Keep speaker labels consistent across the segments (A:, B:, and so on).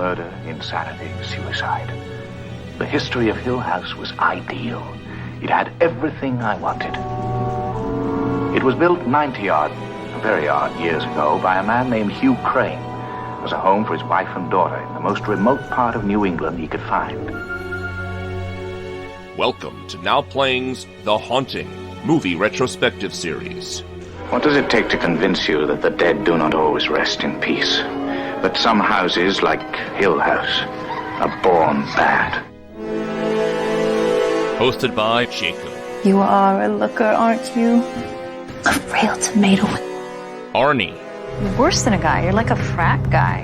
A: murder, insanity, suicide. The history of Hill House was ideal. It had everything I wanted. It was built 90-odd, very odd years ago by a man named Hugh Crain as a home for his wife and daughter in the most remote part of New England he could find.
B: Welcome to Now Playing's The Haunting movie retrospective series.
A: What does it take to convince you that the dead do not always rest in peace? That some houses, like Hill House, are born bad?
B: Hosted by Jacob.
C: You are a looker, aren't you? A real tomato.
B: Arnie.
C: You're worse than a guy. You're like a frat guy.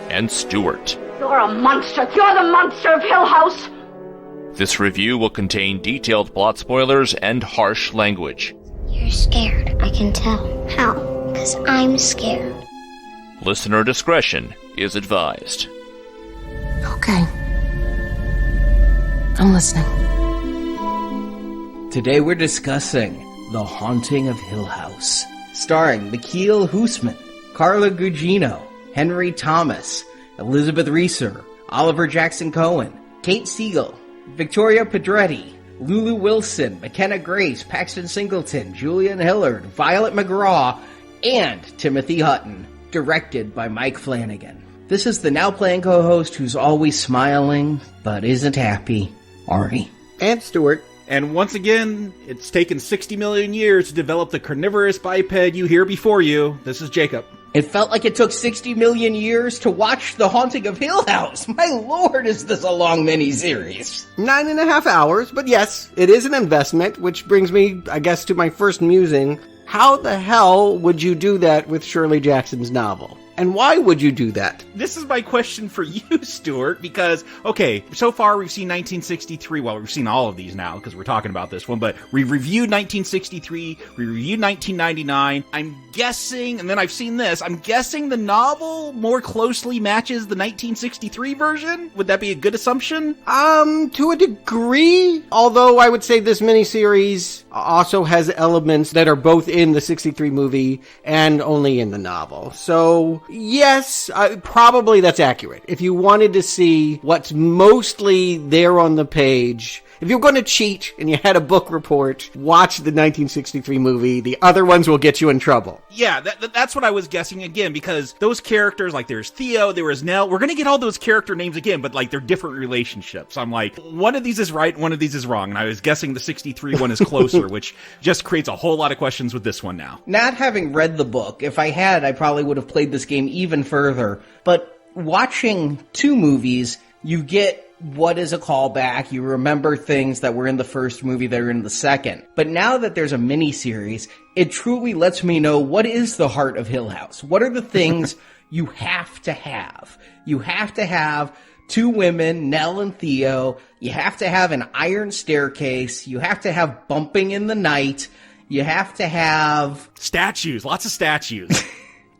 B: And Stuart.
D: You're a monster. You're the monster of Hill House.
B: This review will contain detailed plot spoilers and harsh language.
E: You're scared, I can tell. How? Because I'm scared.
B: Listener discretion is advised.
F: Okay. I'm listening.
G: Today we're discussing The Haunting of Hill House, starring Mikhail Husman, Carla Gugino, Henry Thomas, Elizabeth Reeser, Oliver Jackson Cohen, Kate Siegel, Victoria Pedretti, Lulu Wilson, McKenna Grace, Paxton Singleton, Julian Hillard, Violet McGraw, and Timothy Hutton, directed by Mike Flanagan. This is the Now Playing co-host who's always smiling, but isn't happy, Arnie.
H: And Stuart. And once again, it's taken 60 million years to develop the carnivorous biped you hear before you. This is Jacob.
G: It felt like it took 60 million years to watch The Haunting of Hill House. My lord, is this a long miniseries.
H: 9.5 hours, but yes, it is an investment, which brings me, I guess, to my first musing. How the hell would you do that with Shirley Jackson's novel? And why would you do that? This is my question for you, Stuart, because, okay, so far we've seen 1963. Well, we've seen all of these now because we're talking about this one, but we reviewed 1963, we reviewed 1999. I'm guessing, and then I've seen this, I'm guessing the novel more closely matches the 1963 version? Would that be a good assumption? To a degree. Although I would say this miniseries also has elements that are both in the 63 movie and only in the novel. So, yes, probably that's accurate. If you wanted to see what's mostly there on the page, if you're going to cheat and you had a book report, watch the 1963 movie. The other ones will get you in trouble. Yeah, that's what I was guessing again, because those characters, like there's Theo, there was Nell, we're going to get all those character names again, but like they're different relationships. I'm like, one of these is right, one of these is wrong, and I was guessing the 63 one is closer, which just creates a whole lot of questions with this one now.
G: Not having read the book, if I had, I probably would have played this game even further, but watching two movies, you get what is a callback. You remember things that were in the first movie that are in the second. But now that there's a mini-series, it truly lets me know what is the heart of Hill House. What are the things you have to have? You have to have two women, Nell and Theo. You have to have an iron staircase. You have to have bumping in the night. You have to have
H: statues, lots of statues.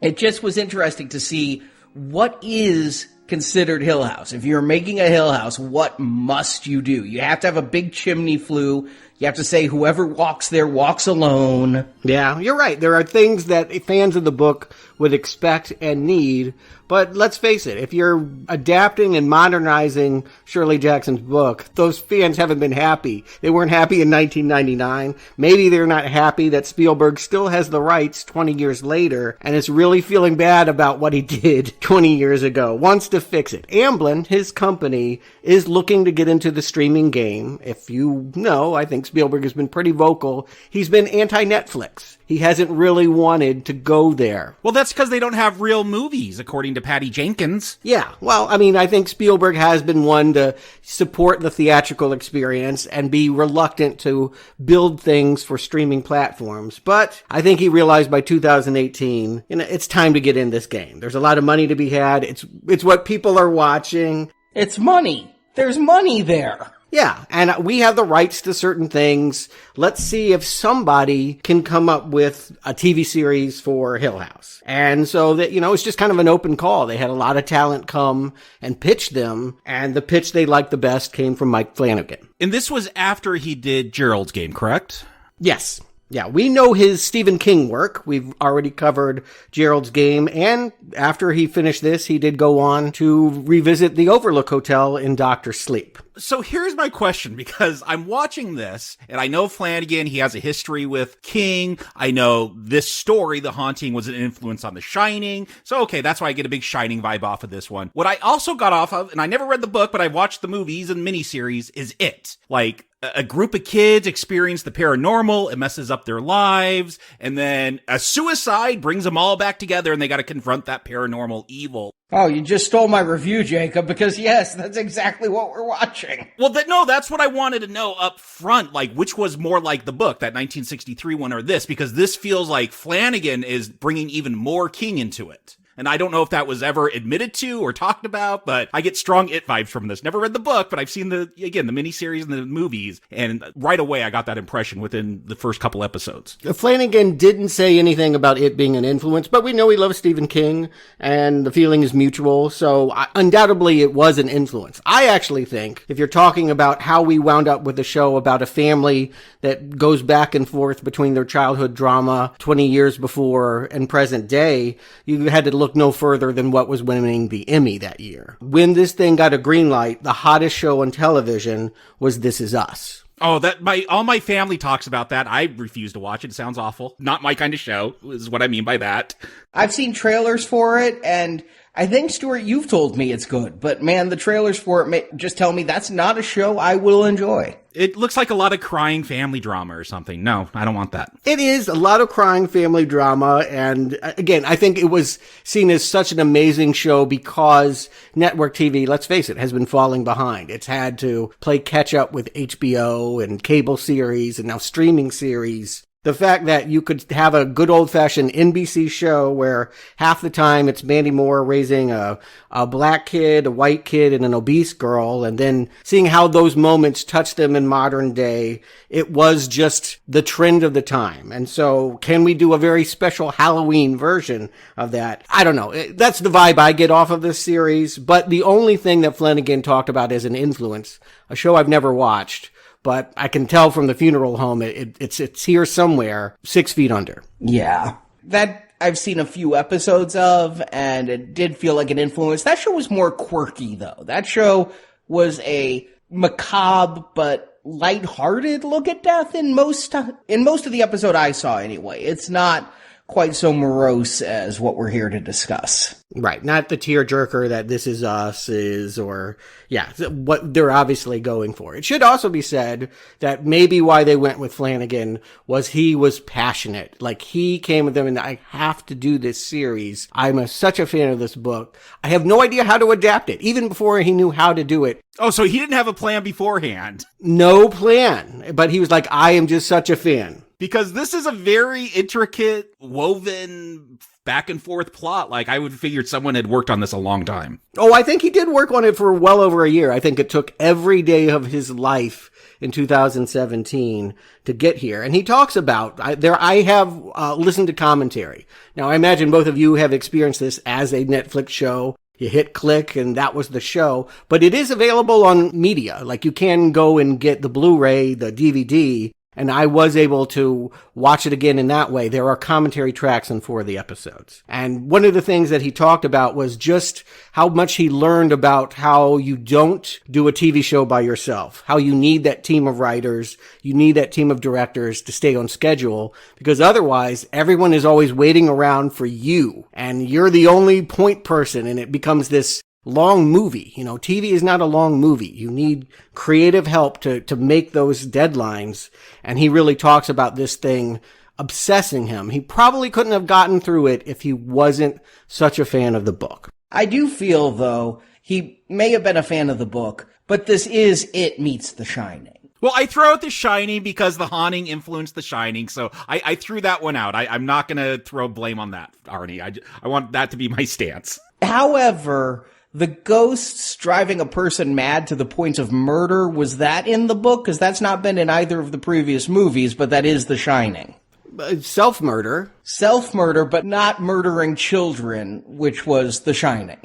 G: It just was interesting to see what is considered Hill House. If you're making a Hill House, what must you do? You have to have a big chimney flue. You have to say whoever walks there walks alone.
H: Yeah, you're right. There are things that fans of the book would expect and need. But let's face it, if you're adapting and modernizing Shirley Jackson's book, those fans haven't been happy. They weren't happy in 1999. Maybe they're not happy that Spielberg still has the rights 20 years later and is really feeling bad about what he did 20 years ago. Wants to fix it. Amblin, his company, is looking to get into the streaming game. If you know, I think Spielberg has been pretty vocal. He's been anti-Netflix. He hasn't really wanted to go there. Well, that's because they don't have real movies, according to Patty Jenkins. Yeah, well, I mean, I think Spielberg has been one to support the theatrical experience and be reluctant to build things for streaming platforms. But I think he realized by 2018, it's time to get in this game. There's a lot of money to be had. It's what people are watching.
G: It's money. There's money there.
H: Yeah, and we have the rights to certain things. Let's see if somebody can come up with a TV series for Hill House. And so that, it's just kind of an open call. They had a lot of talent come and pitch them, and the pitch they liked the best came from Mike Flanagan. And this was after he did Gerald's Game, correct? Yes. Yeah, we know his Stephen King work. We've already covered Gerald's Game, and after he finished this, he did go on to revisit the Overlook Hotel in Dr. Sleep.
I: So here's my question, because I'm watching this, and I know Flanagan, he has a history with King. I know this story, The Haunting, was an influence on The Shining. So, okay, that's why I get a big Shining vibe off of this one. What I also got off of, and I never read the book, but I watched the movies and miniseries, is It. Like, a group of kids experience the paranormal, it messes up their lives, and then a suicide brings them all back together, and they got to confront that paranormal evil.
G: Oh, you just stole my review, Jacob, because yes, that's exactly what we're watching.
I: Well, that's what I wanted to know up front, like, which was more like the book, that 1963 one or this, because this feels like Flanagan is bringing even more King into it. And I don't know if that was ever admitted to or talked about, but I get strong It vibes from this. Never read the book, but I've seen the miniseries and the movies, and right away I got that impression within the first couple episodes.
H: Flanagan didn't say anything about it being an influence, but we know he loves Stephen King, and the feeling is mutual, so undoubtedly it was an influence. I actually think, if you're talking about how we wound up with a show about a family that goes back and forth between their childhood drama 20 years before and present day, you had to look no further than what was winning the Emmy that year. When this thing got a green light, the hottest show on television was This Is Us.
I: Oh, all my family talks about that. I refuse to watch it. It sounds awful. Not my kind of show, is what I mean by that.
G: I've seen trailers for it, and I think, Stuart, you've told me it's good, but man, the trailers for it just tell me that's not a show I will enjoy.
I: It looks like a lot of crying family drama or something. No, I don't want that.
H: It is a lot of crying family drama, and again, I think it was seen as such an amazing show because network TV, let's face it, has been falling behind. It's had to play catch up with HBO and cable series and now streaming series. The fact that you could have a good old-fashioned NBC show where half the time it's Mandy Moore raising a black kid, a white kid, and an obese girl, and then seeing how those moments touch them in modern day, it was just the trend of the time. And so can we do a very special Halloween version of that? I don't know. That's the vibe I get off of this series, but the only thing that Flanagan talked about as an influence, a show I've never watched, but I can tell from the funeral home, it's here somewhere, 6 Feet Under.
G: Yeah. That I've seen a few episodes of, and it did feel like an influence. That show was more quirky, though. That show was a macabre but lighthearted look at death in most of the episode I saw, anyway. It's not quite so morose as what we're here to discuss.
H: Right, not the tearjerker that This Is Us is, or, yeah, what they're obviously going for. It should also be said that maybe why they went with Flanagan was he was passionate. Like, he came with them and I have to do this series. I'm such a fan of this book. I have no idea how to adapt it, even before he knew how to do it.
I: Oh, so he didn't have a plan beforehand?
H: No plan, but he was like, I am just such a fan.
I: Because this is a very intricate, woven, back and forth plot. Like, I would have figured someone had worked on this a long time.
H: Oh, I think he did work on it for well over a year. I think it took every day of his life in 2017 to get here. And he talks about, I have listened to commentary. Now, I imagine both of you have experienced this as a Netflix show. You hit click and that was the show. But it is available on media. Like, you can go and get the Blu-ray, the DVD, and I was able to watch it again in that way. There are commentary tracks in 4 of the episodes. And one of the things that he talked about was just how much he learned about how you don't do a TV show by yourself, how you need that team of writers, you need that team of directors to stay on schedule, because otherwise everyone is always waiting around for you, and you're the only point person, and it becomes this long movie. You know, TV is not a long movie. You need creative help to make those deadlines. And he really talks about this thing obsessing him. He probably couldn't have gotten through it if he wasn't such a fan of the book.
G: I do feel, though, he may have been a fan of the book, but this is It meets The Shining.
I: Well, I throw out The Shining because The Haunting influenced The Shining, so I threw that one out. I'm not going to throw blame on that, Arnie. I want that to be my stance.
G: However, the ghosts driving a person mad to the point of murder, was that in the book? Because that's not been in either of the previous movies, but that is The Shining.
H: Self-murder.
G: Self-murder, but not murdering children, which was The Shining.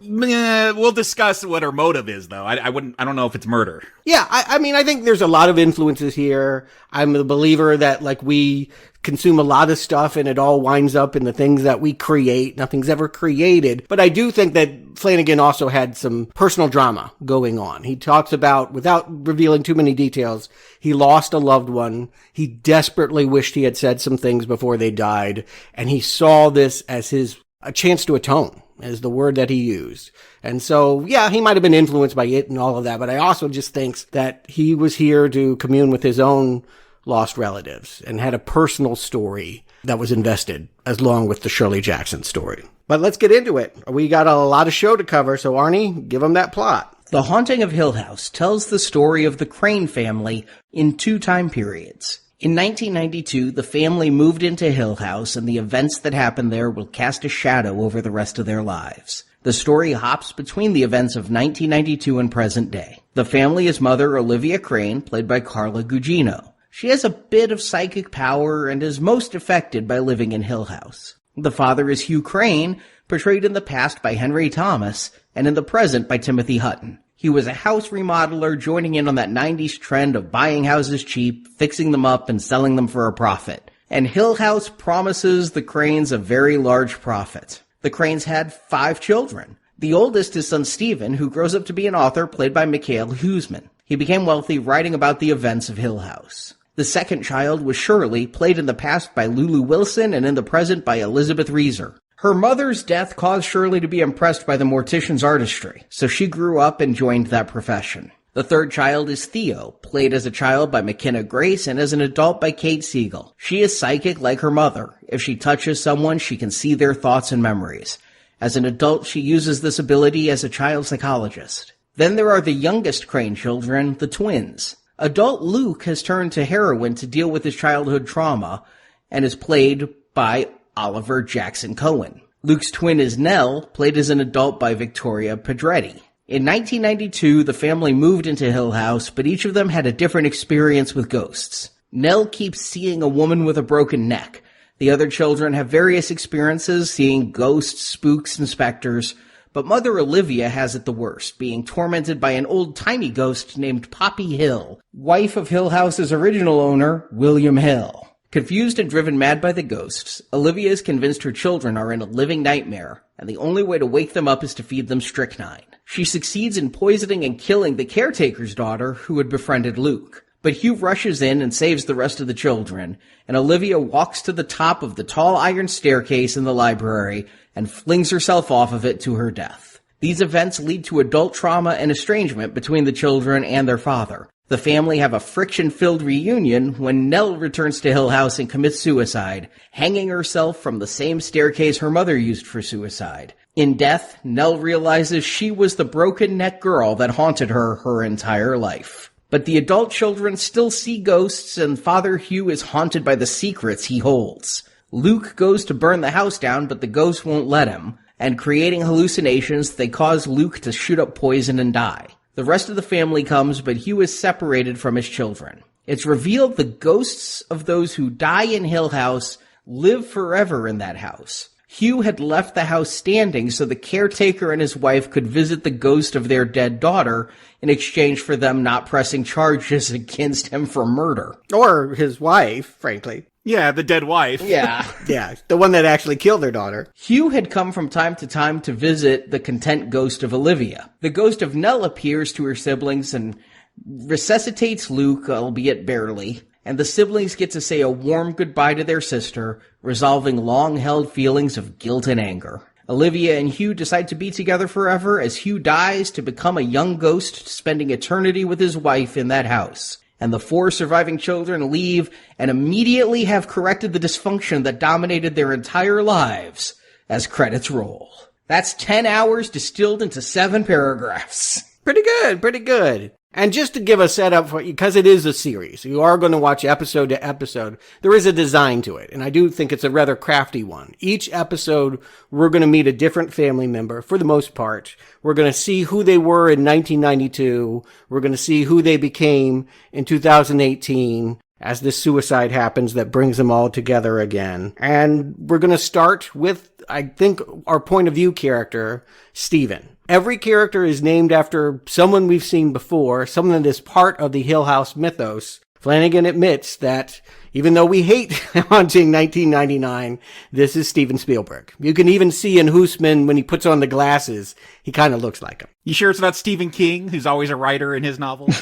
I: We'll discuss what her motive is, though. I don't know if it's murder.
H: Yeah, I mean, I think there's a lot of influences here. I'm a believer that, like, we consume a lot of stuff and it all winds up in the things that we create. Nothing's ever created. But I do think that Flanagan also had some personal drama going on. He talks about, without revealing too many details, he lost a loved one. He desperately wished he had said some things before they died. And he saw this as a chance to atone, is the word that he used. And so, yeah, he might have been influenced by it and all of that, but I also just think that he was here to commune with his own lost relatives and had a personal story that was invested along with the Shirley Jackson story. But let's get into it. We got a lot of show to cover, so Arnie, give them that plot.
G: The Haunting of Hill House tells the story of the Crain family in 2 time periods. In 1992, the family moved into Hill House, and the events that happened there will cast a shadow over the rest of their lives. The story hops between the events of 1992 and present day. The family is mother Olivia Crain, played by Carla Gugino. She has a bit of psychic power and is most affected by living in Hill House. The father is Hugh Crain, portrayed in the past by Henry Thomas, and in the present by Timothy Hutton. He was a house remodeler, joining in on that 90s trend of buying houses cheap, fixing them up, and selling them for a profit. And Hill House promises the Crains a very large profit. The Crains had 5 children. The oldest is son Stephen, who grows up to be an author, played by Mikhail Huseman. He became wealthy writing about the events of Hill House. The second child was Shirley, played in the past by Lulu Wilson and in the present by Elizabeth Reeser. Her mother's death caused Shirley to be impressed by the mortician's artistry, so she grew up and joined that profession. The third child is Theo, played as a child by McKenna Grace and as an adult by Kate Siegel. She is psychic like her mother. If she touches someone, she can see their thoughts and memories. As an adult, she uses this ability as a child psychologist. Then there are the youngest Crain children, the twins. Adult Luke has turned to heroin to deal with his childhood trauma and is played by Oliver Jackson Cohen. Luke's twin is Nell, played as an adult by Victoria Pedretti. In 1992, the family moved into Hill House, but each of them had a different experience with ghosts. Nell keeps seeing a woman with a broken neck. The other children have various experiences, seeing ghosts, spooks, and specters, but Mother Olivia has it the worst, being tormented by an old-timey ghost named Poppy Hill, wife of Hill House's original owner, William Hill. Confused and driven mad by the ghosts, Olivia is convinced her children are in a living nightmare, and the only way to wake them up is to feed them strychnine. She succeeds in poisoning and killing the caretaker's daughter, who had befriended Luke. But Hugh rushes in and saves the rest of the children, and Olivia walks to the top of the tall iron staircase in the library and flings herself off of it to her death. These events lead to adult trauma and estrangement between the children and their father. The family have a friction-filled reunion when Nell returns to Hill House and commits suicide, hanging herself from the same staircase her mother used for suicide. In death, Nell realizes she was the broken neck girl that haunted her entire life. But the adult children still see ghosts, and Father Hugh is haunted by the secrets he holds. Luke goes to burn the house down, but the ghosts won't let him, and creating hallucinations, they cause Luke to shoot up poison and die. The rest of the family comes, but Hugh is separated from his children. It's revealed the ghosts of those who die in Hill House live forever in that house. Hugh had left the house standing so the caretaker and his wife could visit the ghost of their dead daughter in exchange for them not pressing charges against him for murder.
H: Or his wife, frankly.
I: Yeah, the dead wife.
G: Yeah.
H: Yeah, the one that actually killed their daughter.
G: Hugh had come from time to visit the content ghost of Olivia. The ghost of Nell appears to her siblings and resuscitates Luke, albeit barely, and the siblings get to say a warm goodbye to their sister, resolving long-held feelings of guilt and anger. Olivia and Hugh decide to be together forever as Hugh dies to become a young ghost, spending eternity with his wife in that house. And the 4 surviving children leave and immediately have corrected the dysfunction that dominated their entire lives as credits roll. That's 10 hours distilled into 7 paragraphs.
H: Pretty good, pretty good. And just to give a setup for, because it is a series, you are going to watch episode to episode, there is a design to it. And I do think it's a rather crafty one. Each episode, we're going to meet a different family member for the most part. We're going to see who they were in 1992. We're going to see who they became in 2018. as this suicide happens that brings them all together again. And we're going to start with, I think, our point of view character, Stephen. Every character is named after someone we've seen before, someone that is part of the Hill House mythos. Flanagan admits that even though we hate Haunting 1999, this is Steven Spielberg. You can even see in Hoosman, when he puts on the glasses, he kind of looks like him.
I: You sure it's not Stephen King, who's always a writer in his novels?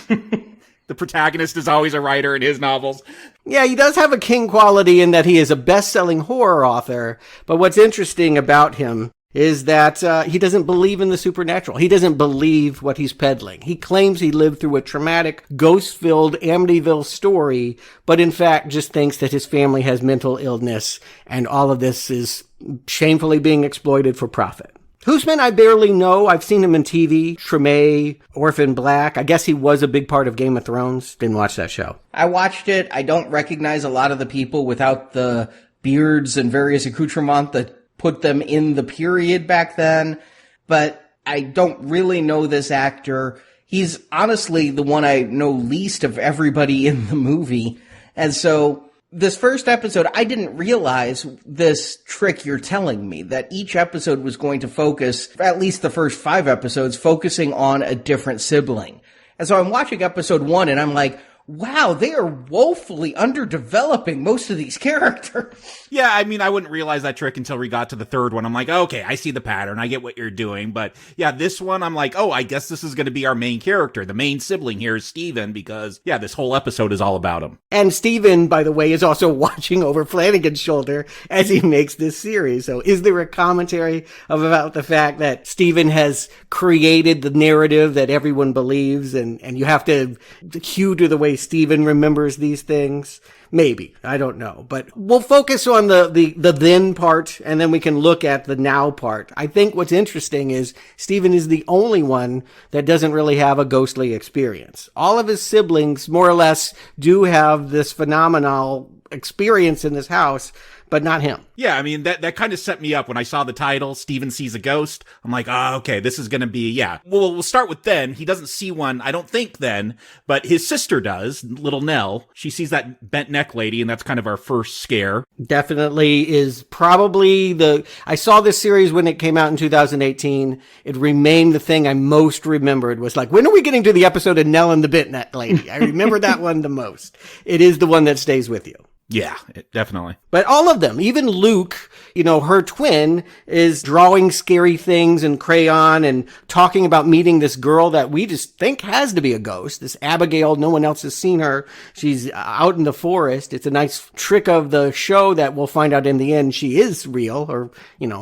I: The protagonist is always a writer in his novels.
H: Yeah, he does have a King quality in that he is a best-selling horror author, but what's interesting about him is that he doesn't believe in the supernatural. He doesn't believe what he's peddling. He claims he lived through a traumatic, ghost-filled Amityville story, but in fact just thinks that his family has mental illness, and all of this is shamefully being exploited for profit. Hoosman, I barely know. I've seen him in TV, Treme, Orphan Black. I guess he was a big part of Game of Thrones. Didn't watch that show.
G: I watched it. I don't recognize a lot of the people without the beards and various accoutrements that put them in the period back then, but I don't really know this actor. He's honestly the one I know least of everybody in the movie. And so this first episode, I didn't realize this trick you're telling me, that each episode was going to focus, at least the first 5 episodes, focusing on a different sibling. And so I'm watching episode 1 and I'm like, wow, they are woefully underdeveloping most of these characters.
I: Yeah, I mean, I wouldn't realize that trick until we got to the third one. I'm like, okay, I see the pattern. I get what you're doing. But yeah, this one, I'm like, oh, I guess this is going to be our main character. The main sibling here is Stephen because, yeah, this whole episode is all about him.
H: And Stephen, by the way, is also watching over Flanagan's shoulder as he makes this series. So is there a commentary about the fact that Stephen has created the narrative that everyone believes and you have to hew to the way Stephen remembers these things? Maybe. I don't know. But we'll focus on the then part, and then we can look at the now part. I think what's interesting is Stephen is the only one that doesn't really have a ghostly experience. All of his siblings, more or less, do have this phenomenal experience in this house, but not him.
I: Yeah, I mean, that kind of set me up when I saw the title, Stephen Sees a Ghost. I'm like, oh, okay, this is going to be, yeah. Well, we'll start with then. He doesn't see one, I don't think then, but his sister does, little Nell. She sees that bent neck lady, and that's kind of our first scare.
H: Definitely is probably I saw this series when it came out in 2018. It remained the thing I most remembered was like, when are we getting to the episode of Nell and the bent neck lady? I remember that one the most. It is the one that stays with you.
I: Yeah, definitely.
H: But all of them, even Luke, her twin, is drawing scary things in crayon and talking about meeting this girl that we just think has to be a ghost. This Abigail, no one else has seen her. She's out in the forest. It's a nice trick of the show that we'll find out in the end she is real, or,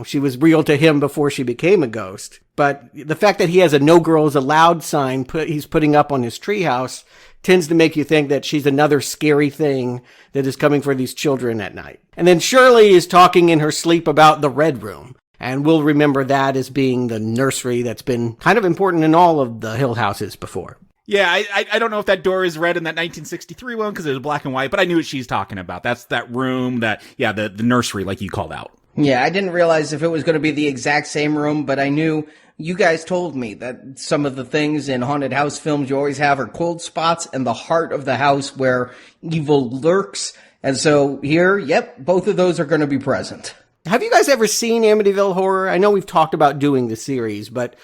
H: she was real to him before she became a ghost. But the fact that he has a No Girls Allowed sign he's putting up on his treehouse tends to make you think that she's another scary thing that is coming for these children at night. And then Shirley is talking in her sleep about the Red Room. And we'll remember that as being the nursery that's been kind of important in all of the Hill houses before.
I: Yeah, I don't know if that door is red in that 1963 one because it was black and white, but I knew what she's talking about. That's that room, the nursery like you called out.
G: Yeah, I didn't realize if it was going to be the exact same room, but I knew you guys told me that some of the things in haunted house films you always have are cold spots and the heart of the house where evil lurks. And so here, yep, both of those are going to be present.
H: Have you guys ever seen Amityville Horror? I know we've talked about doing the series, but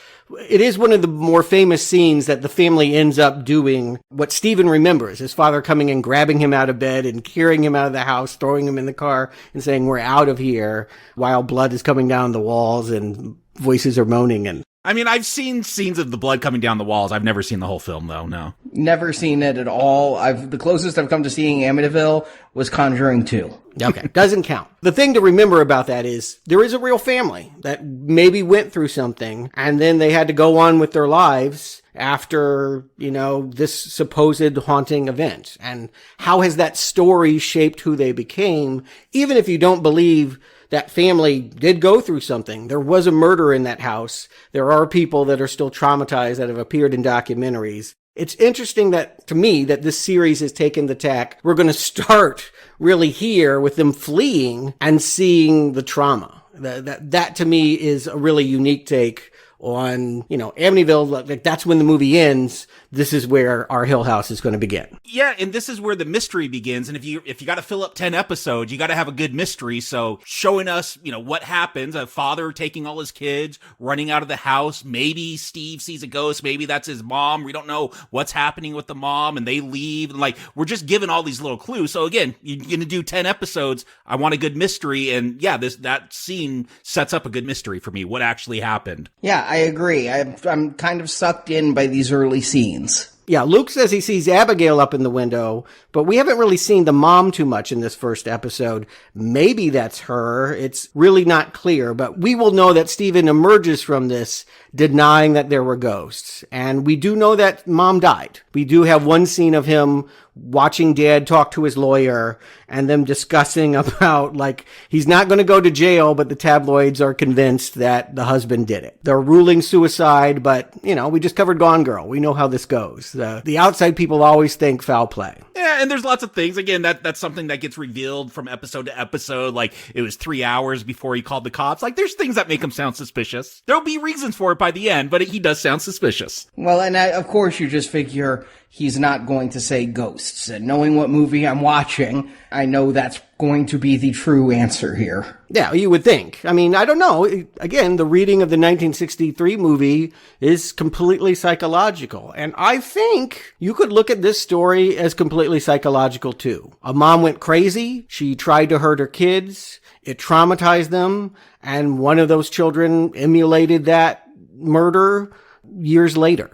H: it is one of the more famous scenes that the family ends up doing what Stephen remembers, his father coming and grabbing him out of bed and carrying him out of the house, throwing him in the car and saying, "We're out of here," while blood is coming down the walls and voices are moaning. And
I: I mean, I've seen scenes of the blood coming down the walls. I've never seen the whole film, though, no.
G: Never seen it at all. The closest I've come to seeing Amityville was Conjuring 2.
H: Okay, doesn't count. The thing to remember about that is there is a real family that maybe went through something, and then they had to go on with their lives after, this supposed haunting event. And how has that story shaped who they became, even if you don't believe that family did go through something. There was a murder in that house. There are people that are still traumatized that have appeared in documentaries. It's interesting to me that this series has taken the tack. We're going to start really here with them fleeing and seeing the trauma. That to me is a really unique take on, Amityville. Like, that's when the movie ends, this is where our Hill House is going to begin.
I: Yeah, and this is where the mystery begins. And if you got to fill up 10 episodes, you got to have a good mystery. So showing us, what happens, a father taking all his kids, running out of the house. Maybe Steve sees a ghost. Maybe that's his mom. We don't know what's happening with the mom, and they leave. And we're just given all these little clues. So again, you're going to do 10 episodes. I want a good mystery. And yeah, that scene sets up a good mystery for me. What actually happened?
G: Yeah, I agree. I'm kind of sucked in by these early scenes.
H: Yeah, Luke says he sees Abigail up in the window, but we haven't really seen the mom too much in this first episode. Maybe that's her. It's really not clear, but we will know that Stephen emerges from this denying that there were ghosts. And we do know that mom died. We do have one scene of him watching dad talk to his lawyer and them discussing about he's not going to go to jail, but the tabloids are convinced that the husband did it. They're ruling suicide, but we just covered Gone Girl. We know how this goes. The outside people always think foul play.
I: Yeah, and there's lots of things. Again, that's something that gets revealed from episode to episode. It was 3 hours before he called the cops. There's things that make him sound suspicious. There'll be reasons for it by the end, but he does sound suspicious.
G: Well, and of course you just figure he's not going to say ghosts. And knowing what movie I'm watching, I know that's going to be the true answer here.
H: Yeah, you would think. I don't know. Again, the reading of the 1963 movie is completely psychological. And I think you could look at this story as completely psychological too. A mom went crazy. She tried to hurt her kids. It traumatized them. And one of those children emulated that murder years later.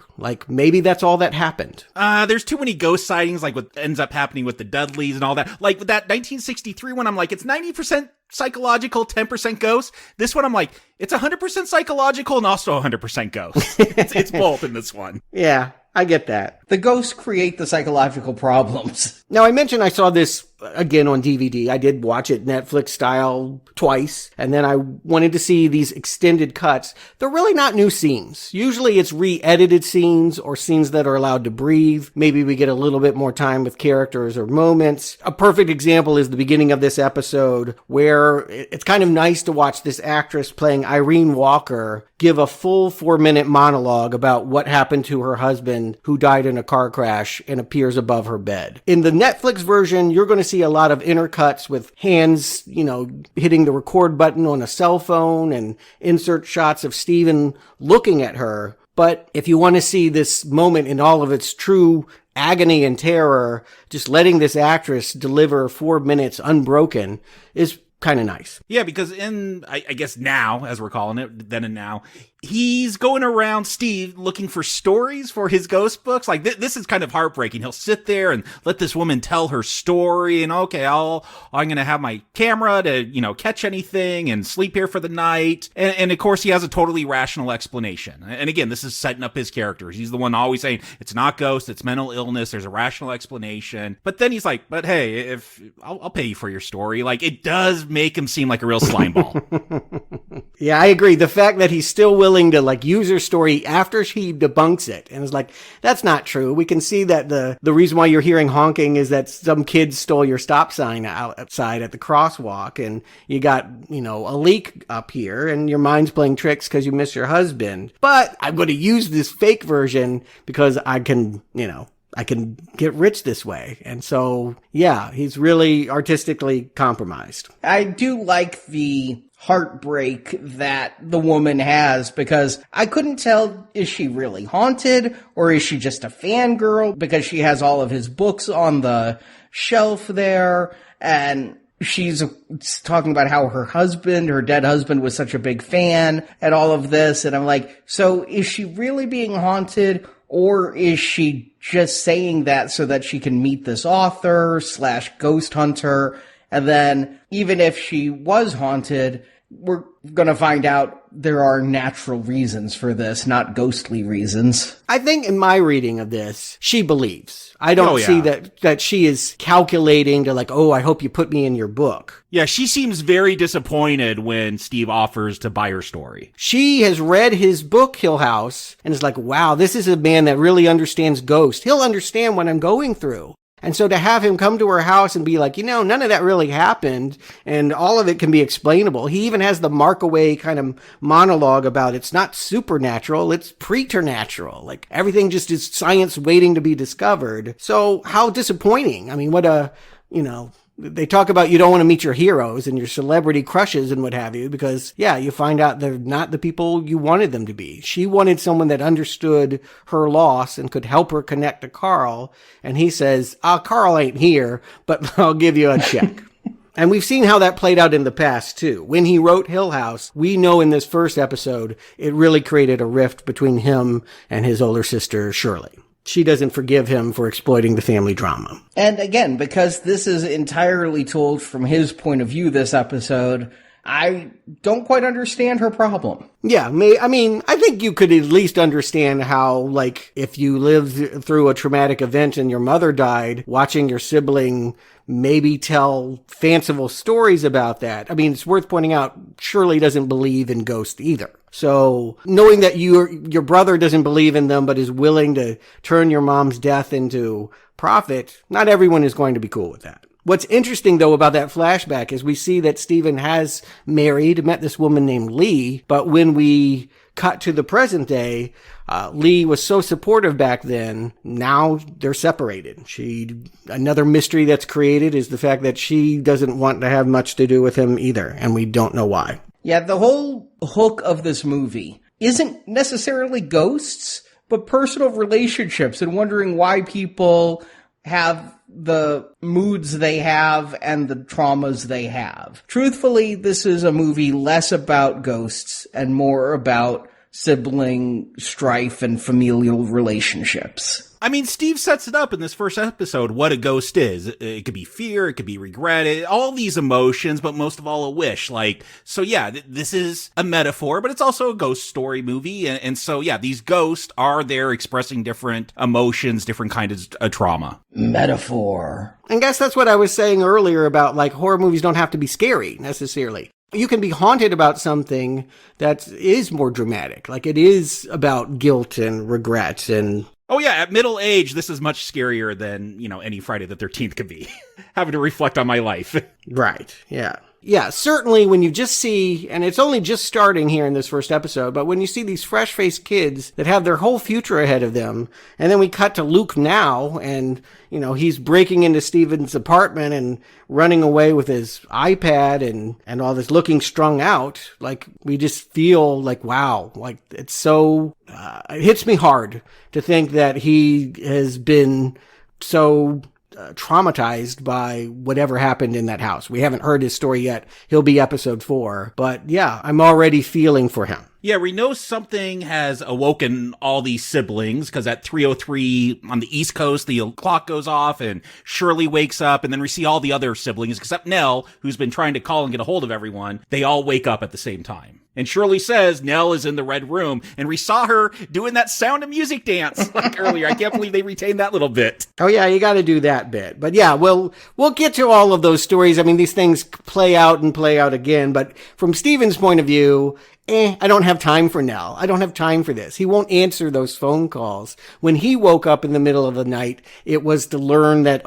H: Maybe that's all that happened.
I: There's too many ghost sightings, what ends up happening with the Dudleys and all that. With that 1963 one, I'm it's 90% psychological, 10% ghost. This one, I'm it's 100% psychological and also 100% ghost. It's both in this one.
H: Yeah, I get that.
G: The ghosts create the psychological problems.
H: Now, I mentioned I saw this again on DVD. I did watch it Netflix style twice, and then I wanted to see these extended cuts. They're really not new scenes. Usually it's re-edited scenes or scenes that are allowed to breathe. Maybe we get a little bit more time with characters or moments. A perfect example is the beginning of this episode where it's kind of nice to watch this actress playing Irene Walker give a full 4-minute monologue about what happened to her husband who died in a car crash and appears above her bed. In the Netflix version, you're going to see a lot of intercuts with hands, hitting the record button on a cell phone and insert shots of Stephen looking at her. But if you want to see this moment in all of its true agony and terror, just letting this actress deliver 4 minutes unbroken is kind of nice.
I: Yeah, because I guess now, as we're calling it, then and now, he's going around, Steve, looking for stories for his ghost books. This is kind of heartbreaking. He'll sit there and let this woman tell her story, and okay, I'm going to have my camera to, catch anything and sleep here for the night. And of course, he has a totally rational explanation. And again, this is setting up his characters. He's the one always saying, it's not ghost, it's mental illness, there's a rational explanation. But then he's like, but hey, if I'll pay you for your story. It does make him seem like a real slimeball.
H: Yeah, I agree. The fact that he's still willing to use her story after she debunks it and is that's not true. We can see that the reason why you're hearing honking is that some kids stole your stop sign outside at the crosswalk, and you got, a leak up here and your mind's playing tricks because you miss your husband. But I'm going to use this fake version because I can get rich this way. And so, yeah, he's really artistically compromised.
G: I do like the heartbreak that the woman has, because I couldn't tell, is she really haunted or is she just a fangirl, because she has all of his books on the shelf there, and she's talking about how her dead husband, was such a big fan and all of this. And I'm so is she really being haunted, or is she just saying that so that she can meet this author / ghost hunter? And then even if she was haunted, we're going to find out there are natural reasons for this, not ghostly reasons.
H: I think in my reading of this, she believes. I don't see that she is calculating to I hope you put me in your book.
I: Yeah, she seems very disappointed when Steve offers to buy her story.
H: She has read his book, Hill House, and is wow, this is a man that really understands ghosts. He'll understand what I'm going through. And so to have him come to her house and be like, none of that really happened, and all of it can be explainable. He even has the Markaway kind of monologue about it's not supernatural, it's preternatural. Like, everything just is science waiting to be discovered. So how disappointing. I mean, they talk about you don't want to meet your heroes and your celebrity crushes and what have you, because, you find out they're not the people you wanted them to be. She wanted someone that understood her loss and could help her connect to Carl. And he says, Carl ain't here, but I'll give you a check. And we've seen how that played out in the past, too. When he wrote Hill House, we know in this first episode, it really created a rift between him and his older sister, Shirley. She doesn't forgive him for exploiting the family drama.
G: And again, because this is entirely told from his point of view, this episode, I don't quite understand her problem.
H: Yeah, I think you could at least understand how, like, if you lived through a traumatic event and your mother died, watching your sibling maybe tell fanciful stories about that. I mean, it's worth pointing out, Shirley doesn't believe in ghosts either. So knowing that your brother doesn't believe in them but is willing to turn your mom's death into profit, not everyone is going to be cool with that. What's interesting, though, about that flashback is we see that Stephen has met this woman named Lee, but when we cut to the present day, Lee was so supportive back then. Now they're separated. Another mystery that's created is the fact that she doesn't want to have much to do with him either, and we don't know why.
G: Yeah, the whole hook of this movie isn't necessarily ghosts, but personal relationships and wondering why people have the moods they have and the traumas they have. Truthfully, this is a movie less about ghosts and more about sibling strife and familial relationships.
I: I mean, Steve sets it up in this first episode what a ghost is. It could be fear, it could be regret, all these emotions, but most of all a wish. This is a metaphor, but it's also a ghost story movie. And so, these ghosts are there expressing different emotions, different kinds of trauma.
G: Metaphor.
H: I guess that's what I was saying earlier about, like, horror movies don't have to be scary necessarily. You can be haunted about something that is more dramatic. Like, it is about guilt and regret and...
I: Oh yeah, at middle age, this is much scarier than, any Friday the 13th could be. Having to reflect on my life.
H: Right, yeah. Yeah, certainly when you just see, and it's only just starting here in this first episode, but when you see these fresh-faced kids that have their whole future ahead of them, and then we cut to Luke now, and, he's breaking into Steven's apartment and running away with his iPad and all this, looking strung out, like, we just feel like, wow, like, it's so, it hits me hard to think that he has been so traumatized by whatever happened in that house. We haven't heard his story yet. He'll be episode 4. But yeah, I'm already feeling for him.
I: Yeah, we know something has awoken all these siblings, because at 3:03 on the East Coast, the clock goes off and Shirley wakes up, and then we see all the other siblings, except Nell, who's been trying to call and get a hold of everyone. They all wake up at the same time. And Shirley says Nell is in the red room, and we saw her doing that Sound of Music dance like earlier. I can't believe they retained that little bit.
H: Oh yeah, you got to do that bit. But yeah, we'll get to all of those stories. I mean, these things play out and play out again. But from Steven's point of view, I don't have time for Nell. I don't have time for this. He won't answer those phone calls. When he woke up in the middle of the night, it was to learn that,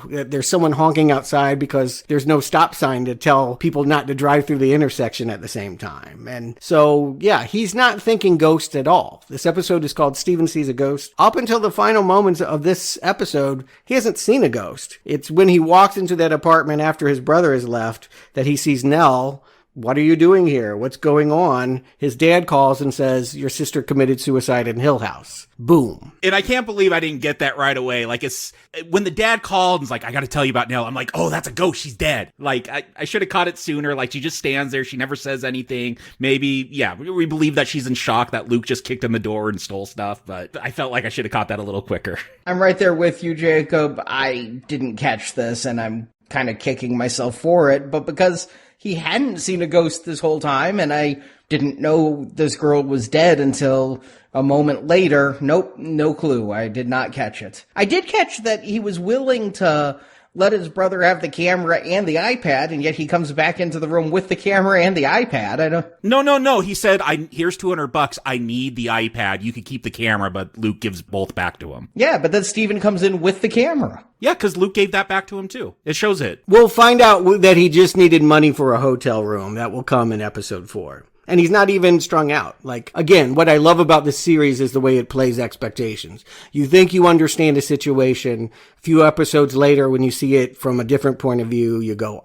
H: there's someone honking outside because there's no stop sign to tell people not to drive through the intersection at the same time. And so, yeah, he's not thinking ghost at all. This episode is called Steven Sees a Ghost. Up until the final moments of this episode, he hasn't seen a ghost. It's when he walks into that apartment after his brother has left that he sees Nell. What are you doing here? What's going on? His dad calls and says, your sister committed suicide in Hill House. Boom.
I: And I can't believe I didn't get that right away. Like, it's when the dad called and was like, I got to tell you about Nell. I'm like, oh, that's a ghost. She's dead. Like, I should have caught it sooner. Like, she just stands there. She never says anything. Maybe, yeah, we believe that she's in shock that Luke just kicked in the door and stole stuff. But I felt like I should have caught that a little quicker.
G: I'm right there with you, Jacob. I didn't catch this, and I'm kind of kicking myself for it. But because he hadn't seen a ghost this whole time, and I didn't know this girl was dead until a moment later. Nope, no clue. I did not catch it. I did catch that he was willing to let his brother have the camera and the iPad, and yet he comes back into the room with the camera and the iPad. I don't...
I: No. He said, here's $200. I need the iPad. You could keep the camera, but Luke gives both back to him.
G: Yeah, but then Steven comes in with the camera.
I: Yeah, because Luke gave that back to him, too. It shows it.
H: We'll find out that he just needed money for a hotel room. That will come in episode 4. And he's not even strung out. Like, again, what I love about this series is the way it plays expectations. You think you understand a situation. A few episodes later, when you see it from a different point of view, you go,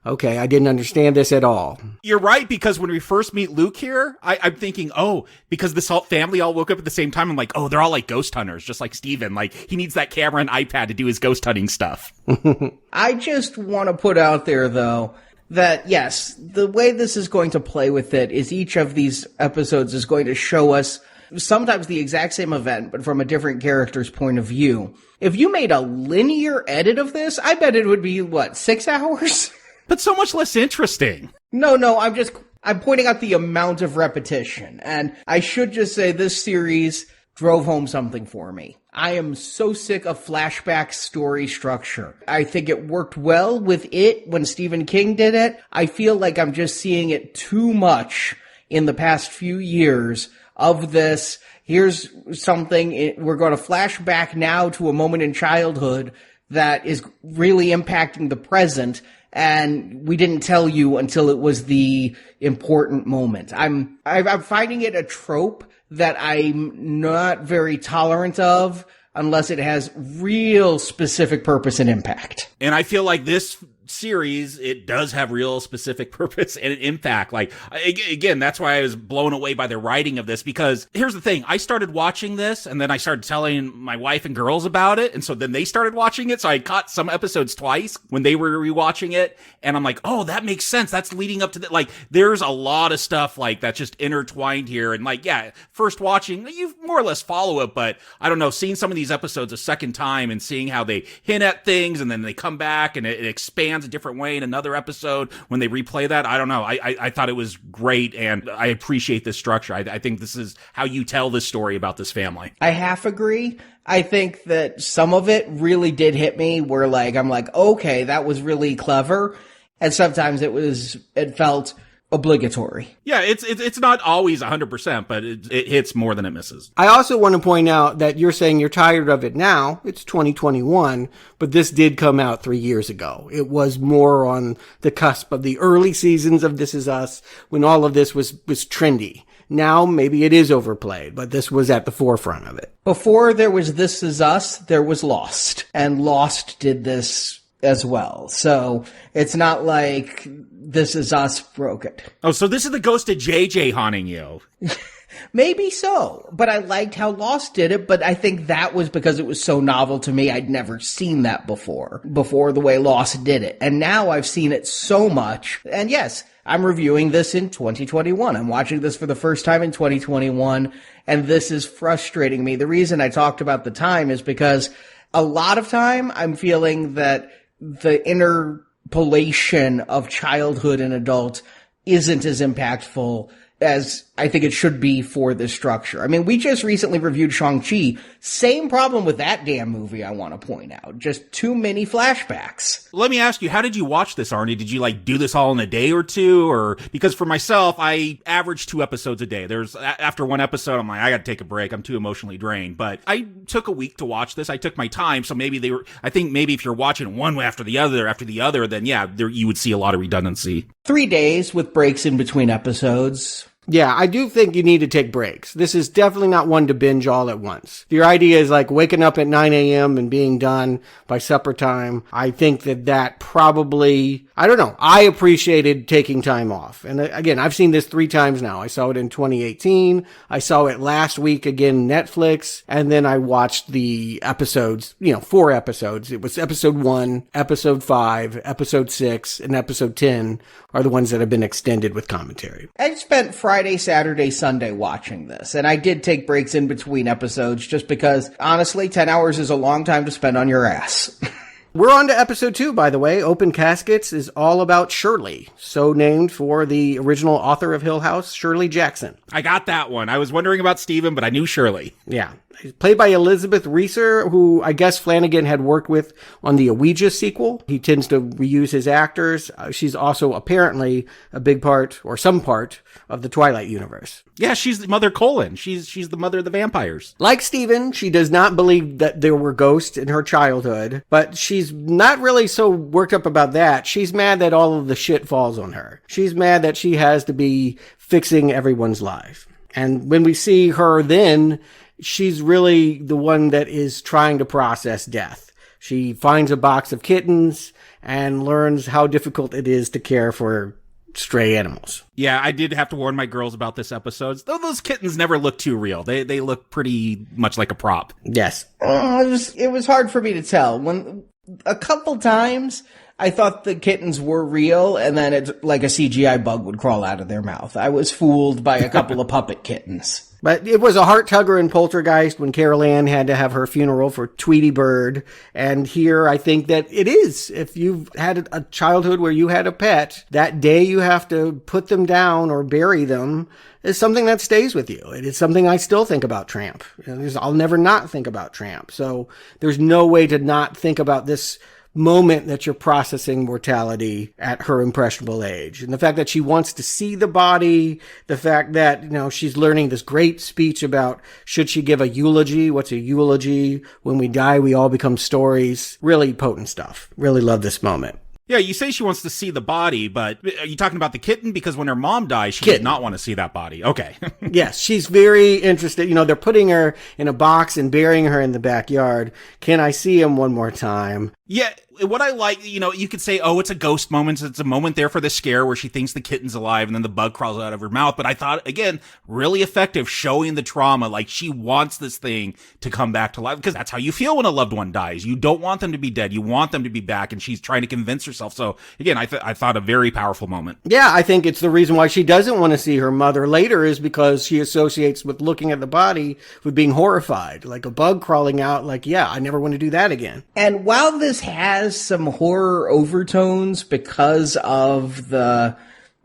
H: okay, I didn't understand this at all.
I: You're right, because when we first meet Luke here, I'm thinking, because this whole family all woke up at the same time. I'm like, they're all like ghost hunters, just like Steven. Like, he needs that camera and iPad to do his ghost hunting stuff.
G: I just want to put out there, though, that, yes, the way this is going to play with it is each of these episodes is going to show us sometimes the exact same event, but from a different character's point of view. If you made a linear edit of this, I bet it would be, 6 hours?
I: But so much less interesting.
G: No, I'm pointing out the amount of repetition. And I should just say this series drove home something for me. I am so sick of flashback story structure. I think it worked well with it when Stephen King did it. I feel like I'm just seeing it too much in the past few years of this. Here's something, we're going to flash back now to a moment in childhood that is really impacting the present, and we didn't tell you until it was the important moment. I'm finding it a trope that I'm not very tolerant of unless it has real specific purpose and impact.
I: And I feel like this series, it does have real specific purpose and impact. Like, again, that's why I was blown away by the writing of this, because here's the thing. I started watching this, and then I started telling my wife and girls about it, and so then they started watching it, so I caught some episodes twice when they were rewatching it, and I'm like, that makes sense. That's leading up to the, like, there's a lot of stuff, like, that's just intertwined here, and like, yeah, first watching, you more or less follow it, but I don't know, seeing some of these episodes a second time and seeing how they hint at things, and then they come back, and it expands a different way in another episode when they replay that. I don't know. I thought it was great, and I appreciate this structure. I think this is how you tell this story about this family.
G: I half agree. I think that some of it really did hit me where I'm like, okay, that was really clever. And sometimes it felt obligatory.
I: Yeah, it's not always 100%, but it hits more than it misses.
H: I also want to point out that you're saying you're tired of it now. It's 2021, but this did come out 3 years ago. It was more on the cusp of the early seasons of This Is Us when all of this was trendy. Now, maybe it is overplayed, but this was at the forefront of it.
G: Before there was This Is Us, there was Lost. And Lost did this as well. So it's not like This Is Us broke it.
I: Oh, so this is the ghost of JJ haunting you.
G: Maybe so, but I liked how Lost did it, but I think that was because it was so novel to me. I'd never seen that before the way Lost did it. And now I've seen it so much. And yes, I'm reviewing this in 2021. I'm watching this for the first time in 2021, and this is frustrating me. The reason I talked about the time is because a lot of time I'm feeling that the interpolation of childhood and adult isn't as impactful as I think it should be for this structure. I mean, we just recently reviewed Shang-Chi. Same problem with that damn movie, I want to point out. Just too many flashbacks.
I: Let me ask you, how did you watch this, Arnie? Did you do this all in a day or two? Or because for myself, I average 2 episodes a day. After one episode, I'm like, I got to take a break. I'm too emotionally drained. But I took a week to watch this. I took my time. So maybe I think maybe if you're watching one after the other, then yeah, you would see a lot of redundancy.
G: 3 days with breaks in between episodes.
H: Yeah, I do think you need to take breaks. This is definitely not one to binge all at once. If your idea is waking up at 9 a.m. and being done by supper time, I think that probably, I don't know. I appreciated taking time off. And again, I've seen this 3 times now. I saw it in 2018. I saw it last week again, Netflix. And then I watched the episodes, 4 episodes. It was episode 1, episode 5, episode 6, and episode 10 are the ones that have been extended with commentary.
G: I spent Friday, Saturday, Sunday watching this, and I did take breaks in between episodes just because, honestly, 10 hours is a long time to spend on your ass.
H: We're on to episode 2, by the way. Open Caskets is all about Shirley, so named for the original author of Hill House, Shirley Jackson.
I: I got that one. I was wondering about Steven, but I knew Shirley.
H: Yeah. Played by Elizabeth Reeser, who I guess Flanagan had worked with on the Ouija sequel. He tends to reuse his actors. She's also apparently a big part, or some part, of the Twilight universe.
I: Yeah, she's the Mother Colin. She's the mother of the vampires.
H: Like Steven, she does not believe that there were ghosts in her childhood, but she's not really so worked up about that. She's mad that all of the shit falls on her. She's mad that she has to be fixing everyone's life. And when we see her then, she's really the one that is trying to process death. She finds a box of kittens and learns how difficult it is to care for stray animals.
I: Yeah, I did have to warn my girls about this episode. Though those kittens never look too real. They look pretty much like a prop.
H: Yes.
G: It was hard for me to tell. When a couple times I thought the kittens were real, and then it's like a CGI bug would crawl out of their mouth. I was fooled by a couple of puppet kittens.
H: But it was a heart-tugger in Poltergeist when Carol Ann had to have her funeral for Tweety Bird. And here I think that it is. If you've had a childhood where you had a pet, that day you have to put them down or bury them is something that stays with you. It is something I still think about Tramp. I'll never not think about Tramp. So there's no way to not think about this moment that you're processing mortality at her impressionable age. And the fact that she wants to see the body, the fact that, she's learning this great speech about should she give a eulogy? What's a eulogy? When we die, we all become stories. Really potent stuff. Really love this moment.
I: Yeah, you say she wants to see the body, but are you talking about the kitten? Because when her mom dies, she did not want to see that body. Okay.
H: Yes, she's very interested. They're putting her in a box and burying her in the backyard. Can I see him one more time?
I: Yeah, what I like, you could say, oh, it's a ghost moment. It's a moment there for the scare where she thinks the kitten's alive and then the bug crawls out of her mouth. But I thought, again, really effective showing the trauma. Like, she wants this thing to come back to life because that's how you feel when a loved one dies. You don't want them to be dead. You want them to be back. And she's trying to convince herself. So, again, I thought a very powerful moment.
H: Yeah, I think it's the reason why she doesn't want to see her mother later is because she associates with looking at the body with being horrified. Like a bug crawling out, like, yeah, I never want to do that again.
G: And while this has some horror overtones because of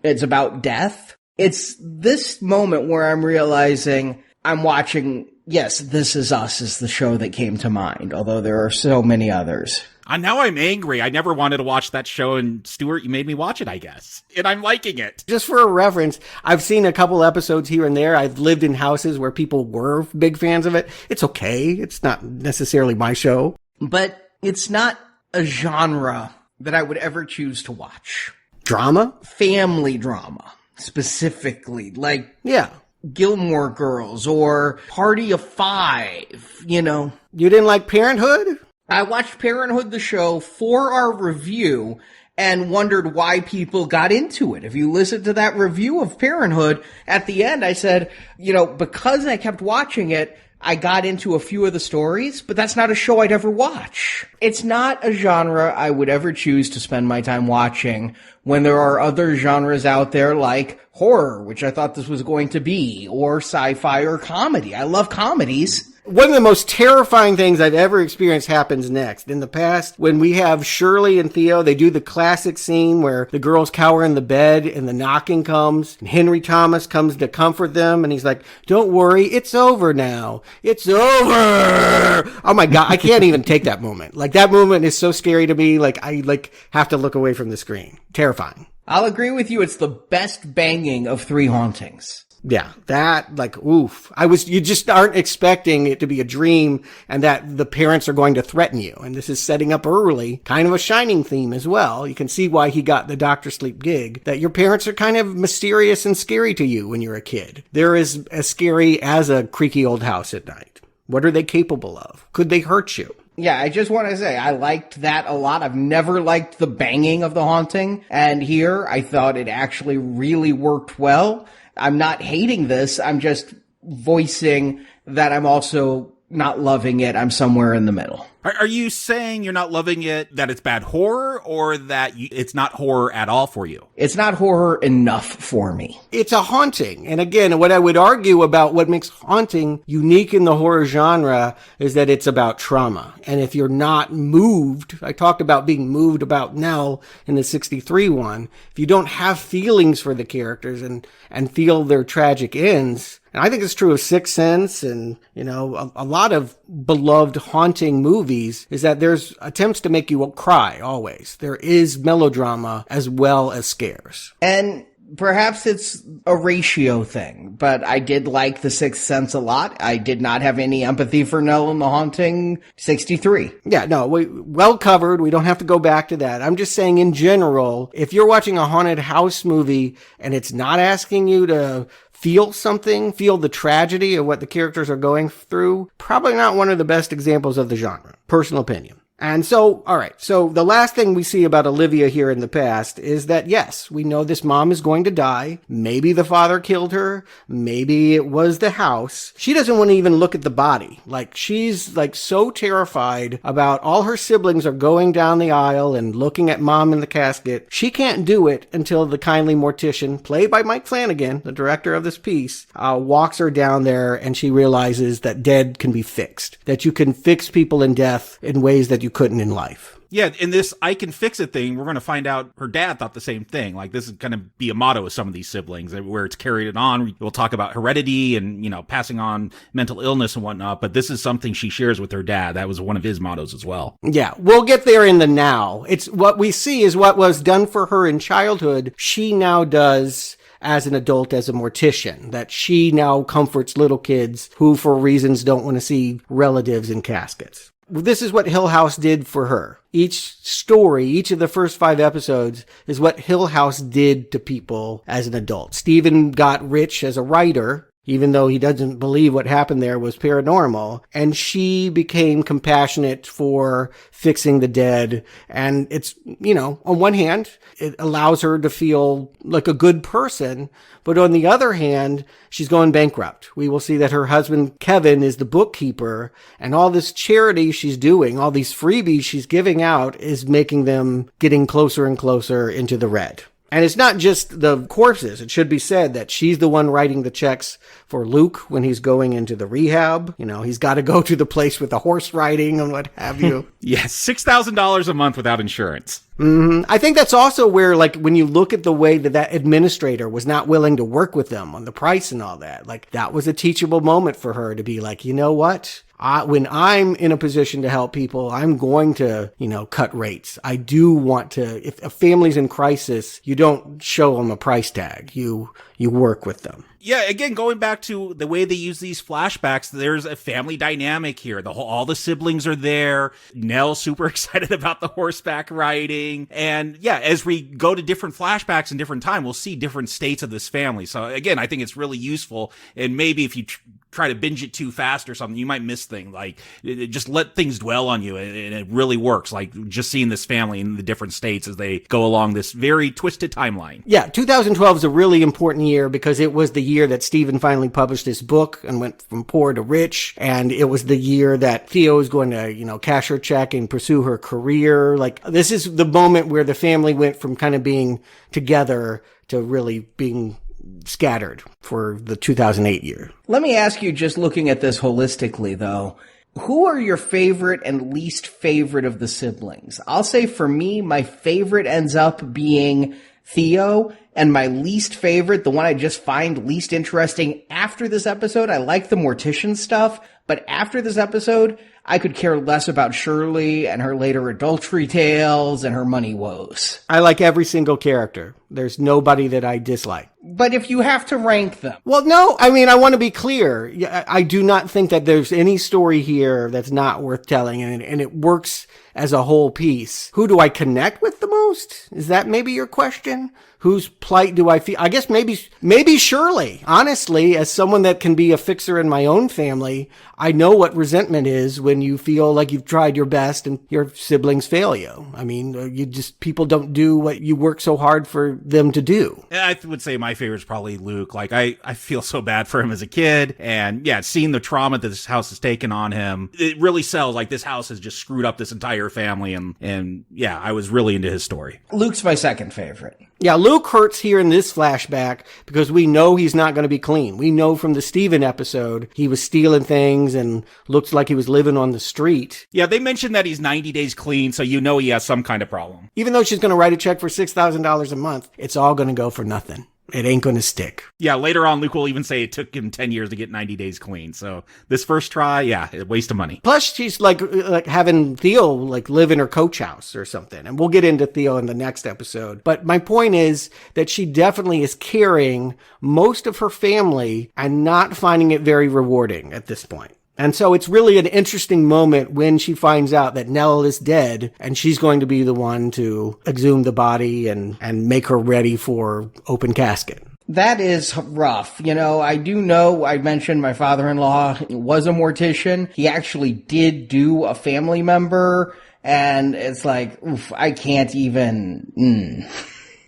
G: it's about death, it's this moment where I'm realizing I'm watching, yes, This Is Us is the show that came to mind, although there are so many others.
I: Now I'm angry. I never wanted to watch that show, and Stuart, you made me watch it, I guess. And I'm liking it.
H: Just for a reference, I've seen a couple episodes here and there. I've lived in houses where people were big fans of it. It's okay. It's not necessarily my show.
G: But it's not a genre that I would ever choose to watch.
H: Drama?
G: Family drama, specifically. Like,
H: yeah,
G: Gilmore Girls or Party of Five, You
H: didn't like Parenthood?
G: I watched Parenthood the show for our review and wondered why people got into it. If you listen to that review of Parenthood, at the end I said, because I kept watching it, I got into a few of the stories, but that's not a show I'd ever watch. It's not a genre I would ever choose to spend my time watching when there are other genres out there like horror, which I thought this was going to be, or sci-fi or comedy. I love comedies.
H: One of the most terrifying things I've ever experienced happens next. In the past, when we have Shirley and Theo, they do the classic scene where the girls cower in the bed and the knocking comes, and Henry Thomas comes to comfort them, and he's like, don't worry, it's over now. It's over! Oh my God, I can't even take that moment. Like, that moment is so scary to me, I have to look away from the screen. Terrifying.
G: I'll agree with you, it's the best banging of Three Hauntings.
H: Yeah, that, oof. You just aren't expecting it to be a dream and that the parents are going to threaten you. And this is setting up early, kind of a Shining theme as well. You can see why he got the Dr. Sleep gig, that your parents are kind of mysterious and scary to you when you're a kid. They're as scary as a creaky old house at night. What are they capable of? Could they hurt you?
G: Yeah, I just want to say, I liked that a lot. I've never liked the banging of The Haunting. And here, I thought it actually really worked well. I'm not hating this. I'm just voicing that I'm also not loving it. I'm somewhere in the middle.
I: Are you saying you're not loving it, that it's bad horror, or that it's not horror at all for you?
G: It's not horror enough for me.
H: It's a haunting. And again, what I would argue about what makes haunting unique in the horror genre is that it's about trauma. And if you're not moved, I talked about being moved about Nell in the 63 one, if you don't have feelings for the characters and feel their tragic ends, and I think it's true of Sixth Sense and, a lot of beloved haunting movies, is that there's attempts to make you cry always. There is melodrama as well as scares.
G: And perhaps it's a ratio thing, but I did like The Sixth Sense a lot. I did not have any empathy for Nell in The Haunting 63.
H: Yeah, no, well covered. We don't have to go back to that. I'm just saying in general, if you're watching a haunted house movie and it's not asking you to feel something, feel the tragedy of what the characters are going through, probably not one of the best examples of the genre. Personal opinion. And so, all right. So the last thing we see about Olivia here in the past is that, yes, we know this mom is going to die. Maybe the father killed her. Maybe it was the house. She doesn't want to even look at the body. She's so terrified about all her siblings are going down the aisle and looking at mom in the casket. She can't do it until the kindly mortician, played by Mike Flanagan, the director of this piece, walks her down there, and she realizes that dead can be fixed. That you can fix people in death in ways that you couldn't in life.
I: Yeah, in this I can fix it thing, we're going to find out her dad thought the same thing. This is going to be a motto of some of these siblings, where it's carried on. We'll talk about heredity and, passing on mental illness and whatnot, but this is something she shares with her dad. That was one of his mottos as well.
H: Yeah, we'll get there in the now. It's what we see is what was done for her in childhood, she now does as an adult, as a mortician, that she now comforts little kids who, for reasons, don't want to see relatives in caskets. This is what Hill House did for her. Each story, each of the first 5 episodes is what Hill House did to people as an adult. Stephen got rich as a writer, even though he doesn't believe what happened there was paranormal. And she became compassionate for fixing the dead. And it's, on one hand, it allows her to feel like a good person. But on the other hand, she's going bankrupt. We will see that her husband, Kevin, is the bookkeeper. And all this charity she's doing, all these freebies she's giving out, is making them getting closer and closer into the red. And it's not just the corpses. It should be said that she's the one writing the checks for Luke when he's going into the rehab. He's got to go to the place with the horse riding and what have you.
I: Yes, $6,000 a month without insurance.
H: Mm-hmm. I think that's also where, when you look at the way that administrator was not willing to work with them on the price and all that, that was a teachable moment for her to be like, you know what? When I'm in a position to help people, I'm going to, cut rates. I do want to, if a family's in crisis, you don't show them a price tag. You work with them.
I: Yeah, again, going back to the way they use these flashbacks, there's a family dynamic here. All the siblings are there. Nell's super excited about the horseback riding. And yeah, as we go to different flashbacks in different time, we'll see different states of this family. So again, I think it's really useful. And maybe if you try to binge it too fast or something, you might miss things. Just let things dwell on you, and it really works. Just seeing this family in the different states as they go along this very twisted timeline.
H: Yeah, 2012 is a really important year because it was the year that Stephen finally published his book and went from poor to rich, and it was the year that Theo is going to, cash her check and pursue her career. This is the moment where the family went from kind of being together to really being scattered for the 2008 year.
G: Let me ask you, just looking at this holistically, though, who are your favorite and least favorite of the siblings? I'll say for me, my favorite ends up being Theo, and my least favorite, the one I just find least interesting after this episode, I like the mortician stuff, but after this episode, I could care less about Shirley and her later adultery tales and her money woes.
H: I like every single character. There's nobody that I dislike.
G: But if you have to rank them.
H: Well, no, I want to be clear. I do not think that there's any story here that's not worth telling, and it works as a whole piece. Who do I connect with the most? Is that maybe your question? Whose plight do I feel? I guess maybe Shirley. Honestly, as someone that can be a fixer in my own family, I know what resentment is when you feel like you've tried your best and your siblings fail you. I mean, people don't do what you work so hard for them to do.
I: I would say my favorite is probably Luke. Like, I feel so bad for him as a kid. And yeah, seeing the trauma that this house has taken on him, it really sells. Like, this house has just screwed up this entire family. And yeah, I was really into his story.
G: Luke's my second favorite.
H: Yeah, Luke hurts here in this flashback because we know he's not going to be clean. We know from the Steven episode he was stealing things and looked like he was living on the street.
I: Yeah, they mentioned that he's 90 days clean, so you know he has some kind of problem.
H: Even though she's going to write a check for $6,000 a month, it's all going to go for nothing. It ain't going to stick.
I: Yeah, later on, Luke will even say it took him 10 years to get 90 days clean. So this first try, yeah, a waste of money.
H: Plus, she's like having Theo like live in her coach house or something. And we'll get into Theo in the next episode. But my point is that she definitely is carrying most of her family and not finding it very rewarding at this point. And so it's really an interesting moment when she finds out that Nell is dead and she's going to be the one to exhume the body and make her ready for open casket.
G: That is rough. You know, I do know, I mentioned my father-in-law was a mortician. He actually did do a family member, and it's like, oof, I can't even...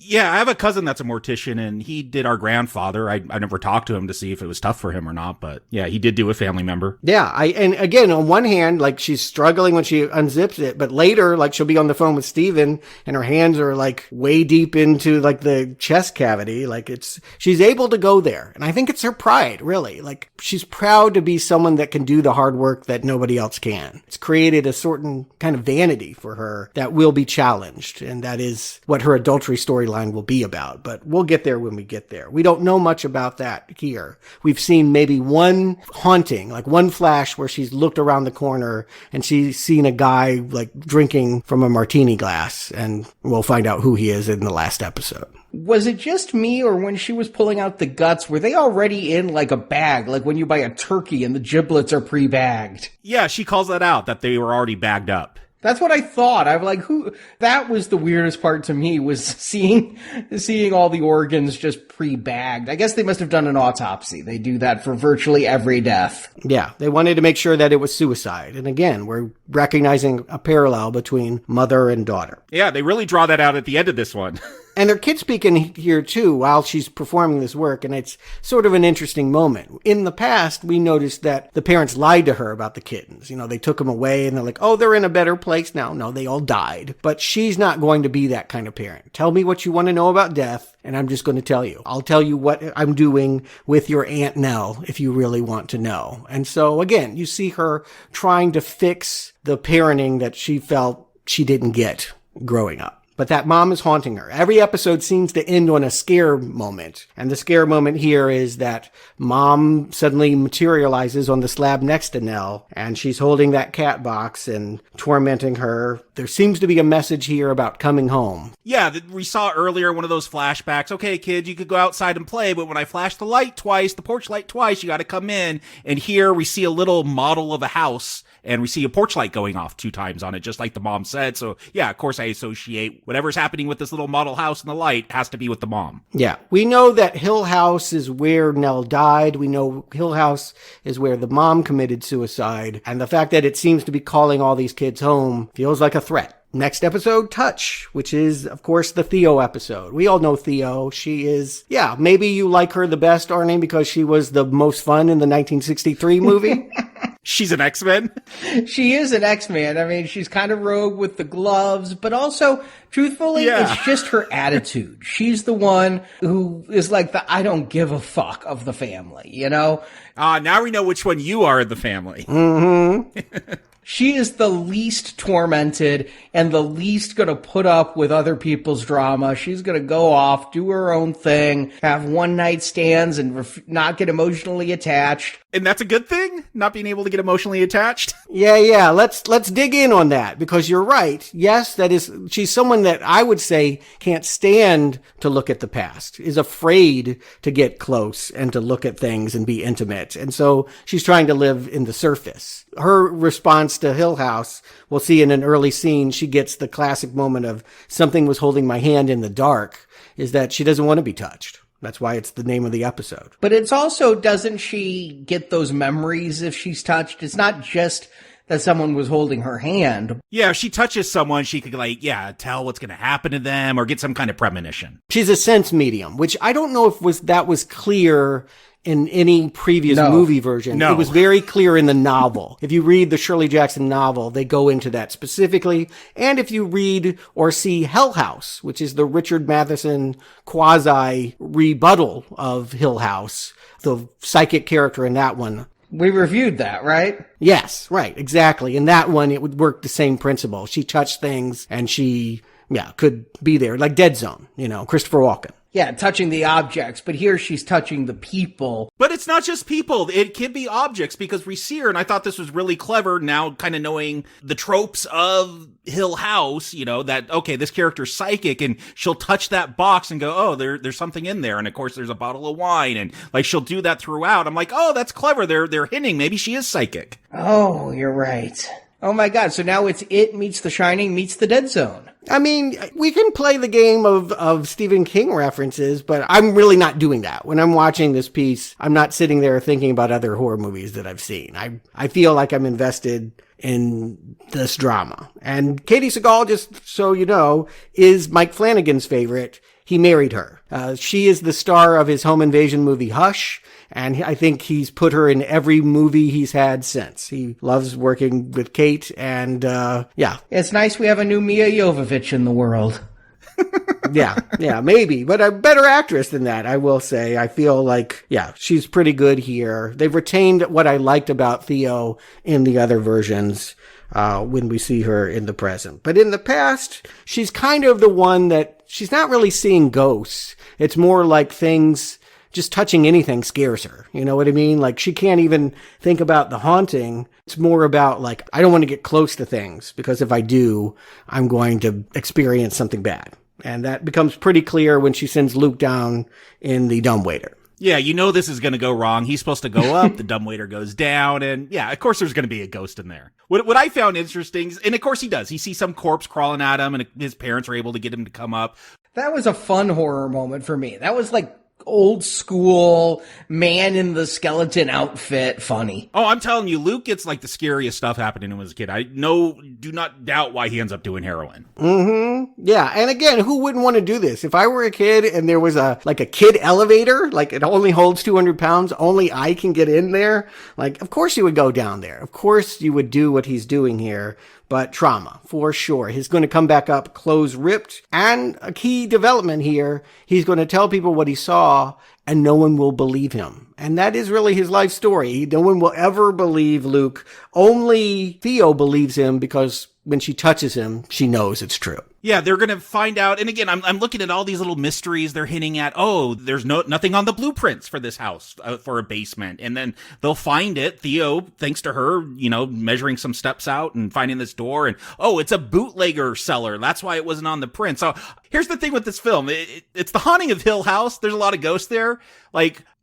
I: Yeah, I have a cousin that's a mortician, and he did our grandfather. I never talked to him to see if it was tough for him or not, but yeah, he did do a family member.
H: Yeah, and again, on one hand, like, she's struggling when she unzips it, but later, like, she'll be on the phone with Steven, and her hands are, like, way deep into, like, the chest cavity. Like, she's able to go there, and I think it's her pride, really. Like, she's proud to be someone that can do the hard work that nobody else can. It's created a certain kind of vanity for her that will be challenged, and that is what her adultery storyline will be about, but we'll get there when we get there. We don't know much about that here. We've seen maybe one haunting, like one flash where she's looked around the corner and she's seen a guy like drinking from a martini glass, and we'll find out who he is in the last episode.
G: Was it just me, or when she was pulling out the guts, were they already in like a bag, like when you buy a turkey and the giblets are pre-bagged?
I: Yeah, she calls that out, that they were already bagged up.
G: That's what I thought. I'm like, that was the weirdest part to me, was seeing all the organs just pre-bagged. I guess they must have done an autopsy. They do that for virtually every death.
H: Yeah, they wanted to make sure that it was suicide. And again, we're recognizing a parallel between mother and daughter.
I: Yeah, they really draw that out at the end of this one.
H: And their kid speaking here too while she's performing this work, and it's sort of an interesting moment. In the past, we noticed that the parents lied to her about the kittens. You know, they took them away and they're like, oh, they're in a better place now. No, they all died. But she's not going to be that kind of parent. Tell me what you want to know about death, and I'm just going to tell you. I'll tell you what I'm doing with your Aunt Nell if you really want to know. And so again, you see her trying to fix the parenting that she felt she didn't get growing up. But that mom is haunting her. Every episode seems to end on a scare moment. And the scare moment here is that mom suddenly materializes on the slab next to Nell, and she's holding that cat box and tormenting her. There seems to be a message here about coming home.
I: Yeah, we saw earlier one of those flashbacks. Okay, kid, you could go outside and play, but when I flash the light twice, the porch light twice, you got to come in. And here we see a little model of a house, and we see a porch light going off 2 times on it, just like the mom said. So yeah, of course I associate whatever's happening with this little model house and the light has to be with the mom.
H: Yeah. We know that Hill House is where Nell died. We know Hill House is where the mom committed suicide. And the fact that it seems to be calling all these kids home feels like a threat. Next episode, Touch, which is, of course, the Theo episode. We all know Theo. She is, yeah, maybe you like her the best, Arnie, because she was the most fun in the 1963 movie.
I: She's an X-Men?
G: She is an X-Men. I mean, she's kind of rogue with the gloves, but also, truthfully, It's just her attitude. She's the one who is like the I don't give a fuck of the family, you know?
I: Now we know which one you are in the family.
H: Mm-hmm.
G: She is the least tormented and the least going to put up with other people's drama. She's going to go off, do her own thing, have one-night stands, and not get emotionally attached.
I: And that's a good thing? Not being able to get emotionally attached?
H: Yeah. Let's dig in on that, because you're right. Yes, she's someone that I would say can't stand to look at the past, is afraid to get close and to look at things and be intimate. And so she's trying to live in the surface. Her response wants to Hill House, we'll see in an early scene, she gets the classic moment of something was holding my hand in the dark, is that she doesn't want to be touched. That's why it's the name of the episode.
G: But it's also, doesn't she get those memories if she's touched? It's not just that someone was holding her hand.
I: Yeah, if she touches someone, she could, tell what's going to happen to them or get some kind of premonition.
H: She's a sense medium, which I don't know if that was clear in any previous movie version.
I: No.
H: It was very clear in the novel. If you read the Shirley Jackson novel, they go into that specifically. And if you read or see Hell House, which is the Richard Matheson quasi rebuttal of Hill House, the psychic character in that one.
G: We reviewed that, right?
H: Yes, right, exactly. In that one, it would work the same principle. She touched things and she, could be there, like Dead Zone, Christopher Walken.
G: Yeah, touching the objects, but here she's touching the people.
I: But it's not just people. It can be objects, because we see her, and I thought this was really clever now, kind of knowing the tropes of Hill House, that, okay, this character's psychic, and she'll touch that box and go, oh, there's something in there. And of course, there's a bottle of wine, and she'll do that throughout. I'm like, oh, that's clever. They're hinting. Maybe she is psychic.
G: Oh, you're right. Oh my God. So now it's It meets The Shining meets The Dead Zone.
H: I mean, we can play the game of Stephen King references, but I'm really not doing that. When I'm watching this piece, I'm not sitting there thinking about other horror movies that I've seen. I feel like I'm invested in this drama. And Katie Sagal, just so you know, is Mike Flanagan's favorite. He married her. She is the star of his home invasion movie Hush. And I think he's put her in every movie he's had since. He loves working with Kate, and
G: It's nice we have a new Mia Jovovich in the world.
H: yeah, maybe. But a better actress than that, I will say. I feel like, she's pretty good here. They've retained what I liked about Theo in the other versions when we see her in the present. But in the past, she's kind of the one that she's not really seeing ghosts. It's more like things... Just touching anything scares her. You know what I mean? Like, she can't even think about the haunting. It's more about, I don't want to get close to things, because if I do, I'm going to experience something bad. And that becomes pretty clear when she sends Luke down in the dumbwaiter.
I: Yeah, this is going to go wrong. He's supposed to go up, the dumbwaiter goes down, and of course there's going to be a ghost in there. What I found interesting, and of course he does, he sees some corpse crawling at him, and his parents are able to get him to come up.
G: That was a fun horror moment for me. That was old school man in the skeleton outfit funny.
I: Oh, I'm telling you, Luke gets the scariest stuff happening to him as a kid. I do not doubt why he ends up doing heroin.
H: Mm-hmm. Yeah. And again, who wouldn't want to do this? If I were a kid and there was a kid elevator, it only holds 200 pounds, only I can get in there. Of course you would go down there. Of course you would do what he's doing here. But trauma, for sure. He's going to come back up, clothes ripped. And a key development here, he's going to tell people what he saw, and no one will believe him. And that is really his life story. No one will ever believe Luke. Only Theo believes him because when she touches him, she knows it's true.
I: Yeah, they're going to find out. And again, I'm looking at all these little mysteries they're hinting at. Oh, there's nothing on the blueprints for this house, for a basement. And then they'll find it. Theo, thanks to her, measuring some steps out and finding this door. And, oh, it's a bootlegger cellar. That's why it wasn't on the print. So here's the thing with this film. It's the haunting of Hill House. There's a lot of ghosts there.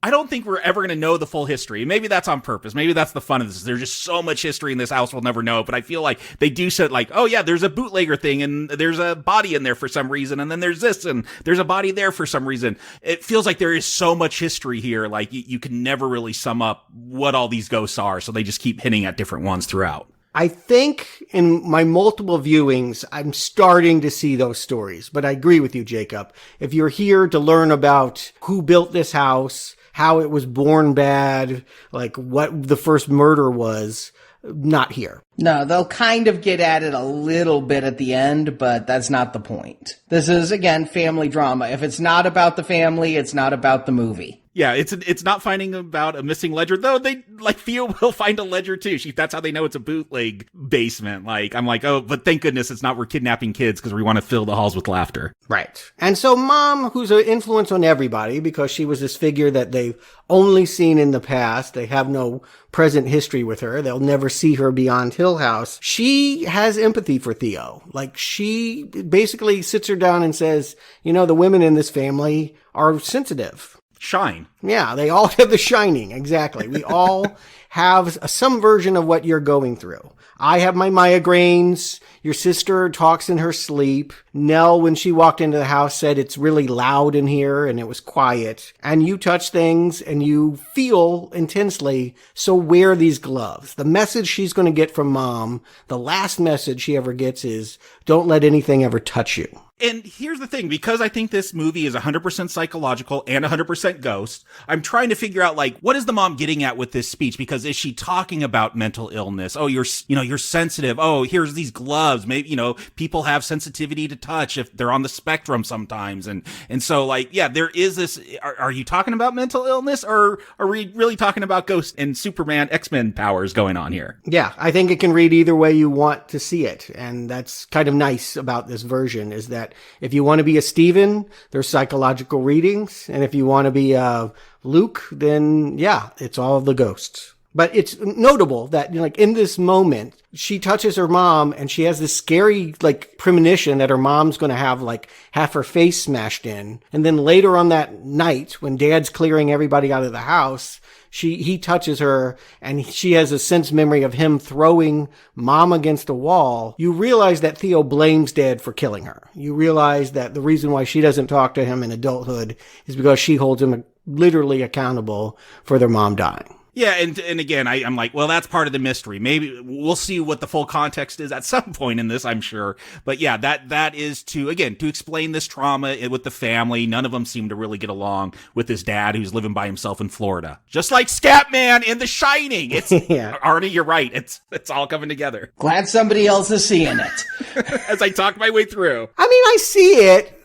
I: I don't think we're ever going to know the full history. Maybe that's on purpose. Maybe that's the fun of this. There's just so much history in this house we'll never know. But I feel like they do say oh yeah, there's a bootlegger thing and there's a body in there for some reason. And then there's this and there's a body there for some reason. It feels like there is so much history here. You can never really sum up what all these ghosts are. So they just keep hinting at different ones throughout.
H: I think in my multiple viewings, I'm starting to see those stories. But I agree with you, Jacob. If you're here to learn about who built this house, how it was born bad, what the first murder was, not here.
G: No, they'll kind of get at it a little bit at the end, but that's not the point. This is, again, family drama. If it's not about the family, it's not about the movie.
I: Yeah, it's not finding about a missing ledger, though. They Theo will find a ledger too. That's how they know it's a bootleg basement. I'm oh, but thank goodness it's not we're kidnapping kids because we want to fill the halls with laughter.
H: Right. And so Mom, who's an influence on everybody because she was this figure that they've only seen in the past. They have no present history with her. They'll never see her beyond Hill House. She has empathy for Theo. She basically sits her down and says, the women in this family are sensitive.
I: Shine.
H: Yeah, they all have the shining. Exactly. We all have some version of what you're going through. I have my migraines. Your sister talks in her sleep. Nell, when she walked into the house, said it's really loud in here and it was quiet. And you touch things and you feel intensely. So wear these gloves. The message she's going to get from Mom, the last message she ever gets is, don't let anything ever touch you.
I: And here's the thing, because I think this movie is 100% psychological and 100% ghost, I'm trying to figure out, like, what is the mom getting at with this speech? Because is she talking about mental illness? Oh, you're sensitive. Oh, here's these gloves. Maybe, people have sensitivity to touch if they're on the spectrum sometimes. And so, like, yeah, there is this, are you talking about mental illness, or are we really talking about ghost and Superman X-Men powers going on here?
H: Yeah, I think it can read either way you want to see it. And that's kind of nice about this version, is that if you want to be a Steven, there's psychological readings. And if you want to be a Luke, then yeah, it's all the ghosts. But it's notable that, like, in this moment, she touches her mom and she has this scary, like, premonition that her mom's going to have, like, half her face smashed in. And then later on that night, when Dad's clearing everybody out of the house, he touches her and she has a sense memory of him throwing Mom against a wall. You realize that Theo blames Dad for killing her. You realize that the reason why she doesn't talk to him in adulthood is because she holds him literally accountable for their mom dying.
I: Yeah, and again, I'm like, well, that's part of the mystery. Maybe we'll see what the full context is at some point in this, I'm sure. But yeah, that is to explain this trauma with the family. None of them seem to really get along with his dad, who's living by himself in Florida. Just like Scatman in The Shining. It's yeah. Arnie, you're right. It's all coming together.
G: Glad somebody else is seeing it.
I: As I talk my way through.
H: I mean, I see it.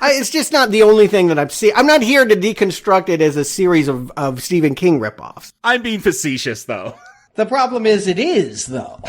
H: It's just not the only thing that I've seen. I'm not here to deconstruct it as a series of Stephen King ripoffs.
I: I'm being facetious, though.
G: The problem is it is, though.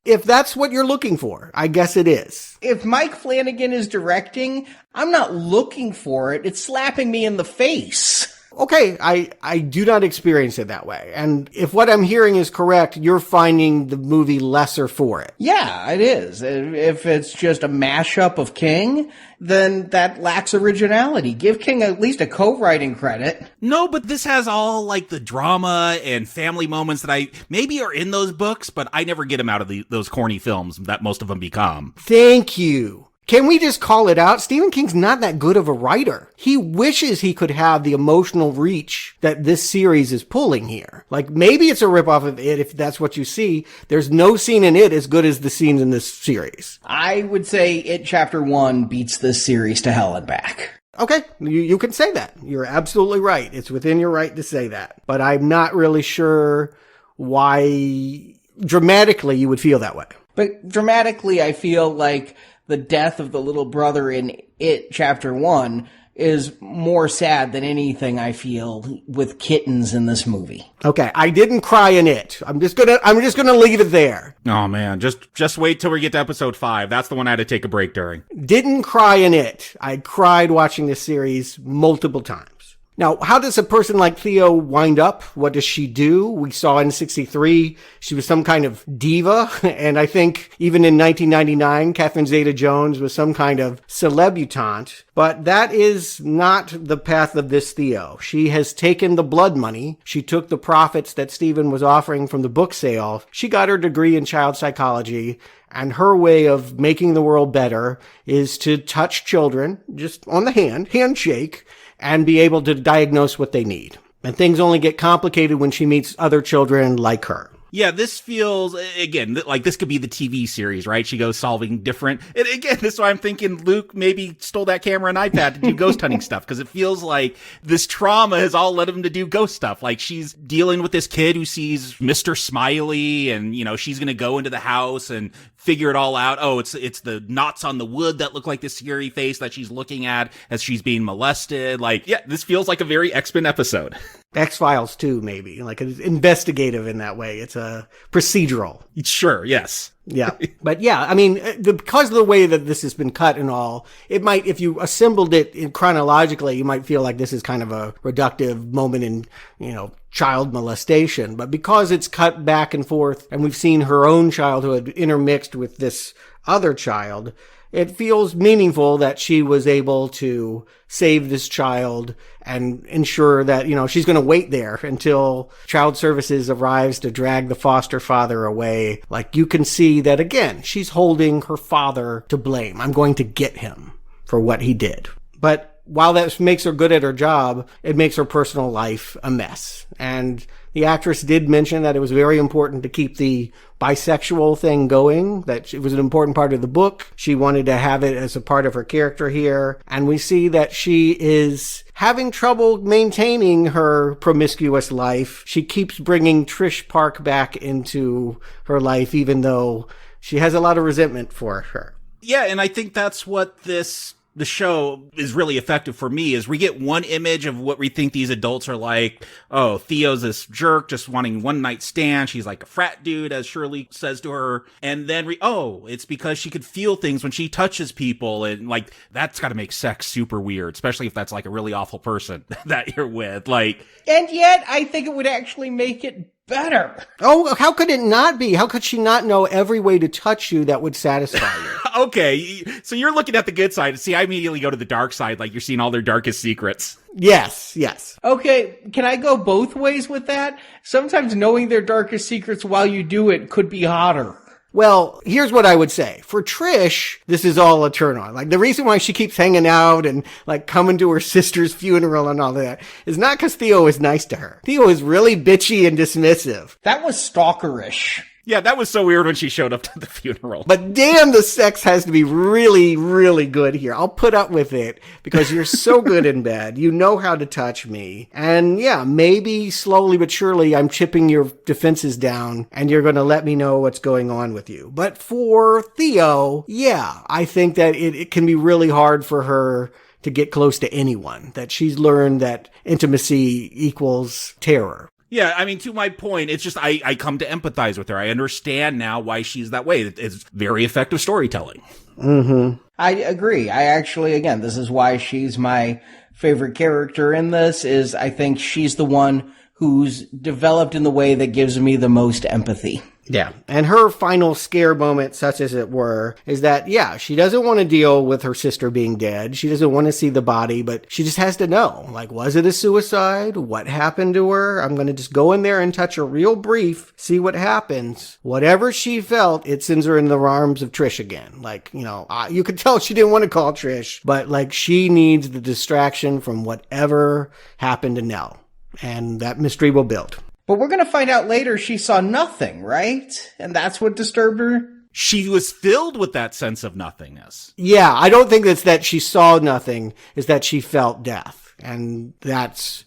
H: If that's what you're looking for, I guess it is.
G: If Mike Flanagan is directing, I'm not looking for it. It's slapping me in the face.
H: Okay, I do not experience it that way. And if what I'm hearing is correct, you're finding the movie lesser for it.
G: Yeah, it is. If it's just a mashup of King, then that lacks originality. Give King at least a co-writing credit.
I: No, but this has all, like, the drama and family moments that maybe are in those books, but I never get them out of those corny films that most of them become.
H: Thank you. Can we just call it out? Stephen King's not that good of a writer. He wishes he could have the emotional reach that this series is pulling here. Like, maybe it's a ripoff of It if that's what you see. There's no scene in It as good as the scenes in this series.
G: I would say It Chapter 1 beats this series to hell and back.
H: Okay, you can say that. You're absolutely right. It's within your right to say that. But I'm not really sure why dramatically you would feel that way.
G: But dramatically, I feel like the death of the little brother in It Chapter 1 is more sad than anything I feel with kittens in this movie.
H: Okay, I didn't cry in It. I'm just gonna leave it there.
I: Oh man, just wait till we get to episode 5. That's the one I had to take a break during.
H: Didn't cry in It. I cried watching this series multiple times. Now, how does a person like Theo wind up? What does she do? We saw in 63, she was some kind of diva. And I think even in 1999, Catherine Zeta-Jones was some kind of celebutante. But that is not the path of this Theo. She has taken the blood money. She took the profits that Stephen was offering from the book sale. She got her degree in child psychology. And her way of making the world better is to touch children, just on the handshake, and be able to diagnose what they need. And things only get complicated when she meets other children like her.
I: Yeah, this feels, again, like this could be the TV series, right? She goes solving different, and again, this is why I'm thinking Luke maybe stole that camera and iPad to do ghost hunting stuff, because it feels like this trauma has all led him to do ghost stuff. Like, she's dealing with this kid who sees Mr. Smiley, and, she's gonna go into the house and figure it all out. Oh, it's the knots on the wood that look like this scary face that she's looking at as she's being molested. Like, yeah, this feels like a very X-Men episode.
H: X-Files too, maybe. Like, it's investigative in that way. It's a procedural.
I: Sure, yes.
H: Yeah. But yeah, I mean, because of the way that this has been cut and all, it might, if you assembled it chronologically, you might feel like this is kind of a reductive moment in, child molestation. But because it's cut back and forth and we've seen her own childhood intermixed with this other child, it feels meaningful that she was able to save this child and ensure that, she's going to wait there until child services arrives to drag the foster father away. Like, you can see that, again, she's holding her father to blame. I'm going to get him for what he did. But while that makes her good at her job, it makes her personal life a mess. And the actress did mention that it was very important to keep the bisexual thing going, that it was an important part of the book. She wanted to have it as a part of her character here. And we see that she is having trouble maintaining her promiscuous life. She keeps bringing Trish Park back into her life, even though she has a lot of resentment for her.
I: Yeah, and I think that's what the show is really effective for me, is we get one image of what we think these adults are like. Oh, Theo's this jerk just wanting one night stand. She's like a frat dude, as Shirley says to her. And then it's because she could feel things when she touches people. And like, that's got to make sex super weird, especially if that's like a really awful person that you're with. Like,
G: and yet I think it would actually make it better.
H: Oh, how could it not be? How could she not know every way to touch you that would satisfy you?
I: Okay, so you're looking at the good side. See, I immediately go to the dark side, like you're seeing all their darkest secrets.
H: Yes.
G: Okay, can I go both ways with that? Sometimes knowing their darkest secrets while you do it could be hotter.
H: Well, here's what I would say. For Trish, this is all a turn on. Like, the reason why she keeps hanging out and like coming to her sister's funeral and all that is not because Theo is nice to her. Theo is really bitchy and dismissive.
G: That was stalkerish.
I: Yeah, that was so weird when she showed up to the funeral.
H: But damn, the sex has to be really, really good here. I'll put up with it because you're so good in bed. You know how to touch me. And yeah, maybe slowly but surely I'm chipping your defenses down and you're going to let me know what's going on with you. But for Theo, yeah, I think that it can be really hard for her to get close to anyone, that she's learned that intimacy equals terror.
I: Yeah, I mean, to my point, it's just I come to empathize with her. I understand now why she's that way. It's very effective storytelling.
H: Mm-hmm.
G: I agree. Again, this is why she's my favorite character in this, is I think she's the one who's developed in the way that gives me the most empathy.
H: Yeah. And her final scare moment, such as it were, is that, yeah, she doesn't want to deal with her sister being dead. She doesn't want to see the body, but she just has to know, like, was it a suicide? What happened to her? I'm going to just go in there and touch her real brief, see what happens. Whatever she felt, it sends her in the arms of Trish again. Like, you could tell she didn't want to call Trish, but like, she needs the distraction from whatever happened to Nell. And that mystery will build.
G: But we're going to find out later she saw nothing, right? And that's what disturbed her?
I: She was filled with that sense of nothingness.
H: Yeah, I don't think it's that she saw nothing, it's that she felt death. And that's,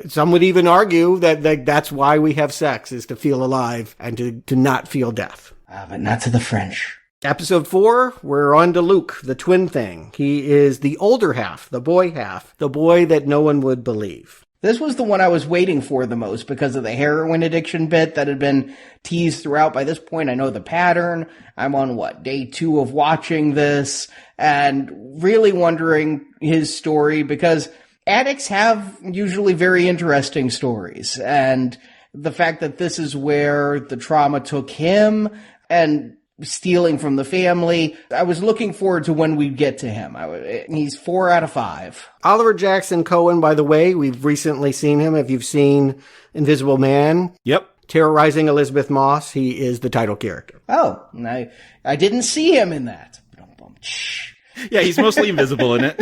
H: some would even argue that that's why we have sex, is to feel alive and to not feel death.
G: But not to the French.
H: Episode 4, we're on to Luke, the twin thing. He is the older half, the boy that no one would believe.
G: This was the one I was waiting for the most because of the heroin addiction bit that had been teased throughout. By this point, I know the pattern. I'm on, day 2 of watching this and really wondering his story, because addicts have usually very interesting stories. And the fact that this is where the trauma took him and stealing from the family, I was looking forward to when we'd get to him. He's 4 out of 5.
H: Oliver Jackson Cohen, by the way, we've recently seen him. If you've seen Invisible Man.
I: Yep.
H: Terrorizing Elizabeth Moss, he is the title character.
G: Oh, I didn't see him in that.
I: Yeah, he's mostly invisible in it.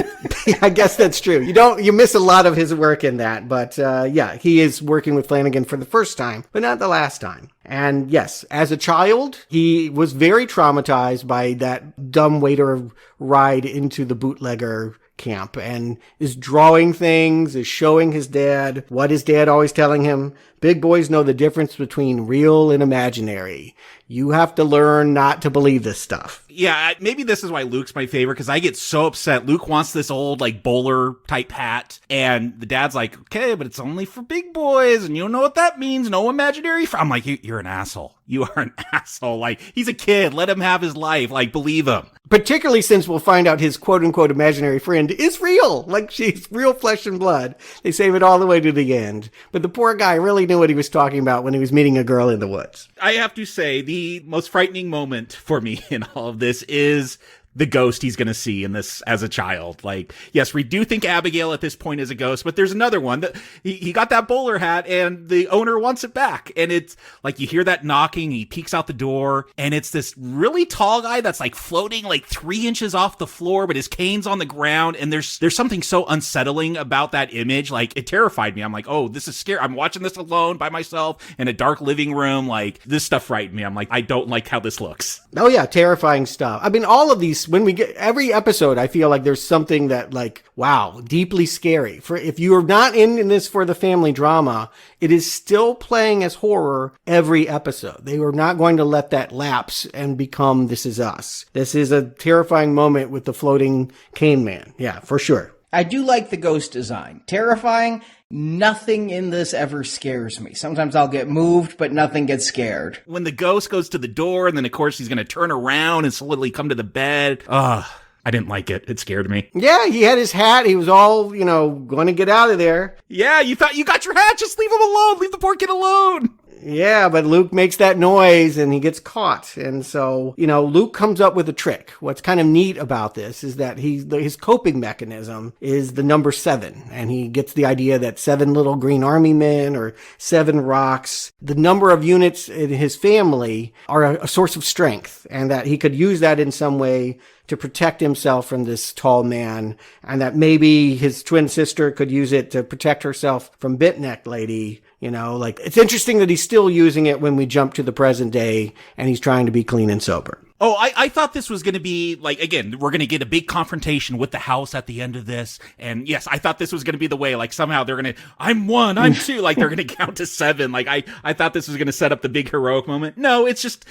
H: I guess that's true. You miss a lot of his work in that, but yeah, he is working with Flanagan for the first time, but not the last time. And yes, as a child, he was very traumatized by that dumbwaiter ride into the bootlegger camp, and is drawing things, is showing his dad what his dad always telling him. Big boys know the difference between real and imaginary. You have to learn not to believe this stuff.
I: Yeah, maybe this is why Luke's my favorite, because I get so upset. Luke wants this old, bowler type hat, and the dad's like, okay, but it's only for big boys, and you don't know what that means. No imaginary. I'm like, you're an asshole. You are an asshole. He's a kid. Let him have his life. Believe him.
H: Particularly since we'll find out his quote-unquote imaginary friend is real. She's real flesh and blood. They save it all the way to the end. But the poor guy really knew what he was talking about when he was meeting a girl in the woods.
I: I have to say, the most frightening moment for me in all of this is the ghost he's going to see in this as a child. Like, yes, we do think Abigail at this point is a ghost, but there's another one that he got that bowler hat and the owner wants it back. And it's like, you hear that knocking, he peeks out the door, and it's this really tall guy that's like floating like 3 inches off the floor, but his cane's on the ground. And there's something so unsettling about that image. Like, it terrified me. I'm like, oh, this is scary. I'm watching this alone by myself in a dark living room. Like, this stuff frightened me. I'm like, I don't like how this looks.
H: Oh yeah, terrifying stuff. I mean, all of these, when we get every episode, I feel like there's something that like, wow, deeply scary. For if you are not in this for the family drama, it is still playing as horror every episode. They were not going to let that lapse and become This Is Us. This is a terrifying moment with the floating cane man. Yeah, for sure.
G: I do like the ghost design. Terrifying. Nothing in this ever scares me. Sometimes I'll get moved, but nothing gets scared.
I: When the ghost goes to the door, and then of course he's going to turn around and slowly come to the bed. I didn't like it. It scared me.
H: Yeah, he had his hat. He was all, going to get out of there.
I: Yeah, you thought you got your hat. Just leave him alone. Leave the poor kid alone.
H: Yeah, but Luke makes that noise and he gets caught. And so, Luke comes up with a trick. What's kind of neat about this is that his coping mechanism is the number 7. And he gets the idea that 7 little green army men or 7 rocks, the number of units in his family are a source of strength, and that he could use that in some way to protect himself from this tall man, and that maybe his twin sister could use it to protect herself from Bit-Neck Lady. It's interesting that he's still using it when we jump to the present day and he's trying to be clean and sober.
I: Oh, I thought this was going to be, like, again, we're going to get a big confrontation with the house at the end of this. And yes, I thought this was going to be the way, like, somehow they're going to, I'm 1, I'm 2, like, they're going to count to 7. Like, I thought this was going to set up the big heroic moment. No, it's just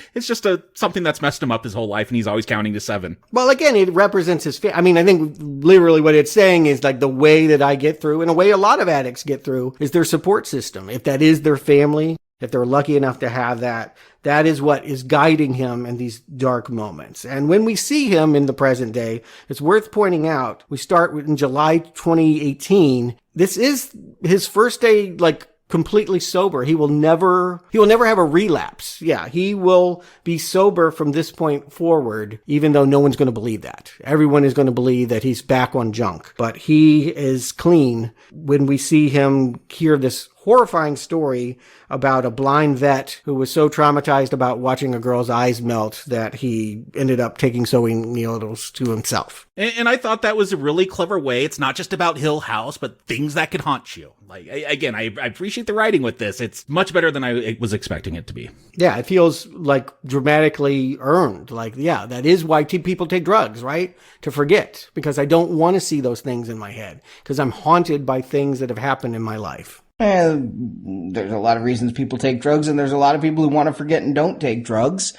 I: something that's messed him up his whole life, and he's always counting to 7.
H: Well, again, it represents his I think literally what it's saying is, like, the way that I get through, and a way a lot of addicts get through, is their support system. If that is their family, if they're lucky enough to have that, that is what is guiding him in these dark moments. And when we see him in the present day, it's worth pointing out, we start in July 2018. This is his first day, like, completely sober. He will never have a relapse. Yeah, he will be sober from this point forward, even though no one's going to believe that. Everyone is going to believe that he's back on junk, but he is clean. When we see him hear this horrifying story about a blind vet who was so traumatized about watching a girl's eyes melt that he ended up taking sewing needles to himself.
I: And I thought that was a really clever way. It's not just about Hill House, but things that could haunt you. Like, again, I appreciate the writing with this. It's much better than I was expecting it to be.
H: Yeah, it feels like dramatically earned. Like, yeah, that is why people take drugs, right? To forget. Because I don't want to see those things in my head. Because I'm haunted by things that have happened in my life.
G: There's a lot of reasons people take drugs, and there's a lot of people who want to forget and don't take drugs.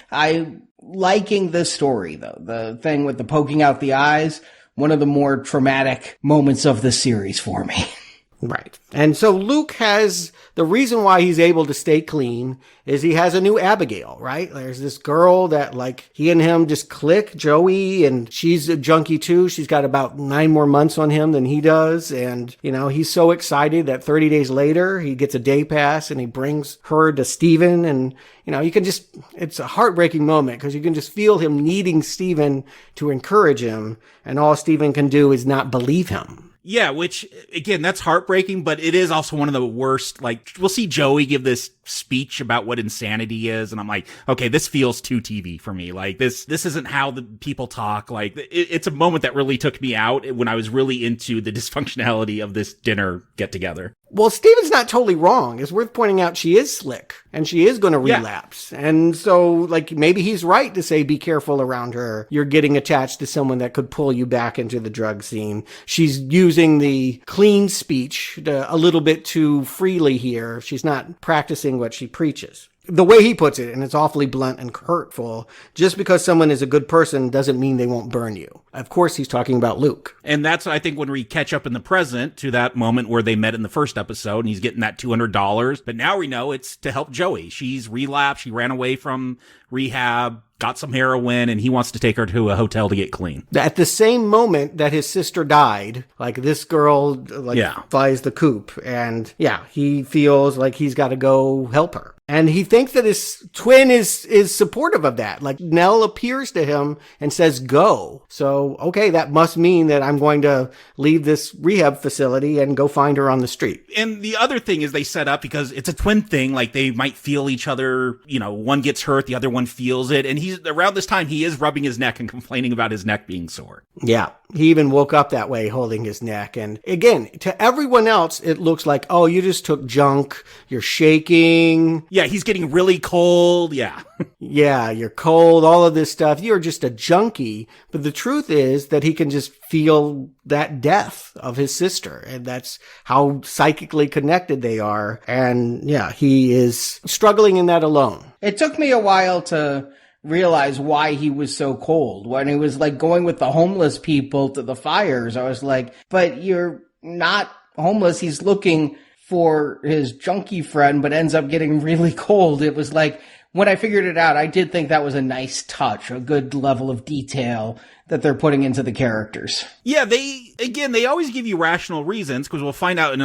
G: Liking this story, though. The thing with the poking out the eyes, one of the more traumatic moments of the series for me.
H: Right. And so Luke has, the reason why he's able to stay clean is he has a new Abigail, right? There's this girl that, like, he and him just click, Joey, and she's a junkie too. She's got about 9 more months on him than he does. And, he's so excited that 30 days later, he gets a day pass and he brings her to Steven. And, you can just, it's a heartbreaking moment because you can just feel him needing Steven to encourage him. And all Steven can do is not believe him.
I: Yeah, which, again, that's heartbreaking, but it is also one of the worst. Like, we'll see Joey give this speech about what insanity is, and I'm like, okay, this feels too TV for me. Like, this isn't how the people talk. Like, it's a moment that really took me out when I was really into the dysfunctionality of this dinner get-together.
H: Well, Steven's not totally wrong. It's worth pointing out she is slick, and she is going to relapse. Yeah. And so, like, maybe he's right to say, be careful around her. You're getting attached to someone that could pull you back into the drug scene. She's using the clean speech a little bit too freely here. She's not practicing what she preaches. The way he puts it, and it's awfully blunt and hurtful, just because someone is a good person doesn't mean they won't burn you. Of course, he's talking about Luke.
I: And that's, I think, when we catch up in the present to that moment where they met in the first episode and he's getting that $200. But now we know it's to help Joey. She's relapsed. She ran away from rehab, got some heroin, and he wants to take her to a hotel to get clean.
H: At the same moment that his sister died, like, this girl, flies the coop. And yeah, he feels like he's got to go help her. And he thinks that his twin is supportive of that. Like, Nell appears to him and says, go. So, okay, that must mean that I'm going to leave this rehab facility and go find her on the street.
I: And the other thing is they set up, because it's a twin thing, like they might feel each other, one gets hurt, the other one feels it. And around this time, he is rubbing his neck and complaining about his neck being sore.
H: Yeah. He even woke up that way, holding his neck. And again, to everyone else, it looks like, oh, you just took junk. You're shaking.
I: Yeah, he's getting really cold. Yeah.
H: Yeah, you're cold, all of this stuff. You're just a junkie. But the truth is that he can just feel that death of his sister. And that's how psychically connected they are. And yeah, he is struggling in that alone.
G: It took me a while to realize why he was so cold. When he was like going with the homeless people to the fires, I was like, but you're not homeless. He's looking for his junkie friend, but ends up getting really cold. It was like, when I figured it out, I did think that was a nice touch, a good level of detail that they're putting into the characters.
I: Yeah, they always give you rational reasons, because we'll find out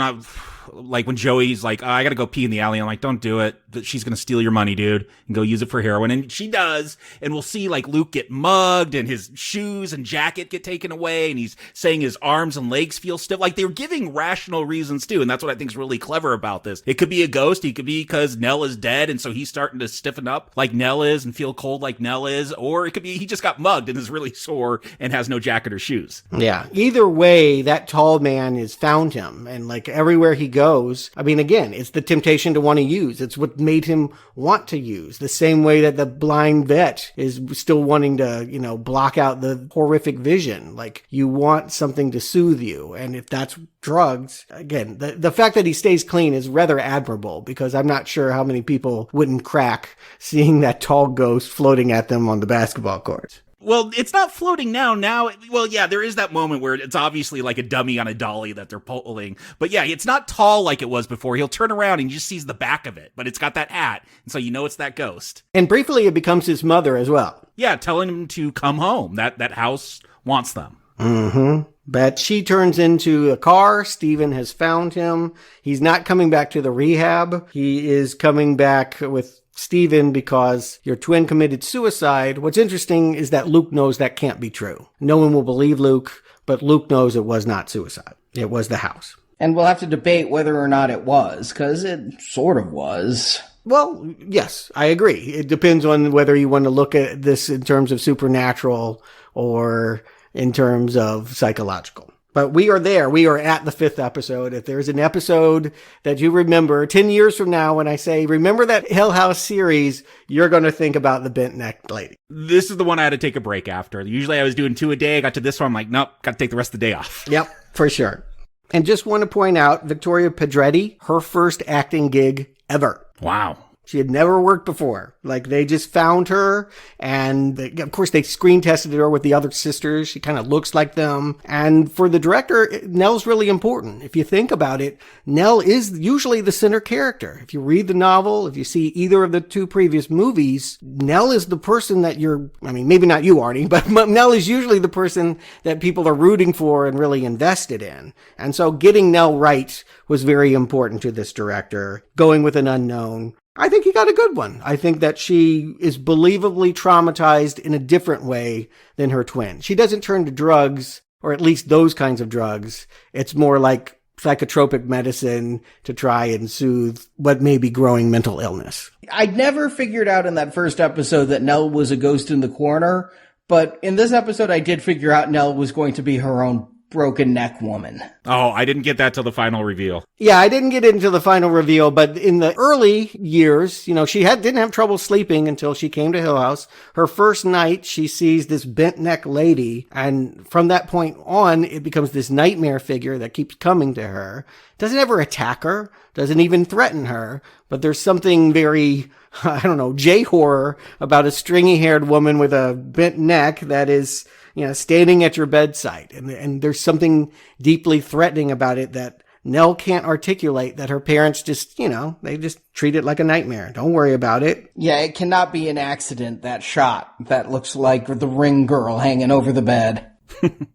I: like when Joey's like, I gotta go pee in the alley. I'm like, don't do it. She's gonna steal your money, dude, and go use it for heroin. And she does. And we'll see like Luke get mugged and his shoes and jacket get taken away. And he's saying his arms and legs feel stiff. Like, they're giving rational reasons too. And that's what I think is really clever about this. It could be a ghost. It could be because Nell is dead. And so he's starting to stiffen up like Nell is and feel cold like Nell is. Or it could be he just got mugged and is really sore and has no jacket or shoes.
H: Yeah. Either way, that tall man has found him. And like everywhere he goes, I mean, again, it's the temptation to want to use. It's what made him want to use. The same way that the blind vet is still wanting to, block out the horrific vision. Like, you want something to soothe you. And if that's drugs, again, the fact that he stays clean is rather admirable, because I'm not sure how many people wouldn't crack seeing that tall ghost floating at them on the basketball court.
I: Well, it's not floating now. Well, yeah, there is that moment where it's obviously like a dummy on a dolly that they're pulling. But yeah, it's not tall like it was before. He'll turn around and he just sees the back of it, but it's got that hat. And so it's that ghost.
H: And briefly, it becomes his mother as well.
I: Yeah, telling him to come home. That house wants them.
H: Mm-hmm. But she turns into a car. Steven has found him. He's not coming back to the rehab. He is coming back with Steven because your twin committed suicide. What's interesting is that Luke knows that can't be true. No one will believe Luke, but Luke knows it was not suicide. It was the house.
G: And we'll have to debate whether or not it was, because it sort of was.
H: Well, yes, I agree. It depends on whether you want to look at this in terms of supernatural or in terms of psychological. But we are there. We are at the 5th episode. If there's an episode that you remember 10 years from now when I say, remember that Hill House series, you're going to think about the bent neck lady.
I: This is the one I had to take a break after. Usually I was doing 2 a day. I got to this one. I'm like, nope, got to take the rest of the day off.
H: Yep, for sure. And just want to point out, Victoria Pedretti, her first acting gig ever.
I: Wow.
H: She had never worked before. Like, they just found her, and of course they screen tested her with the other sisters. She kind of looks like them. And for the director, Nell's really important. If you think about it, Nell is usually the center character. If you read the novel, if you see either of the 2 previous movies, Nell is the person that maybe not you, Arnie, but Nell is usually the person that people are rooting for and really invested in. And so getting Nell right was very important to this director. Going with an unknown, I think he got a good one. I think that she is believably traumatized in a different way than her twin. She doesn't turn to drugs, or at least those kinds of drugs. It's more like psychotropic medicine to try and soothe what may be growing mental illness.
G: I'd never figured out in that first episode that Nell was a ghost in the corner, but in this episode I did figure out Nell was going to be her own broken neck woman.
I: Oh, I didn't get that till the final reveal.
H: Yeah, I didn't get into the final reveal, but in the early years, she didn't have trouble sleeping until she came to Hill House. Her first night, she sees this bent neck lady, and from that point on, it becomes this nightmare figure that keeps coming to her. Doesn't ever attack her, doesn't even threaten her, but there's something very, J-horror about a stringy-haired woman with a bent neck that is standing at your bedside. And there's something deeply threatening about it that Nell can't articulate, that her parents just, they just treat it like a nightmare. Don't worry about it.
G: Yeah, it cannot be an accident, that shot that looks like the ring girl hanging over the bed.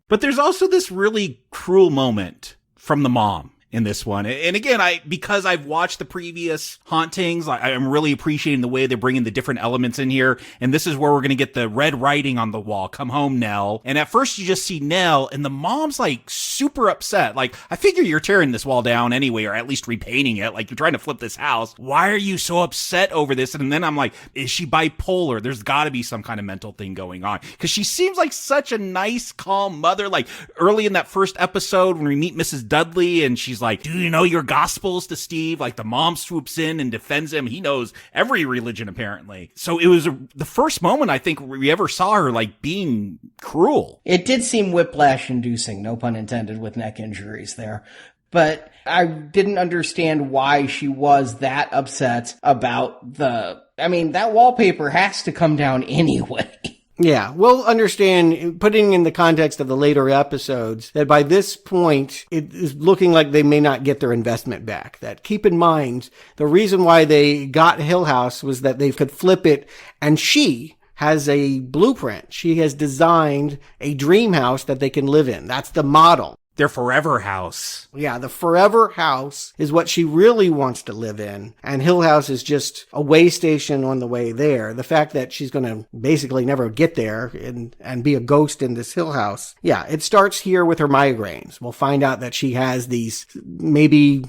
I: But there's also this really cruel moment from the mom. in this one. And again, because I've watched the previous hauntings, I'm really appreciating the way they're bringing the different elements in here. And this is where we're going to get the red writing on the wall. Come home, Nell. And at first you just see Nell and the mom's like super upset. Like, I figure you're tearing this wall down anyway, or at least repainting it. Like, you're trying to flip this house. Why are you so upset over this? And then I'm like, is she bipolar? There's got to be some kind of mental thing going on. Because she seems like such a nice, calm mother. Like, early in that first episode when we meet Mrs. Dudley and she's like, do you know your gospels to Steve? Like, the mom swoops in and defends him. He knows every religion, apparently. So it was the first moment I think we ever saw her, like, being cruel.
G: It did seem whiplash-inducing, no pun intended, with neck injuries there. But I didn't understand why she was that upset about that wallpaper has to come down anyway.
H: Yeah, we'll understand, putting in the context of the later episodes, that by this point, it is looking like they may not get their investment back. That, keep in mind, the reason why they got Hill House was that they could flip it, and she has a blueprint. She has designed a dream house that they can live in. That's the model.
I: Their forever house.
H: Yeah, the forever house is what she really wants to live in. And Hill House is just a way station on the way there. The fact that she's going to basically never get there and be a ghost in this Hill House. Yeah, it starts here with her migraines. We'll find out that she has these maybe,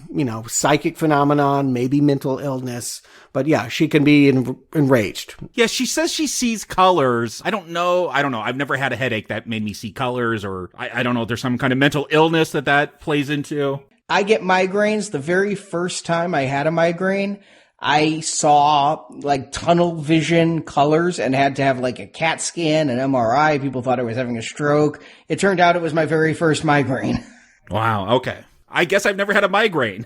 H: psychic phenomenon, maybe mental illness. But yeah, she can be enraged.
I: Yeah, she says she sees colors. I don't know. I've never had a headache that made me see colors, or I don't know if there's some kind of mental illness that plays into.
G: I get migraines. The very first time I had a migraine, I saw like tunnel vision colors and had to have like a CAT scan, an MRI. People thought I was having a stroke. It turned out it was my very first migraine.
I: Wow. Okay. I guess I've never had a migraine.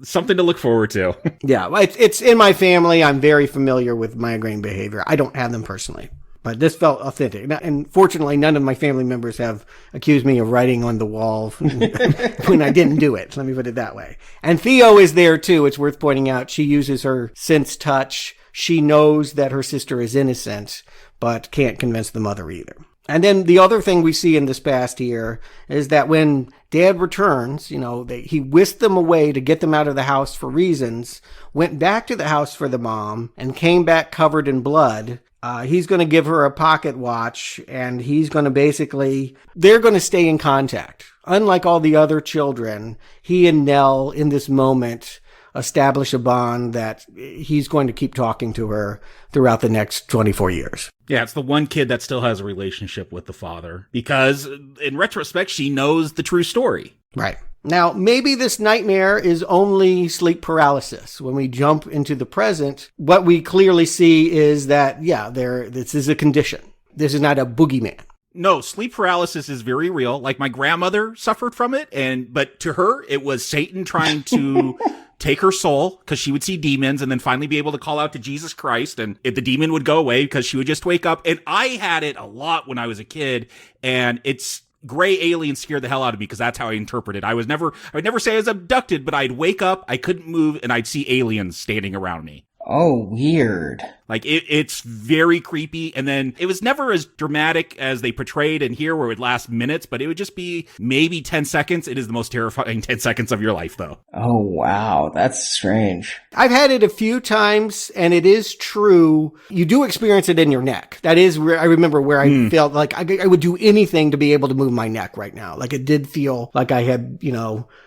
I: Something to look forward to.
H: Yeah, it's in my family. I'm very familiar with migraine behavior. I don't have them personally, but this felt authentic. And fortunately, none of my family members have accused me of writing on the wall when I didn't do it. Let me put it that way. And Theo is there too. It's worth pointing out. She uses her sense touch. She knows that her sister is innocent, but can't convince the mother either. And then the other thing we see in this past year is that when Dad returns, he whisked them away to get them out of the house for reasons, went back to the house for the mom, and came back covered in blood. He's going to give her a pocket watch, and he's going to they're going to stay in contact. Unlike all the other children, he and Nell in this moment establish a bond that he's going to keep talking to her throughout the next 24 years.
I: Yeah, it's the one kid that still has a relationship with the father because in retrospect, she knows the true story.
H: Right. Now, maybe this nightmare is only sleep paralysis. When we jump into the present, what we clearly see is that, this is a condition. This is not a boogeyman.
I: No, sleep paralysis is very real. Like, my grandmother suffered from it, but to her, it was Satan trying to take her soul because she would see demons and then finally be able to call out to Jesus Christ, and if the demon would go away because she would just wake up. And I had it a lot when I was a kid, and it's gray alien scared the hell out of me because that's how I interpret it. I would never say I was abducted, but I'd wake up, I couldn't move, and I'd see aliens standing around me.
G: Oh, weird.
I: Like, it's very creepy. And then it was never as dramatic as they portrayed in here where it would last minutes, but it would just be maybe 10 seconds. It is the most terrifying 10 seconds of your life, though.
G: Oh, wow. That's strange.
H: I've had it a few times, and it is true. You do experience it in your neck. That is where I remember where I felt like I would do anything to be able to move my neck right now. Like, it did feel like I had,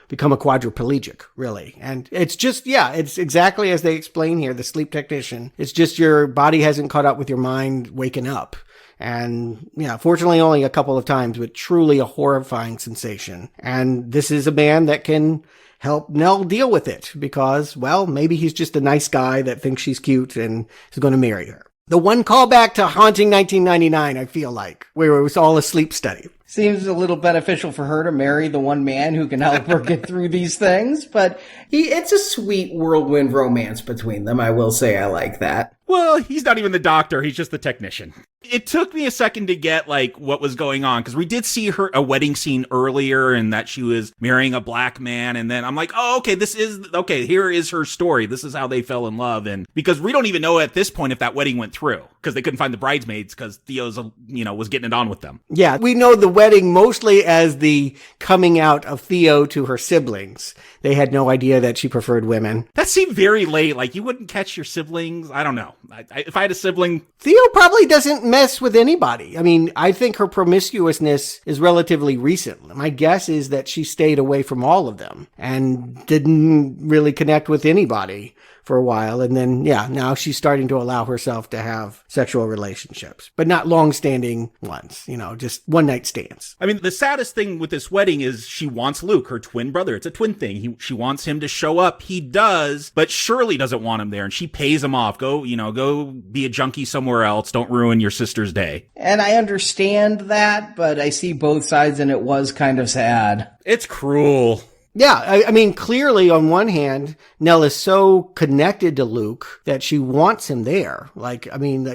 H: become a quadriplegic, really. And it's just, it's exactly as they explain here, the sleep technician. It's just your body hasn't caught up with your mind waking up. And, fortunately only a couple of times, but truly a horrifying sensation. And this is a man that can help Nell deal with it because, maybe he's just a nice guy that thinks she's cute and is going to marry her. The one callback to Haunting 1999, I feel like, where it was all a sleep study.
G: Seems a little beneficial for her to marry the one man who can help her get through these things, but it's a sweet whirlwind romance between them. I will say I like that.
I: Well, he's not even the doctor. He's just the technician. It took me a second to get, what was going on, because we did see a wedding scene earlier and that she was marrying a black man, and then I'm like, oh, okay, here is her story. This is how they fell in love, and because we don't even know at this point if that wedding went through, because they couldn't find the bridesmaids, because Theo's, was getting it on with them.
H: Yeah, we know the wedding wedding mostly as the coming out of Theo to her siblings. They had no idea that she preferred women.
I: That seemed very late. Like, you wouldn't catch your siblings. I don't know. If I had a sibling...
H: Theo probably doesn't mess with anybody. I mean, I think her promiscuousness is relatively recent. My guess is that she stayed away from all of them and didn't really connect with anybody for a while. And then, yeah, now she's starting to allow herself to have sexual relationships, but not long-standing ones, just one-night stands.
I: I mean, the saddest thing with this wedding is she wants Luke, her twin brother. It's a twin thing. She wants him to show up. He does, but Shirley doesn't want him there, and she pays him off. Go be a junkie somewhere else. Don't ruin your sister's day.
G: And I understand that, but I see both sides, and it was kind of sad.
I: It's cruel.
H: Yeah, I mean, clearly, on one hand, Nell is so connected to Luke that she wants him there.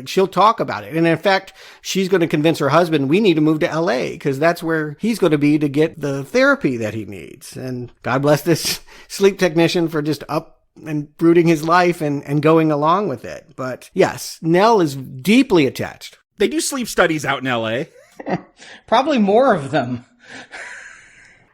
H: She'll talk about it. And in fact, she's going to convince her husband, we need to move to LA because that's where he's going to be to get the therapy that he needs. And God bless this sleep technician for just up and rooting his life and going along with it. But yes, Nell is deeply attached.
I: They do sleep studies out in LA.
G: Probably more of them.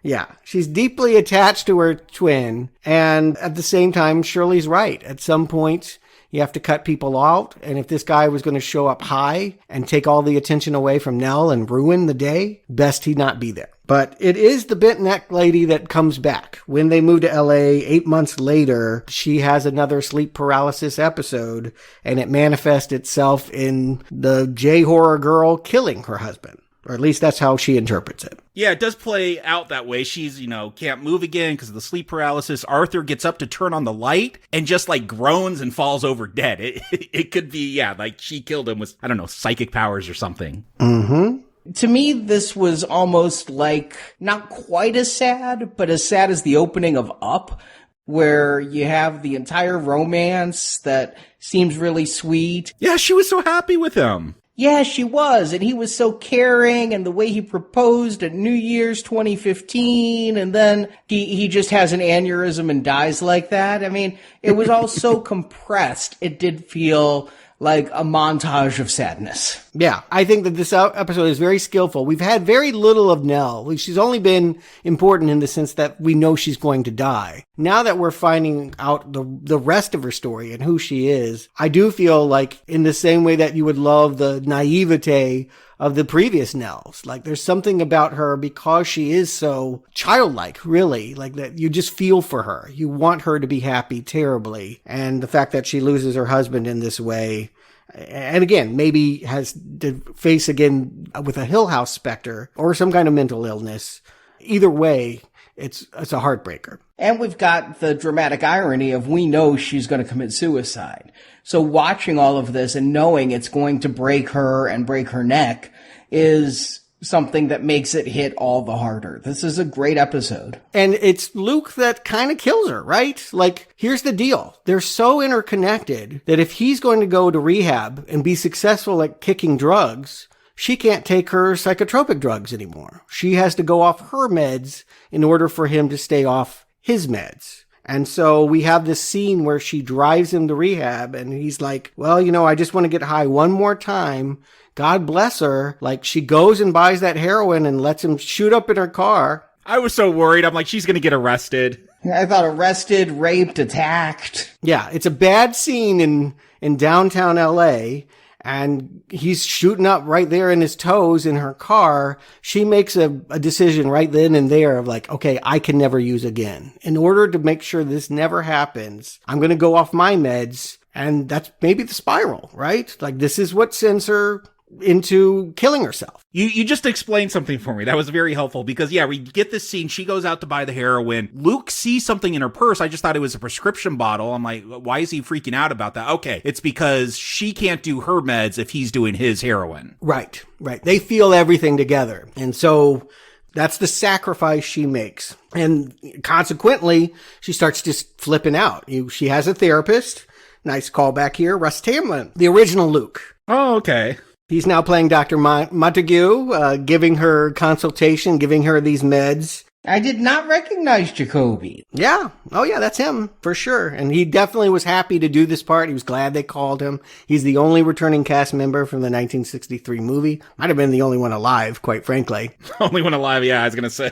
H: Yeah, she's deeply attached to her twin, and at the same time, Shirley's right. At some point, you have to cut people out, and if this guy was going to show up high and take all the attention away from Nell and ruin the day, best he not be there. But it is the bent neck lady that comes back. When they move to LA 8 months later, she has another sleep paralysis episode, and it manifests itself in the J-horror girl killing her husband. Or at least that's how she interprets it.
I: Yeah, it does play out that way. She's, can't move again because of the sleep paralysis. Arthur gets up to turn on the light and just groans and falls over dead. It could be, like she killed him with, I don't know, psychic powers or something.
H: Mm-hmm.
G: To me, this was almost not quite as sad, but as sad as the opening of Up, where you have the entire romance that seems really sweet.
I: Yeah, she was so happy with him.
G: Yeah, she was, and he was so caring, and the way he proposed at New Year's 2015, and then he just has an aneurysm and dies like that. I mean, it was all so compressed. It did feel like a montage of sadness.
H: Yeah, I think that this episode is very skillful. We've had very little of Nell. She's only been important in the sense that we know she's going to die. Now that we're finding out the rest of her story and who she is, I do feel like in the same way that you would love the naivete of the previous Nells. There's something about her because she is so childlike, really, that you just feel for her. You want her to be happy terribly. And the fact that she loses her husband in this way, and again, maybe has to face again with a Hill House specter or some kind of mental illness. Either way, it's a heartbreaker.
G: And we've got the dramatic irony of we know she's going to commit suicide. So watching all of this and knowing it's going to break her and break her neck is something that makes it hit all the harder. This is a great episode.
H: And it's Luke that kind of kills her, right? Here's the deal. They're so interconnected that if he's going to go to rehab and be successful at kicking drugs, she can't take her psychotropic drugs anymore. She has to go off her meds in order for him to stay off his meds. And so we have this scene where she drives him to rehab and he's like, well, I just want to get high one more time. God bless her. She goes and buys that heroin and lets him shoot up in her car.
I: I was so worried. I'm like, she's going to get arrested.
G: I thought arrested, raped, attacked.
H: Yeah, it's a bad scene in downtown LA. And he's shooting up right there in his toes in her car. She makes a decision right then and there of okay, I can never use again. In order to make sure this never happens, I'm going to go off my meds. And that's maybe the spiral, right? This is what sends her into killing herself.
I: You just explained something for me. That was very helpful because, we get this scene. She goes out to buy the heroin. Luke sees something in her purse. I just thought it was a prescription bottle. I'm like, why is he freaking out about that? Okay, it's because she can't do her meds if he's doing his heroin.
H: Right. They feel everything together. And so that's the sacrifice she makes. And consequently, she starts just flipping out. She has a therapist. Nice callback here. Russ Tamlin, the original Luke.
I: Oh, okay.
H: He's now playing Dr. Montague, giving her consultation, giving her these meds.
G: I did not recognize Jacoby.
H: Yeah. Oh, yeah, that's him, for sure. And he definitely was happy to do this part. He was glad they called him. He's the only returning cast member from the 1963 movie. Might have been the only one alive, quite frankly.
I: Only one alive, yeah, I was going to say.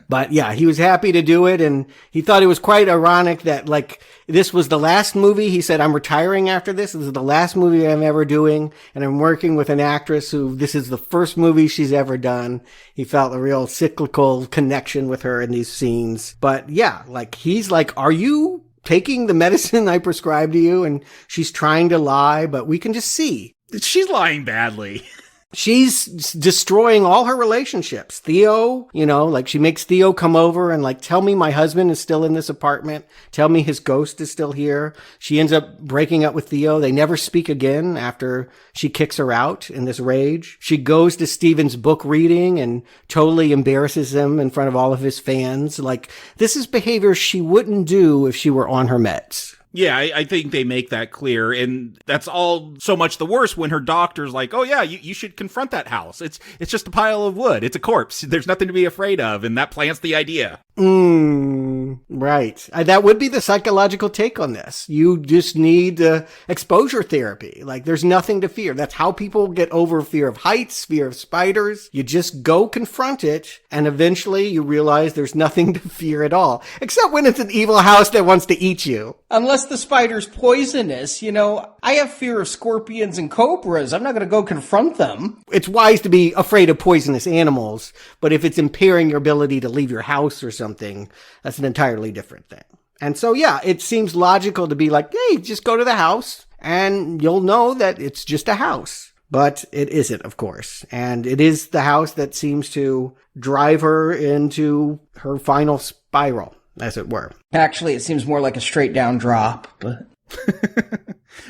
H: But yeah, he was happy to do it, and he thought it was quite ironic that, like, this was the last movie. He said, I'm retiring after this. This is the last movie I'm ever doing, and I'm working with an actress who this is the first movie she's ever done. He felt a real cyclical connection with her in these scenes. But yeah, like, he's like, are you taking the medicine I prescribed to you? And she's trying to lie, but we can just see.
I: She's lying badly.
H: She's destroying all her relationships. Theo, like she makes Theo come over and like, tell me my husband is still in this apartment. Tell me his ghost is still here. She ends up breaking up with Theo. They never speak again after she kicks her out in this rage. She goes to Steven's book reading and totally embarrasses him in front of all of his fans. Like, this is behavior she wouldn't do if she were on her meds.
I: Yeah, I think they make that clear, and that's all so much the worse when her doctor's like, oh yeah, you should confront that house. It's just a pile of wood. It's a corpse. There's nothing to be afraid of, and that plants the idea.
H: Right. That would be the psychological take on this. You just need exposure therapy. Like, there's nothing to fear. That's how people get over fear of heights, fear of spiders. You just go confront it, and eventually you realize there's nothing to fear at all. Except when it's an evil house that wants to eat you.
G: Unless the spider's poisonous, I have fear of scorpions and cobras. I'm not going to go confront them.
H: It's wise to be afraid of poisonous animals, but if it's impairing your ability to leave your house or something, that's an entirely different thing. And so, yeah, it seems logical to be like, hey, just go to the house and you'll know that it's just a house. But it isn't, of course. And it is the house that seems to drive her into her final spiral, as it were.
G: Actually, it seems more like a straight down drop, but...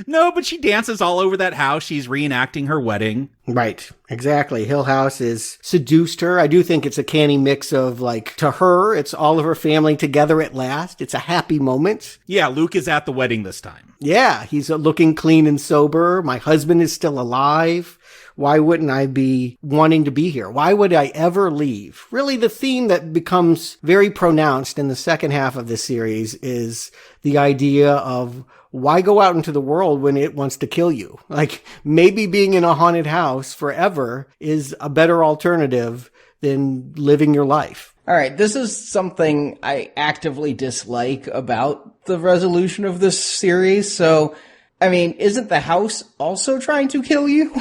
I: No, but she dances all over that house. She's reenacting her wedding.
H: Right. Exactly. Hill House has seduced her. I do think it's a canny mix of, like, to her, it's all of her family together at last. It's a happy moment.
I: Yeah, Luke is at the wedding this time.
H: Yeah, he's looking clean and sober. My husband is still alive. Why wouldn't I be wanting to be here? Why would I ever leave? Really, the theme that becomes very pronounced in the second half of this series is the idea of why go out into the world when it wants to kill you? Like, maybe being in a haunted house forever is a better alternative than living your life.
G: All right, this is something I actively dislike about the resolution of this series. So, I mean, isn't the house also trying to kill you?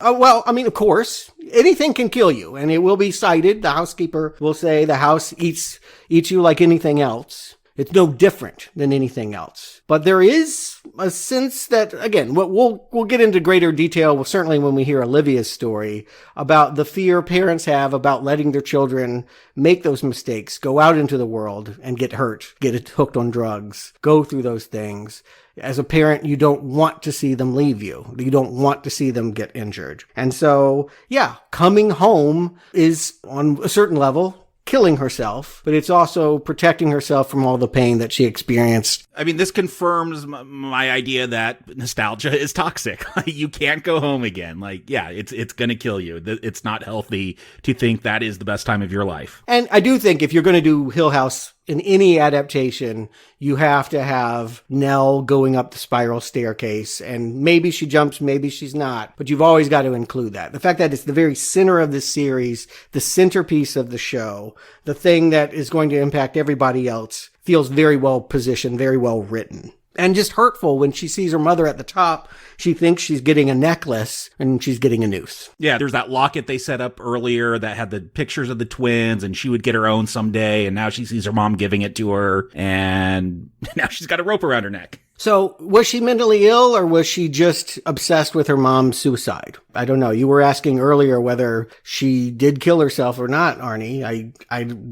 H: Well, I mean, of course, anything can kill you, and it will be cited. The housekeeper will say the house eats you like anything else. It's no different than anything else. But there is a sense that, again, we'll get into greater detail, certainly when we hear Olivia's story, about the fear parents have about letting their children make those mistakes, go out into the world and get hurt, get hooked on drugs, go through those things. As a parent, you don't want to see them leave you. You don't want to see them get injured. And so, yeah, coming home is, on a certain level, killing herself, but it's also protecting herself from all the pain that she experienced.
I: I mean, this confirms my idea that nostalgia is toxic. You can't go home again. Like, yeah, it's going to kill you. It's not healthy to think that is the best time of your life.
H: And I do think if you're going to do Hill House in any adaptation, you have to have Nell going up the spiral staircase, and maybe she jumps, maybe she's not, but you've always got to include that. The fact that it's the very center of this series, the centerpiece of the show, the thing that is going to impact everybody else, feels very well positioned, very well written. And just hurtful when she sees her mother at the top. She thinks she's getting a necklace and she's getting a noose.
I: Yeah, there's that locket they set up earlier that had the pictures of the twins, and she would get her own someday. And now she sees her mom giving it to her, and now she's got a rope around her neck.
H: So was she mentally ill, or was she just obsessed with her mom's suicide? I don't know. You were asking earlier whether she did kill herself or not, Arnie.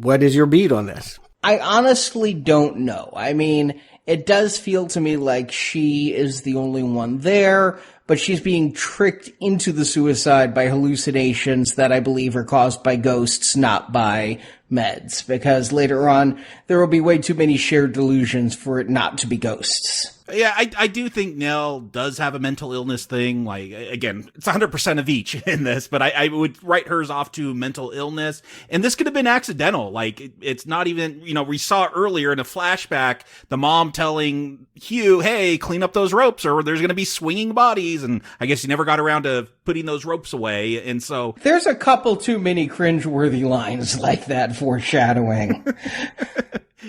H: What is your beat on this?
G: I honestly don't know. I mean, it does feel to me like she is the only one there, but she's being tricked into the suicide by hallucinations that I believe are caused by ghosts, not by meds, because later on there will be way too many shared delusions for it not to be ghosts.
I: Yeah, I do think Nell does have a mental illness thing. Like, again, it's 100% of each in this, but I would write hers off to mental illness. And this could have been accidental. Like, it's not even, we saw earlier in a flashback, the mom telling Hugh, hey, clean up those ropes or there's going to be swinging bodies. And I guess he never got around to putting those ropes away. And so
G: there's a couple too many cringeworthy lines like that foreshadowing.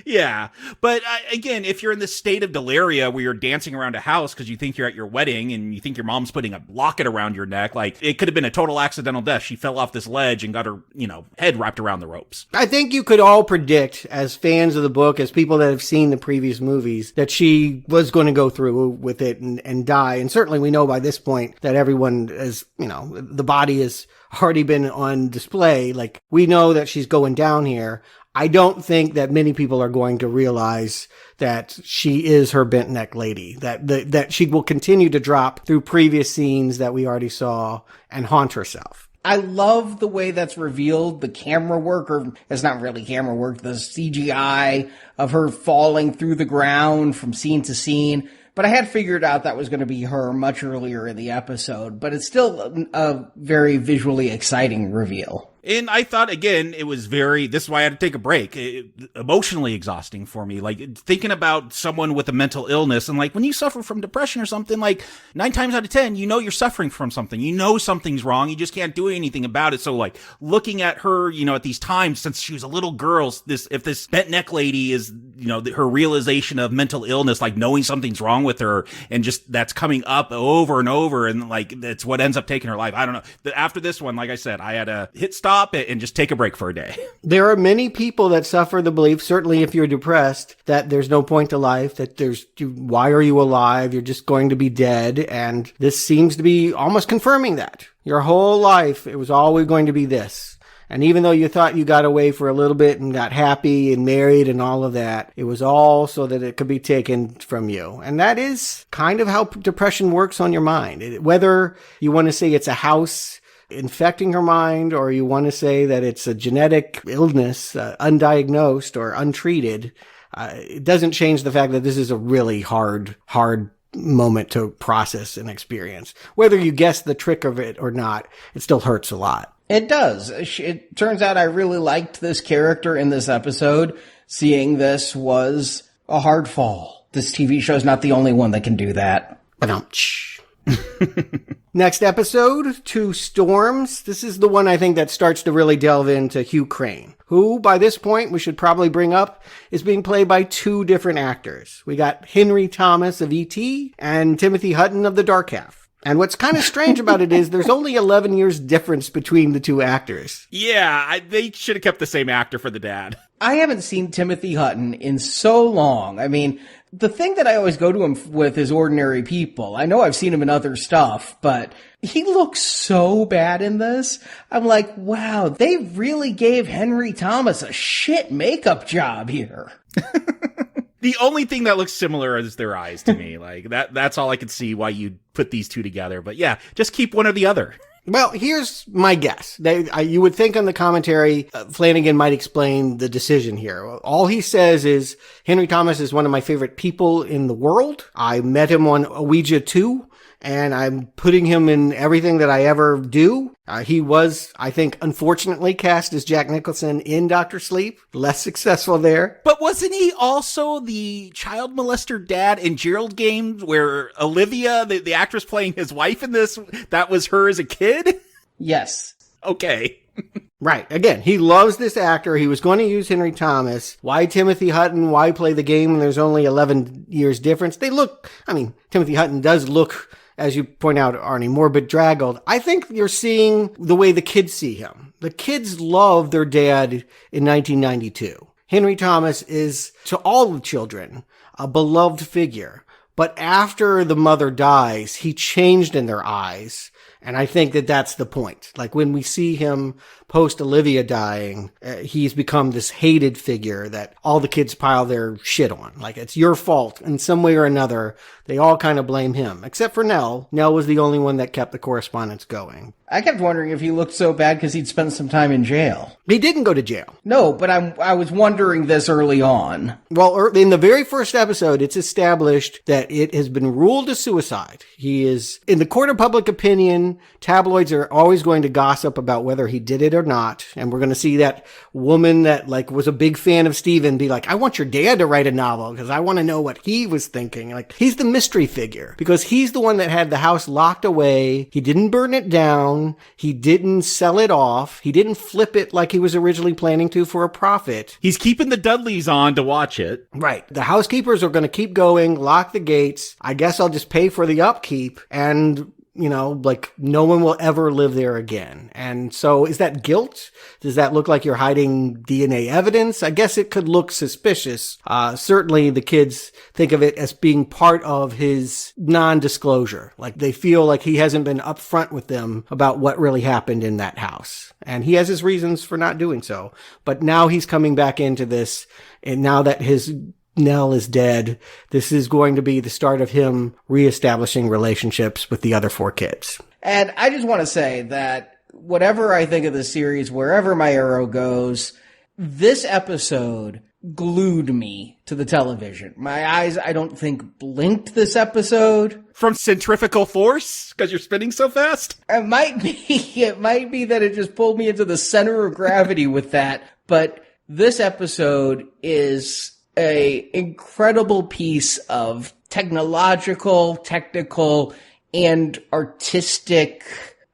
I: Yeah. But again, if you're in this state of deliria where you're dancing around a house because you think you're at your wedding and you think your mom's putting a locket around your neck, like it could have been a total accidental death. She fell off this ledge and got her, head wrapped around the ropes.
H: I think you could all predict as fans of the book, as people that have seen the previous movies, that she was going to go through with it and die. And certainly we know by this point that everyone is, the body has already been on display. Like, we know that she's going down here. I don't think that many people are going to realize that she is her bent neck lady, that she will continue to drop through previous scenes that we already saw and haunt herself.
G: I love the way that's revealed, the camera work, or it's not really camera work, the CGI of her falling through the ground from scene to scene. But I had figured out that was going to be her much earlier in the episode, but it's still a very visually exciting reveal.
I: And I thought, again, it was this is why I had to take a break. Emotionally exhausting for me. Like, thinking about someone with a mental illness, and like, when you suffer from depression or something, like 9 times out of 10, you're suffering from something. Something's wrong. You just can't do anything about it. So like, looking at her, at these times since she was a little girl, if this bent neck lady is, her realization of mental illness, like knowing something's wrong with her, and just that's coming up over and over, and like, that's what ends up taking her life. I don't know. After this one, like I said, I had to hit stop it and just take a break for a day.
H: There are many people that suffer the belief, certainly if you're depressed, that there's no point to life, that why are you alive? You're just going to be dead. And this seems to be almost confirming that. Your whole life, it was always going to be this. And even though you thought you got away for a little bit and got happy and married and all of that, it was all so that it could be taken from you. And that is kind of how depression works on your mind. Whether you want to say it's a house infecting her mind, or you want to say that it's a genetic illness, undiagnosed or untreated, it doesn't change the fact that this is a really hard moment to process and experience. Whether you guess the trick of it or not, it still hurts a lot.
G: It does. It turns out I really liked this character in this episode. Seeing this was a hard fall. This TV show is not the only one that can do that.
H: Next episode, Two Storms. This is the one I think that starts to really delve into Hugh Crain, who, by this point, we should probably bring up, is being played by 2 different actors. We got Henry Thomas of E.T. and Timothy Hutton of The Dark Half. And what's kind of strange about it is there's only 11 years difference between the 2 actors.
I: Yeah, they should have kept the same actor for the dad.
G: I haven't seen Timothy Hutton in so long. I mean, the thing that I always go to him with is Ordinary People. I know I've seen him in other stuff, but he looks so bad in this. I'm like, wow, they really gave Henry Thomas a shit makeup job here.
I: The only thing that looks similar is their eyes to me. Like, that's all I could see why you'd put these 2 together. But yeah, just keep one or the other.
H: Well, here's my guess. You would think on the commentary, Flanagan might explain the decision here. All he says is, Henry Thomas is one of my favorite people in the world. I met him on Ouija 2, and I'm putting him in everything that I ever do. He was, I think, unfortunately cast as Jack Nicholson in Dr. Sleep. Less successful there.
I: But wasn't he also the child molester dad in Gerald Games, where Olivia, the actress playing his wife in this, that was her as a kid?
G: Yes.
I: Okay.
H: Right. Again, he loves this actor. He was going to use Henry Thomas. Why Timothy Hutton? Why play the game when there's only 11 years difference? Timothy Hutton does look, as you point out, Arnie, more bedraggled. I think you're seeing the way the kids see him. The kids love their dad in 1992. Henry Thomas is, to all the children, a beloved figure. But after the mother dies, he changed in their eyes. And I think that that's the point. Like, when we see him post Olivia dying, he's become this hated figure that all the kids pile their shit on. Like, it's your fault in some way or another. They all kind of blame him, except for Nell. Nell was the only one that kept the correspondence going.
G: I kept wondering if he looked so bad because he'd spent some time in jail.
H: He didn't go to jail.
G: No, but I was wondering this early on.
H: Well, in the very first episode, it's established that it has been ruled a suicide. He is, in the court of public opinion, tabloids are always going to gossip about whether he did it or not. And we're going to see that woman that was a big fan of Stephen be like, I want your dad to write a novel because I want to know what he was thinking. He's the mystery figure because he's the one that had the house locked away. He didn't burn it down. He didn't sell it off. He didn't flip it like he was originally planning to for a profit.
I: He's keeping the Dudleys on to watch it.
H: Right. The housekeepers are going to keep going, lock the gates. I guess I'll just pay for the upkeep and no one will ever live there again. And so is that guilt? Does that look like you're hiding DNA evidence? I guess it could look suspicious. Certainly the kids think of it as being part of his non-disclosure. They feel like he hasn't been upfront with them about what really happened in that house. And he has his reasons for not doing so. But now he's coming back into this, and now that his Nell is dead, this is going to be the start of him reestablishing relationships with the other 4 kids.
G: And I just want to say that whatever I think of the series, wherever my arrow goes, this episode glued me to the television. My eyes, I don't think, blinked this episode.
I: From centrifugal force? Because you're spinning so fast?
G: It might be that it just pulled me into the center of gravity with that. But this episode is a incredible piece of technical, and artistic,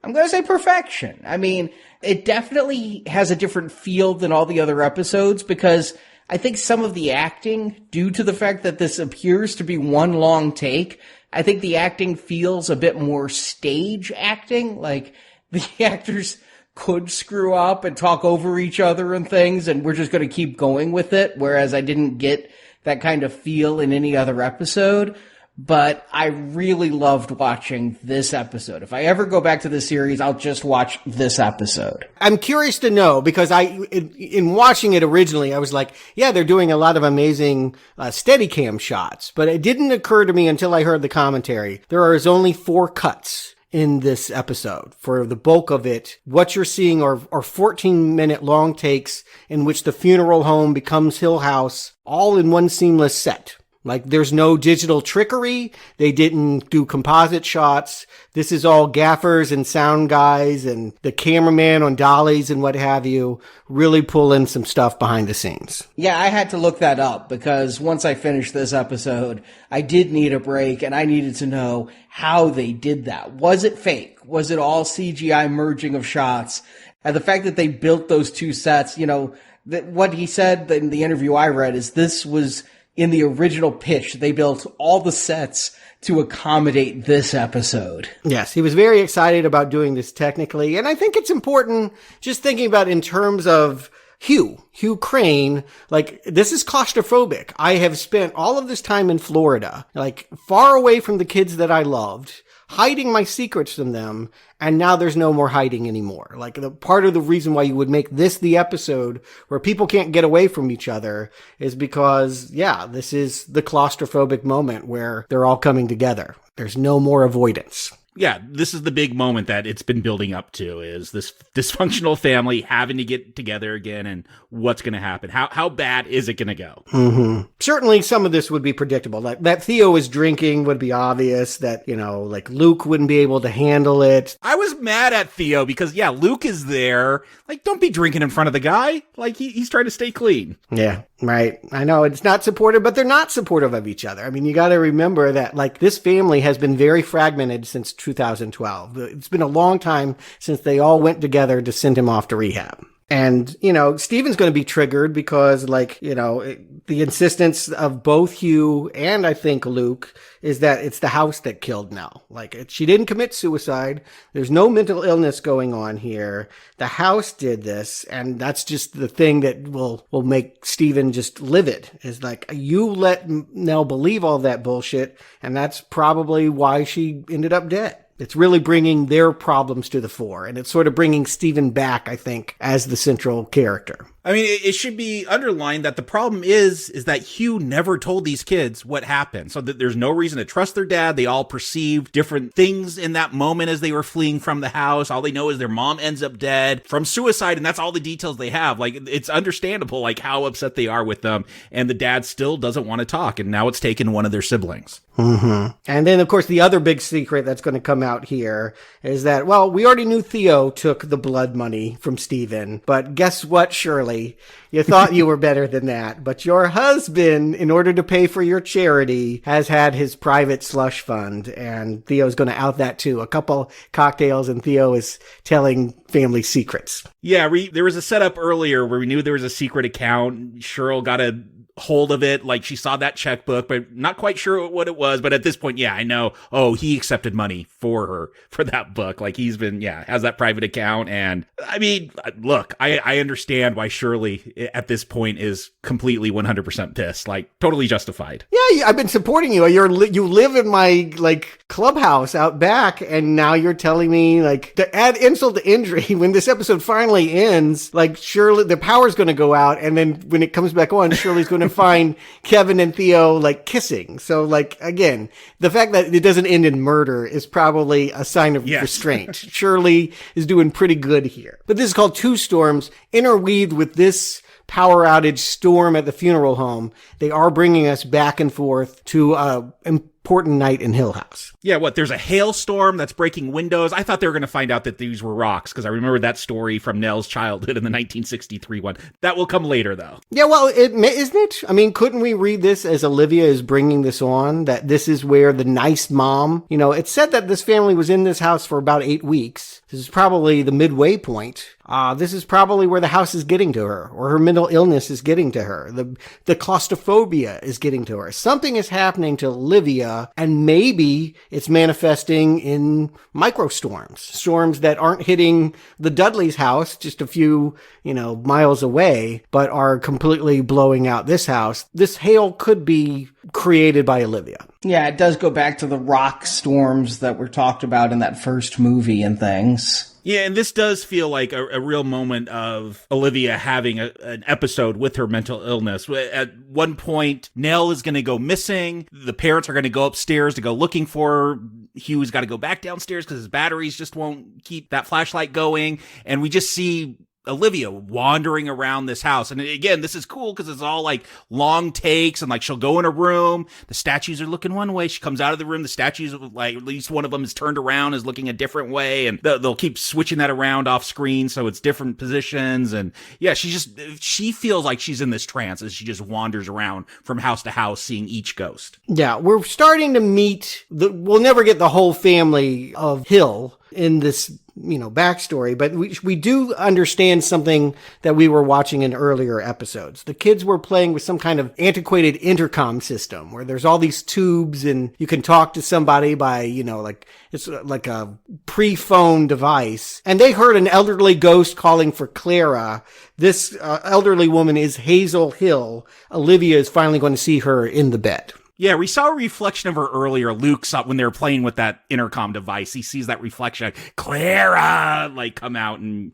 G: I'm going to say perfection. I mean, it definitely has a different feel than all the other episodes because I think some of the acting, due to the fact that this appears to be one long take, I think the acting feels a bit more stage acting. The actors could screw up and talk over each other and things, and we're just going to keep going with it, whereas I didn't get that kind of feel in any other episode. But I really loved watching this episode. If I ever go back to the series, I'll just watch this episode.
H: I'm curious to know, because in watching it originally, I was like, yeah, they're doing a lot of amazing Steadicam shots. But it didn't occur to me until I heard the commentary. There is only 4 cuts in this episode. For the bulk of it, what you're seeing are 14-minute long takes in which the funeral home becomes Hill House, all in one seamless set. There's no digital trickery. They didn't do composite shots. This is all gaffers and sound guys and the cameraman on dollies and what have you really pull in some stuff behind the scenes.
G: Yeah, I had to look that up because once I finished this episode, I did need a break and I needed to know how they did that. Was it fake? Was it all CGI merging of shots? And the fact that they built those 2 sets, what he said in the interview I read is this was in the original pitch. They built all the sets to accommodate this episode.
H: Yes, he was very excited about doing this technically. And I think it's important just thinking about in terms of Hugh Crain, this is claustrophobic. I have spent all of this time in Florida, far away from the kids that I loved, hiding my secrets from them, and now there's no more hiding anymore. The part of the reason why you would make this the episode where people can't get away from each other is because, this is the claustrophobic moment where they're all coming together. There's no more avoidance.
I: Yeah, this is the big moment that it's been building up to, is this dysfunctional family having to get together again, and what's going to happen. How bad is it going to go?
H: Mm-hmm. Certainly some of this would be predictable. That Theo is drinking would be obvious, that, Luke wouldn't be able to handle it.
I: I was mad at Theo because, Luke is there. Don't be drinking in front of the guy. He's trying to stay clean.
H: Yeah, right. I know it's not supportive, but they're not supportive of each other. I mean, you got to remember that, this family has been very fragmented since 2012. It's been a long time since they all went together to send him off to rehab. And, Stephen's going to be triggered because, the insistence of both Hugh and I think Luke is that it's the house that killed Nell. She didn't commit suicide. There's no mental illness going on here. The house did this. And that's just the thing that will make Stephen just livid, is you let Nell believe all that bullshit. And that's probably why she ended up dead. It's really bringing their problems to the fore, and it's sort of bringing Stephen back, I think, as the central character.
I: I mean, it should be underlined that the problem is that Hugh never told these kids what happened. So that there's no reason to trust their dad. They all perceived different things in that moment as they were fleeing from the house. All they know is their mom ends up dead from suicide, and that's all the details they have. Like, it's understandable, like, how upset they are with them, and the dad still doesn't want to talk, and now it's taken one of their siblings.
H: Mm-hmm. And then, of course, the other big secret that's going to come out here is that, well, we already knew Theo took the blood money from Stephen, but guess what, Shirley? You thought you were better than that, but your husband, in order to pay for your charity, has had his private slush fund, and Theo's going to out that too. A couple cocktails, and Theo is telling family secrets.
I: Yeah, there was a setup earlier where we knew there was a secret account. Cheryl got a hold of it, like she saw that checkbook, but not quite sure what it was. But at this point, yeah, I know, oh, he accepted money for her for that book. Like, he's been, has that private account. And I mean, look, I understand why Shirley at this point is completely 100% pissed, like totally justified.
H: Yeah, I've been supporting you. You live in my like clubhouse out back, and now you're telling me, like, to add insult to injury, when this episode finally ends, like, Shirley, the power's going to go out, and then when it comes back on, Shirley's going to find Kevin and Theo like kissing. So, like, again, the fact that it doesn't end in murder is probably a sign of restraint. Shirley is doing pretty good here. But this is called Two Storms, interweaved with this power outage storm at the funeral home. They are bringing us back and forth to important night in Hill House.
I: Yeah, there's a hailstorm that's breaking windows. I thought they were going to find out that these were rocks, because I remember that story from Nell's childhood in the 1963 one. That will come later, though.
H: Yeah, well, isn't it? I mean, couldn't we read this as Olivia is bringing this on, that this is where the nice mom, it said that this family was in this house for about 8 weeks. This is probably the midway point. This is probably where the house is getting to her, or her mental illness is getting to her. The claustrophobia is getting to her. Something is happening to Olivia, and maybe it's manifesting in microstorms, storms that aren't hitting the Dudley's house just a few, miles away, but are completely blowing out this house. This hail could be created by Olivia.
G: Yeah, it does go back to the rock storms that were talked about in that first movie and things.
I: Yeah, and this does feel like a real moment of Olivia having an episode with her mental illness. At one point, Nell is going to go missing. The parents are going to go upstairs to go looking for her. Hugh's got to go back downstairs because his batteries just won't keep that flashlight going. And we just see Olivia wandering around this house. And again, this is cool because it's all like long takes, and like she'll go in a room, the statues are looking one way, she comes out of the room, the statues, like at least one of them is turned around, is looking a different way, and they'll keep switching that around off screen so it's different positions. And yeah, she feels like she's in this trance as she just wanders around from house to house seeing each ghost.
H: Yeah, we're starting to meet we'll never get the whole family of Hill in this backstory, but we do understand something that we were watching in earlier episodes. The kids were playing with some kind of antiquated intercom system where there's all these tubes and you can talk to somebody by, like it's like a pre-phone device. And they heard an elderly ghost calling for Clara. This elderly woman is Hazel Hill. Olivia is finally going to see her in the bed.
I: Yeah, we saw a reflection of her earlier. Luke saw when they were playing with that intercom device. He sees that reflection, Clara, like come out and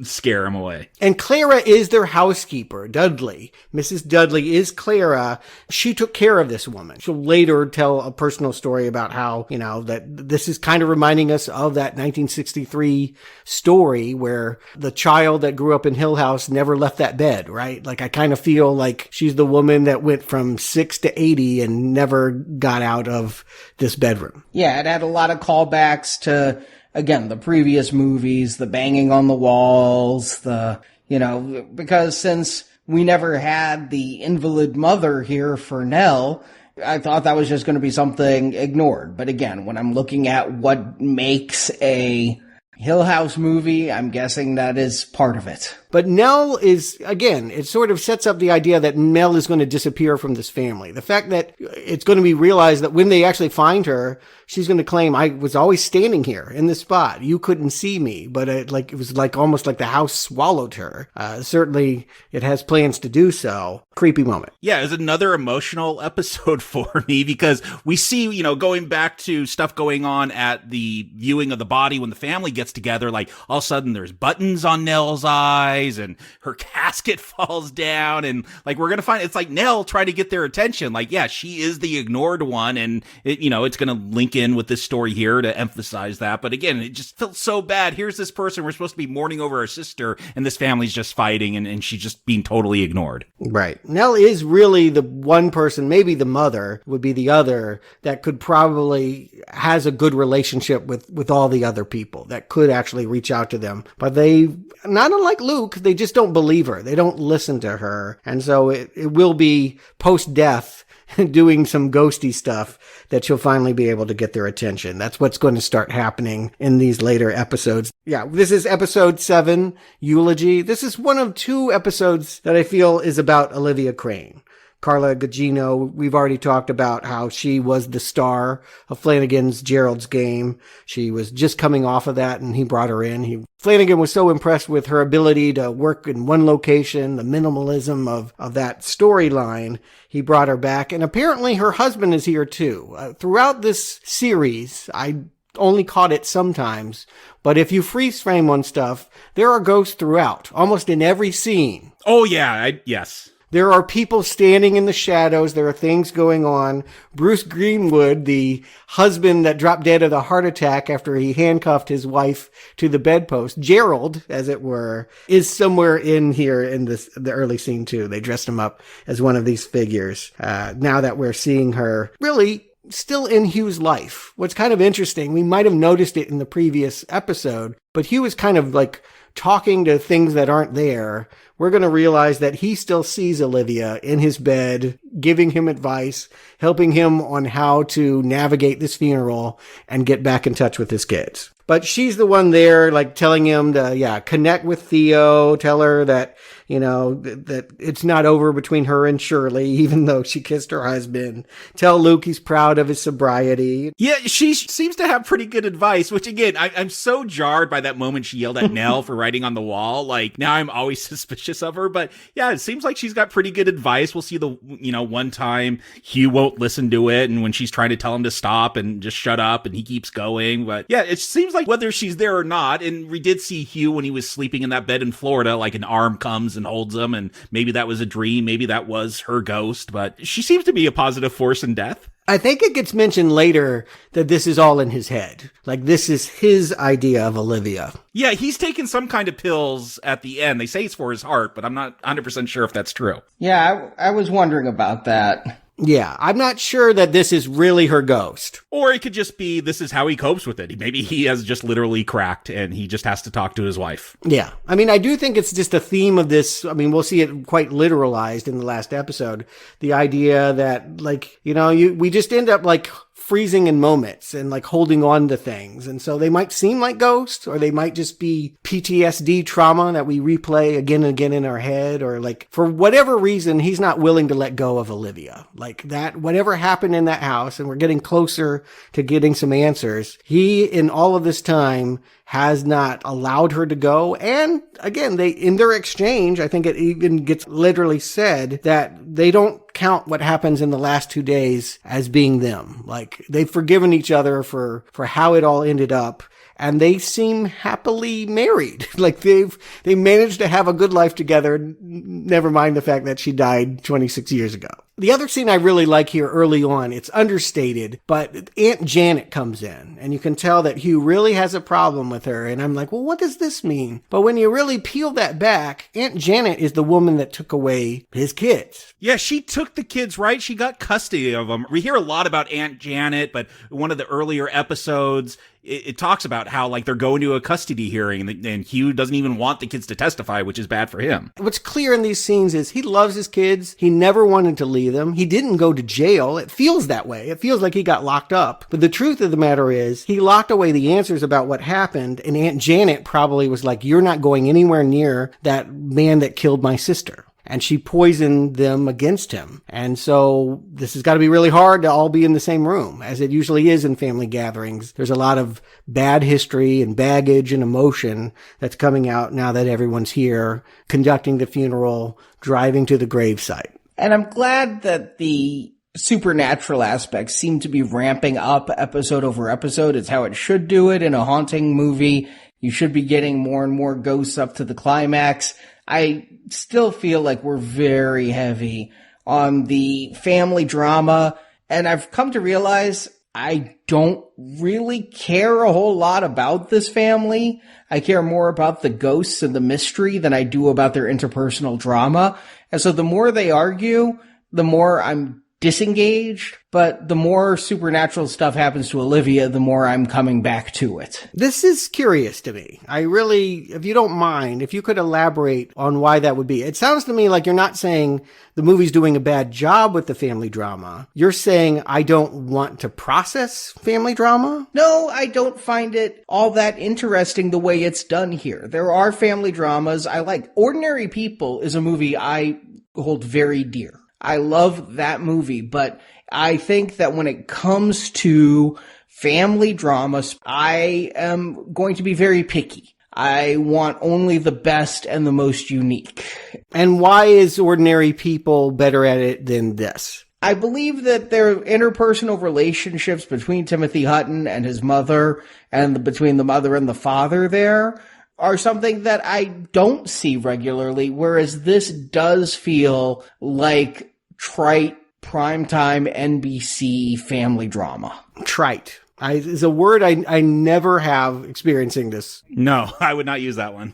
I: scare him away.
H: And Clara is their housekeeper, Dudley. Mrs. Dudley is Clara. She took care of this woman. She'll later tell a personal story about how, that this is kind of reminding us of that 1963 story where the child that grew up in Hill House never left that bed, right? Like, I kind of feel like she's the woman that went from 6 to 80 and never got out of this bedroom.
G: Yeah, it had a lot of callbacks to, again, the previous movies, the banging on the walls, because since we never had the invalid mother here for Nell, I thought that was just going to be something ignored. But again, when I'm looking at what makes a Hill House movie, I'm guessing that is part of it.
H: But Nell is, again, it sort of sets up the idea that Nell is going to disappear from this family. The fact that it's going to be realized that when they actually find her, she's going to claim, I was always standing here in this spot. You couldn't see me, but it was almost like the house swallowed her. Certainly it has plans to do so. Creepy moment.
I: Yeah, it's another emotional episode for me because we see, going back to stuff going on at the viewing of the body when the family gets together, like all of a sudden there's buttons on Nell's eyes. dies and her casket falls down. And like, we're going to find it's like Nell trying to get their attention. Like, yeah, she is the ignored one. And it's going to link in with this story here to emphasize that. But again, it just felt so bad. Here's this person. We're supposed to be mourning over her sister, and this family's just fighting, and she's just being totally ignored.
H: Right. Nell is really the one person, maybe the mother would be the other, that could probably has a good relationship with all the other people that could actually reach out to them. But they, not unlike Luke, they just don't believe her. They don't listen to her. And so it will be post-death doing some ghosty stuff that she'll finally be able to get their attention. That's what's going to start happening in these later episodes. Yeah, this is episode 7, Eulogy. This is one of 2 episodes that I feel is about Olivia Crain. Carla Gugino, we've already talked about how she was the star of Flanagan's Gerald's Game. She was just coming off of that, and he brought her in. Flanagan was so impressed with her ability to work in one location, the minimalism of that storyline, he brought her back. And apparently her husband is here too. Throughout this series, I only caught it sometimes, but if you freeze frame on stuff, there are ghosts throughout, almost in every scene.
I: Oh yeah, yes.
H: There are people standing in the shadows. There are things going on. Bruce Greenwood, the husband that dropped dead of a heart attack after he handcuffed his wife to the bedpost, Gerald, as it were, is somewhere in here in the early scene too. They dressed him up as one of these figures. Now that we're seeing her really still in Hugh's life. What's kind of interesting, we might have noticed it in the previous episode, but Hugh is kind of like talking to things that aren't there. We're going to realize that he still sees Olivia in his bed, giving him advice, helping him on how to navigate this funeral and get back in touch with his kids. But she's the one there, like telling him to, connect with Theo, tell her that, that it's not over between her and Shirley, even though she kissed her husband. Tell Luke he's proud of his sobriety.
I: Yeah, she seems to have pretty good advice, which again, I'm so jarred by that moment she yelled at Nell for writing on the wall. Like, now I'm always suspicious of her, but yeah, it seems like she's got pretty good advice. We'll see one time Hugh won't listen to it, and when she's trying to tell him to stop and just shut up, and he keeps going. But yeah, it seems like whether she's there or not, and we did see Hugh when he was sleeping in that bed in Florida, like an arm comes and holds him, and maybe that was a dream, maybe that was her ghost, but she seems to be a positive force in death.
H: I think it gets mentioned later that this is all in his head. Like, this is his idea of Olivia.
I: Yeah, he's taken some kind of pills at the end. They say it's for his heart, but I'm not 100% sure if that's true.
G: Yeah, I was wondering about that.
H: Yeah, I'm not sure that this is really her ghost.
I: Or it could just be this is how he copes with it. Maybe he has just literally cracked and he just has to talk to his wife.
H: Yeah. I mean, I do think it's just a theme of this. I mean, we'll see it quite literalized in the last episode. The idea that, like, we just end up like freezing in moments and like holding on to things. And so they might seem like ghosts, or they might just be PTSD trauma that we replay again and again in our head, or like for whatever reason, he's not willing to let go of Olivia. Like that, whatever happened in that house, and we're getting closer to getting some answers. He, in all of this time, has not allowed her to go. And again, in their exchange, I think it even gets literally said that they don't count what happens in the last 2 days as being them. Like, they've forgiven each other for how it all ended up. And they seem happily married. Like they managed to have a good life together. Never mind the fact that she died 26 years ago. The other scene I really like here early on, it's understated, but Aunt Janet comes in, and you can tell that Hugh really has a problem with her. And I'm like, well, what does this mean? But when you really peel that back, Aunt Janet is the woman that took away his kids.
I: Yeah, she took the kids, right? She got custody of them. We hear a lot about Aunt Janet, but one of the earlier episodes, it talks about how, like, they're going to a custody hearing, and Hugh doesn't even want the kids to testify, which is bad for him.
H: What's clear in these scenes is he loves his kids. He never wanted to leave them. He didn't go to jail. It feels that way. It feels like he got locked up. But the truth of the matter is, he locked away the answers about what happened, and Aunt Janet probably was like, you're not going anywhere near that man that killed my sister. And she poisoned them against him. And so this has got to be really hard to all be in the same room, as it usually is in family gatherings. There's a lot of bad history and baggage and emotion that's coming out now that everyone's here, conducting the funeral, driving to the gravesite.
G: And I'm glad that the supernatural aspects seem to be ramping up episode over episode. It's how it should do it in a haunting movie. You should be getting more and more ghosts up to the climax. I still feel like we're very heavy on the family drama, and I've come to realize I don't really care a whole lot about this family. I care more about the ghosts and the mystery than I do about their interpersonal drama. And so the more they argue, the more I'm disengaged, but the more supernatural stuff happens to Olivia, the more I'm coming back to it.
H: This is curious to me. I really, if you don't mind, if you could elaborate on why that would be. It sounds to me like you're not saying the movie's doing a bad job with the family drama. You're saying I don't want to process family drama?
G: No, I don't find it all that interesting the way it's done here. There are family dramas I like. Ordinary People is a movie I hold very dear. I love that movie, but I think that when it comes to family dramas, I am going to be very picky. I want only the best and the most unique.
H: And why is Ordinary People better at it than this?
G: I believe that their interpersonal relationships between Timothy Hutton and his mother, and between the mother and the father there, are something that I don't see regularly, whereas this does feel like trite primetime NBC family drama.
H: Trite is a word I never have experiencing this.
I: No, I would not use that one.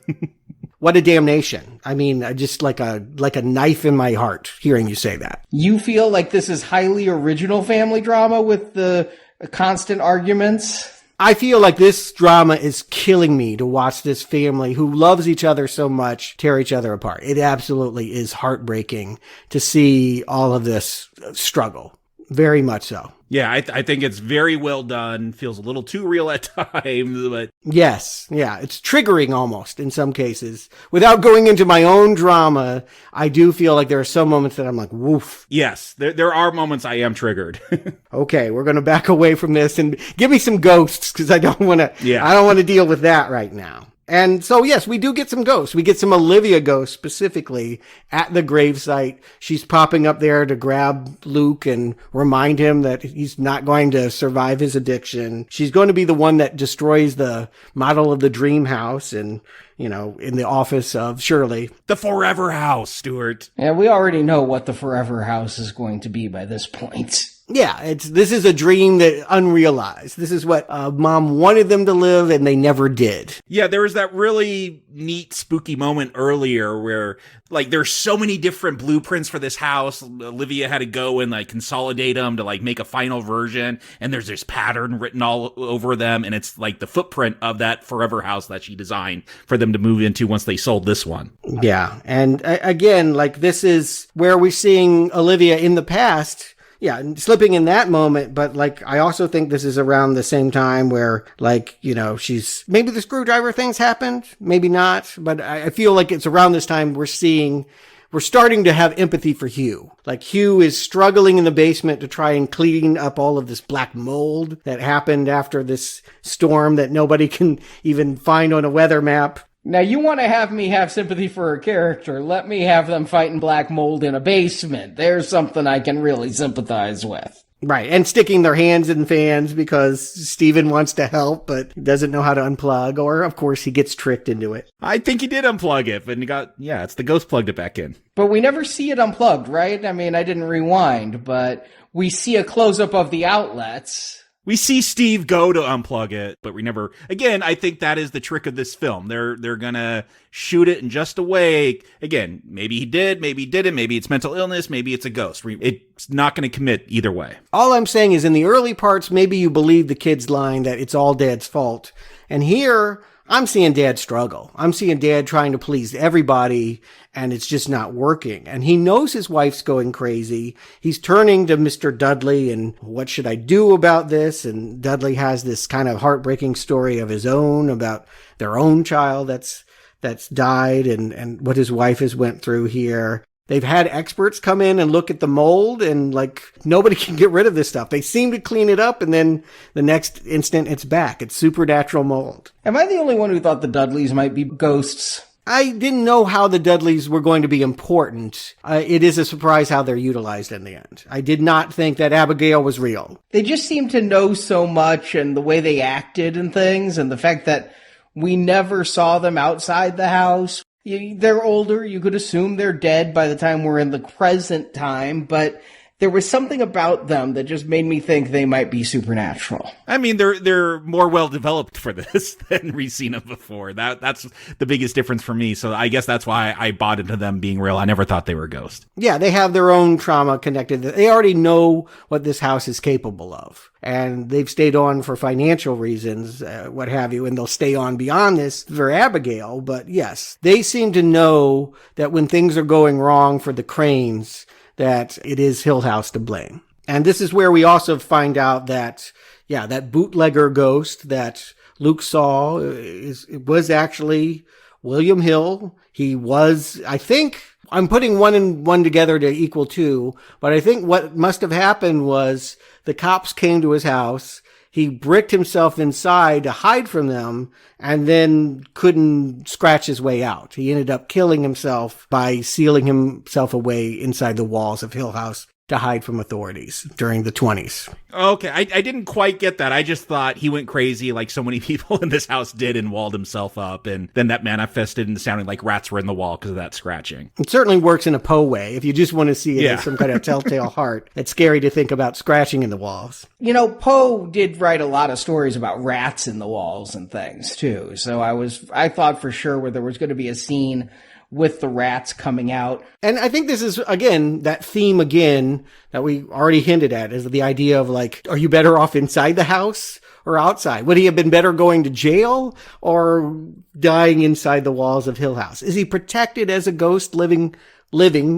H: What a damnation. I mean, just like a knife in my heart hearing you say that.
G: You feel like this is highly original family drama with the constant arguments?
H: I feel like this drama is killing me to watch this family who loves each other so much tear each other apart. It absolutely is heartbreaking to see all of this struggle. Very much so.
I: Yeah, I think it's very well done. Feels a little too real at times, but...
H: Yes, yeah, it's triggering almost in some cases. Without going into my own drama, I do feel like there are some moments that I'm like, woof.
I: Yes, there are moments I am triggered.
H: Okay, we're going to back away from this and give me some ghosts, because I don't want to deal with that right now. And so, yes, we do get some ghosts. We get some Olivia ghosts specifically at the gravesite. She's popping up there to grab Luke and remind him that he's not going to survive his addiction. She's going to be the one that destroys the model of the dream house and, you know, in the office of Shirley.
I: The Forever House, Stuart.
G: Yeah, we already know what the Forever House is going to be by this point.
H: Yeah, this is a dream that unrealized. This is what Mom wanted them to live, and they never did.
I: Yeah, there was that really neat, spooky moment earlier where, like, there's so many different blueprints for this house. Olivia had to go and, like, consolidate them to, like, make a final version, and there's this pattern written all over them, and it's, like, the footprint of that Forever House that she designed for them to move into once they sold this one.
H: Yeah, and again, like, this is where we're seeing Olivia in the past. Yeah, slipping in that moment, but like, I also think this is around the same time where, like, you know, maybe the screwdriver things happened, maybe not, but I feel like it's around this time we're starting to have empathy for Hugh. Like, Hugh is struggling in the basement to try and clean up all of this black mold that happened after this storm that nobody can even find on a weather map.
G: Now, you want to have me have sympathy for a character. Let me have them fighting black mold in a basement. There's something I can really sympathize with.
H: Right, and sticking their hands in fans because Steven wants to help, but doesn't know how to unplug, or, of course, he gets tricked into it.
I: I think he did unplug it, but it's the ghost plugged it back in.
G: But we never see it unplugged, right? I mean, I didn't rewind, but we see a close-up of the outlets.
I: We see Steve go to unplug it, but we never... Again, I think that is the trick of this film. They're gonna shoot it in just a way. Again, maybe he did, maybe he didn't, maybe it's mental illness, maybe it's a ghost. It's not gonna commit either way.
H: All I'm saying is in the early parts, maybe you believe the kid's line that it's all Dad's fault. And here, I'm seeing Dad struggle. I'm seeing Dad trying to please everybody, and it's just not working. And he knows his wife's going crazy. He's turning to Mr. Dudley and what should I do about this? And Dudley has this kind of heartbreaking story of his own about their own child that's died and what his wife has went through here. They've had experts come in and look at the mold, and like, nobody can get rid of this stuff. They seem to clean it up, and then the next instant it's back. It's supernatural mold.
G: Am I the only one who thought the Dudleys might be ghosts?
H: I didn't know how the Dudleys were going to be important. It is a surprise how they're utilized in the end. I did not think that Abigail was real.
G: They just seem to know so much, and the way they acted and things, and the fact that we never saw them outside the house. They're older. You could assume they're dead by the time we're in the present time, but there was something about them that just made me think they might be supernatural.
I: I mean, they're more well developed for this than we've seen them before. That's the biggest difference for me. So I guess that's why I bought into them being real. I never thought they were ghosts.
H: Yeah, they have their own trauma connected. They already know what this house is capable of. And they've stayed on for financial reasons, what have you, and they'll stay on beyond this for Abigail. But yes, they seem to know that when things are going wrong for the Crains, that it is Hill House to blame. And this is where we also find out that, that bootlegger ghost that Luke saw was actually William Hill. He was, I think, I'm putting one and one together to equal two, but I think what must have happened was the cops came to his house. He bricked himself inside to hide from them and then couldn't scratch his way out. He ended up killing himself by sealing himself away inside the walls of Hill House to hide from authorities during the 20s.
I: Okay, I didn't quite get that. I just thought he went crazy like so many people in this house did and walled himself up, and then that manifested into sounding like rats were in the wall because of that scratching.
H: It certainly works in a Poe way. If you just want to see it as some kind of telltale heart, it's scary to think about scratching in the walls.
G: You know, Poe did write a lot of stories about rats in the walls and things, too. So I thought for sure where there was going to be a scene with the rats coming out.
H: And I think this is, again, that theme again that we already hinted at, is the idea of like, are you better off inside the house or outside? Would he have been better going to jail or dying inside the walls of Hill House? Is he protected as a ghost living,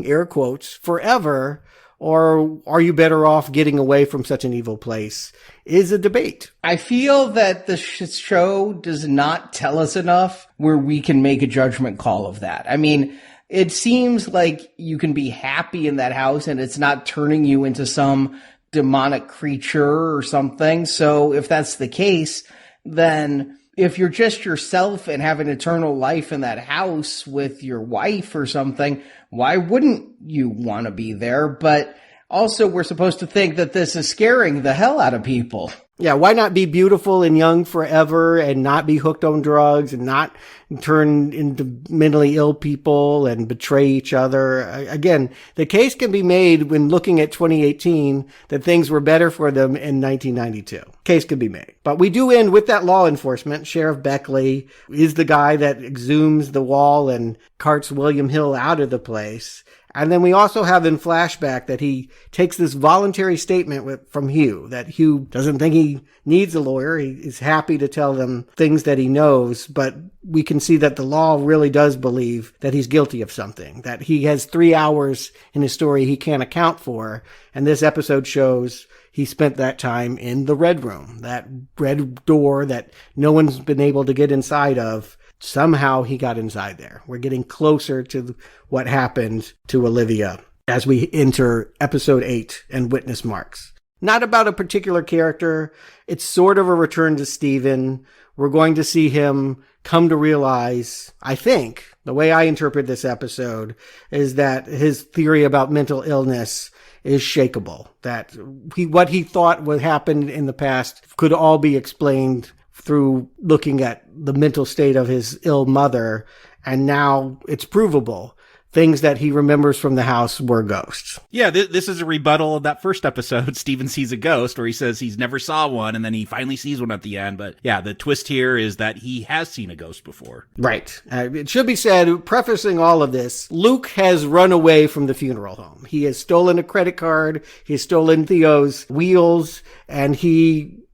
H: air quotes, forever? Or are you better off getting away from such an evil place? Is a debate.
G: I feel that the show does not tell us enough where we can make a judgment call of that. I mean, it seems like you can be happy in that house and it's not turning you into some demonic creature or something. So if that's the case, then if you're just yourself and have an eternal life in that house with your wife or something, why wouldn't you want to be there? But also, we're supposed to think that this is scaring the hell out of people.
H: Yeah, why not be beautiful and young forever and not be hooked on drugs and not turn into mentally ill people and betray each other? Again, the case can be made when looking at 2018 that things were better for them in 1992. Case can be made. But we do end with that law enforcement. Sheriff Beckley is the guy that exhumes the wall and carts William Hill out of the place. And then we also have in flashback that he takes this voluntary statement from Hugh, that Hugh doesn't think he needs a lawyer. He is happy to tell them things that he knows, but we can see that the law really does believe that he's guilty of something, that he has 3 hours in his story he can't account for. And this episode shows he spent that time in the Red Room, that red door that no one's been able to get inside of. Somehow he got inside there. We're getting closer to what happened to Olivia as we enter episode 8 and Witness Marks. Not about a particular character. It's sort of a return to Stephen. We're going to see him come to realize, I think, the way I interpret this episode is that his theory about mental illness is shakeable. That what he thought would happen in the past could all be explained through looking at the mental state of his ill mother, and now it's provable. Things that he remembers from the house were ghosts.
I: Yeah, this is a rebuttal of that first episode, Stephen Sees a Ghost, where he says he's never saw one, and then he finally sees one at the end. But yeah, the twist here is that he has seen a ghost before.
H: Right. It should be said, prefacing all of this, Luke has run away from the funeral home. He has stolen a credit card, he has stolen Theo's wheels, and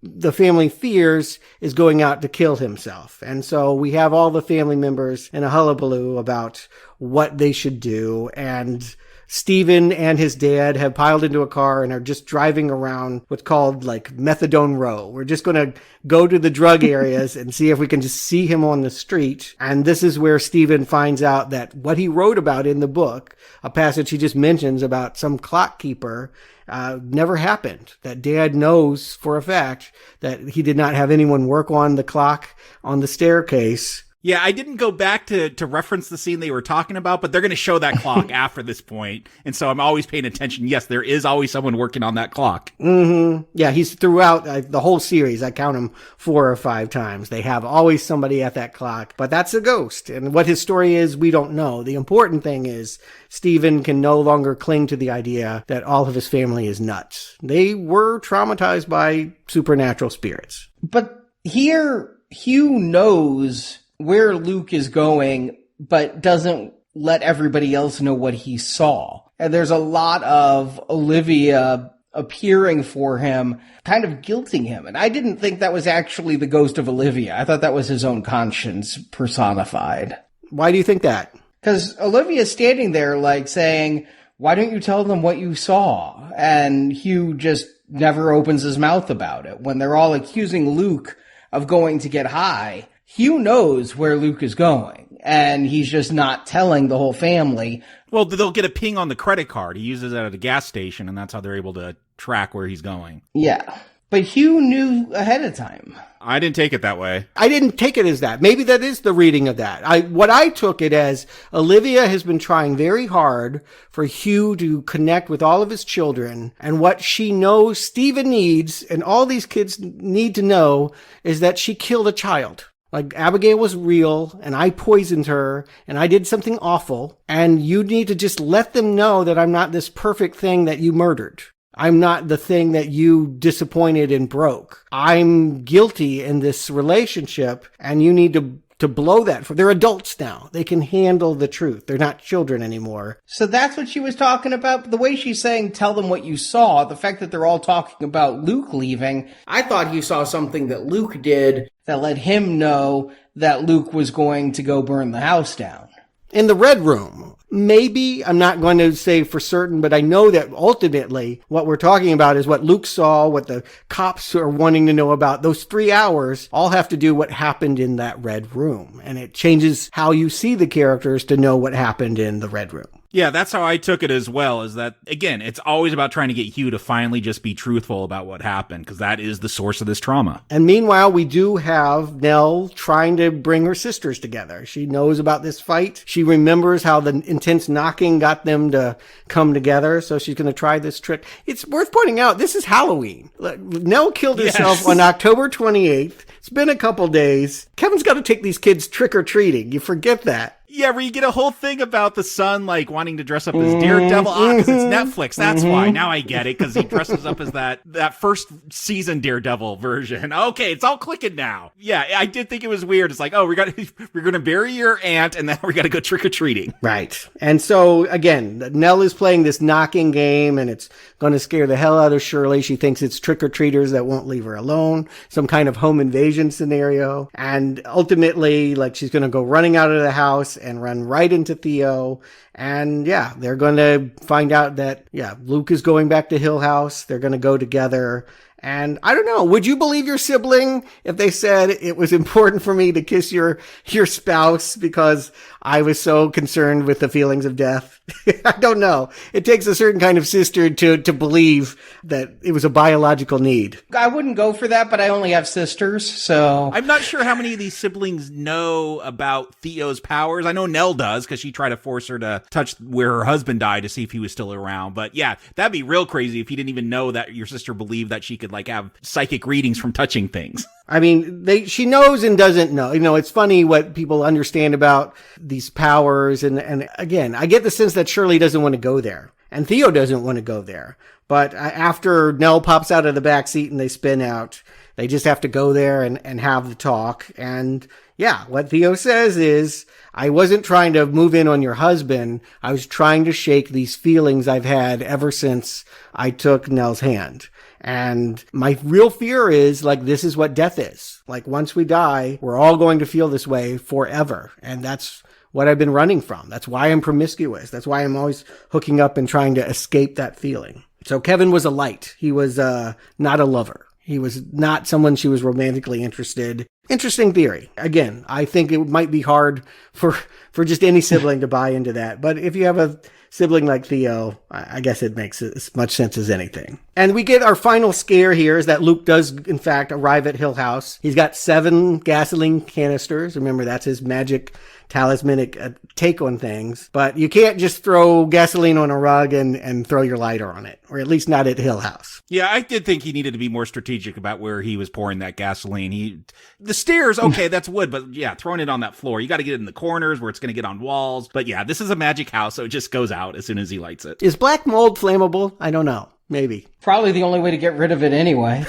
H: the family fears is going out to kill himself. And so we have all the family members in a hullabaloo about what they should do. And Stephen and his dad have piled into a car and are just driving around what's called like Methadone Row. We're just going to go to the drug areas and see if we can just see him on the street. And this is where Stephen finds out that what he wrote about in the book, a passage he just mentions about some clock keeper, never happened. That Dad knows for a fact that he did not have anyone work on the clock on the staircase
I: Yeah, I didn't go back to reference the scene they were talking about, but they're going to show that clock after this point, and so I'm always paying attention. Yes, there is always someone working on that clock.
H: Mm-hmm. Yeah, he's throughout the whole series. I count him 4 or 5 times. They have always somebody at that clock, but that's a ghost. And what his story is, we don't know. The important thing is Stephen can no longer cling to the idea that all of his family is nuts. They were traumatized by supernatural spirits.
G: But here, Hugh knows where Luke is going, but doesn't let everybody else know what he saw. And there's a lot of Olivia appearing for him, kind of guilting him. And I didn't think that was actually the ghost of Olivia. I thought that was his own conscience personified.
H: Why do you think that?
G: Because Olivia's standing there like saying, why don't you tell them what you saw? And Hugh just never opens his mouth about it. When they're all accusing Luke of going to get high, Hugh knows where Luke is going, and he's just not telling the whole family.
I: Well, they'll get a ping on the credit card. He uses it at a gas station, and that's how they're able to track where he's going.
G: Yeah. But Hugh knew ahead of time.
I: I didn't take it that way.
H: I didn't take it as that. Maybe that is the reading of that. What I took it as, Olivia has been trying very hard for Hugh to connect with all of his children, and what she knows Stephen needs, and all these kids need to know, is that she killed a child. Like, Abigail was real, and I poisoned her, and I did something awful, and you need to just let them know that I'm not this perfect thing that you murdered. I'm not the thing that you disappointed and broke. I'm guilty in this relationship, and you need to blow that. They're adults now. They can handle the truth. They're not children anymore.
G: So that's what she was talking about? The way she's saying, tell them what you saw, the fact that they're all talking about Luke leaving, I thought he saw something that Luke did that let him know that Luke was going to go burn the house down.
H: In the Red Room, maybe, I'm not going to say for certain, but I know that ultimately what we're talking about is what Luke saw, what the cops are wanting to know about. Those 3 hours all have to do what happened in that Red Room. And it changes how you see the characters to know what happened in the Red Room.
I: Yeah, that's how I took it as well, is that, again, it's always about trying to get Hugh to finally just be truthful about what happened, because that is the source of this trauma.
H: And meanwhile, we do have Nell trying to bring her sisters together. She knows about this fight. She remembers how the intense knocking got them to come together, so she's going to try this trick. It's worth pointing out, this is Halloween. Nell killed herself on October 28th. It's been a couple days. Kevin's got to take these kids trick-or-treating. You forget that.
I: Yeah, where you get a whole thing about the son, like, wanting to dress up as Daredevil. Because it's Netflix. That's why. Now I get it, because he dresses up as that first season Daredevil version. Okay, it's all clicking now. Yeah, I did think it was weird. It's like, oh, we're going to bury your aunt, and then we got to go trick-or-treating.
H: Right. And so, again, Nell is playing this knocking game, and it's going to scare the hell out of Shirley. She thinks it's trick-or-treaters that won't leave her alone. Some kind of home invasion scenario. And ultimately, like, she's going to go running out of the house and run right into Theo. And yeah, they're going to find out that, yeah, Luke is going back to Hill House. They're going to go together. And I don't know, would you believe your sibling if they said it was important for me to kiss your spouse because I was so concerned with the feelings of death? I don't know. It takes a certain kind of sister to believe that it was a biological need.
G: I wouldn't go for that, but I only have sisters, so...
I: I'm not sure how many of these siblings know about Theo's powers. I know Nell does, because she tried to force her to touch where her husband died to see if he was still around. But yeah, that'd be real crazy if you didn't even know that your sister believed that she could, like, have psychic readings from touching things.
H: I mean, she knows and doesn't know. You know, it's funny what people understand about these powers. And again, I get the sense that Shirley doesn't want to go there. And Theo doesn't want to go there. But after Nell pops out of the back seat and they spin out, they just have to go there and have the talk. And yeah, what Theo says is, I wasn't trying to move in on your husband. I was trying to shake these feelings I've had ever since I took Nell's hand. And my real fear is, like, this is what death is. Like, once we die, we're all going to feel this way forever. And that's what I've been running from. That's why I'm promiscuous. That's why I'm always hooking up and trying to escape that feeling. So Kevin was a light. He was not a lover. He was not someone she was romantically interested. Interesting theory. Again, I think it might be hard for just any sibling to buy into that. But if you have a sibling like Theo, I guess it makes as much sense as anything. And we get our final scare here is that Luke does, in fact, arrive at Hill House. He's got 7 gasoline canisters. Remember, that's his magic talismanic take on things. But you can't just throw gasoline on a rug and throw your lighter on it, or at least not at Hill House.
I: Yeah, I did think he needed to be more strategic about where he was pouring that gasoline. The stairs, okay, that's wood, but yeah, throwing it on that floor. You got to get it in the corners where it's going to get on walls. But yeah, this is a magic house, so it just goes out as soon as he lights it.
H: Is black mold flammable? I don't know. Maybe.
G: Probably the only way to get rid of it anyway.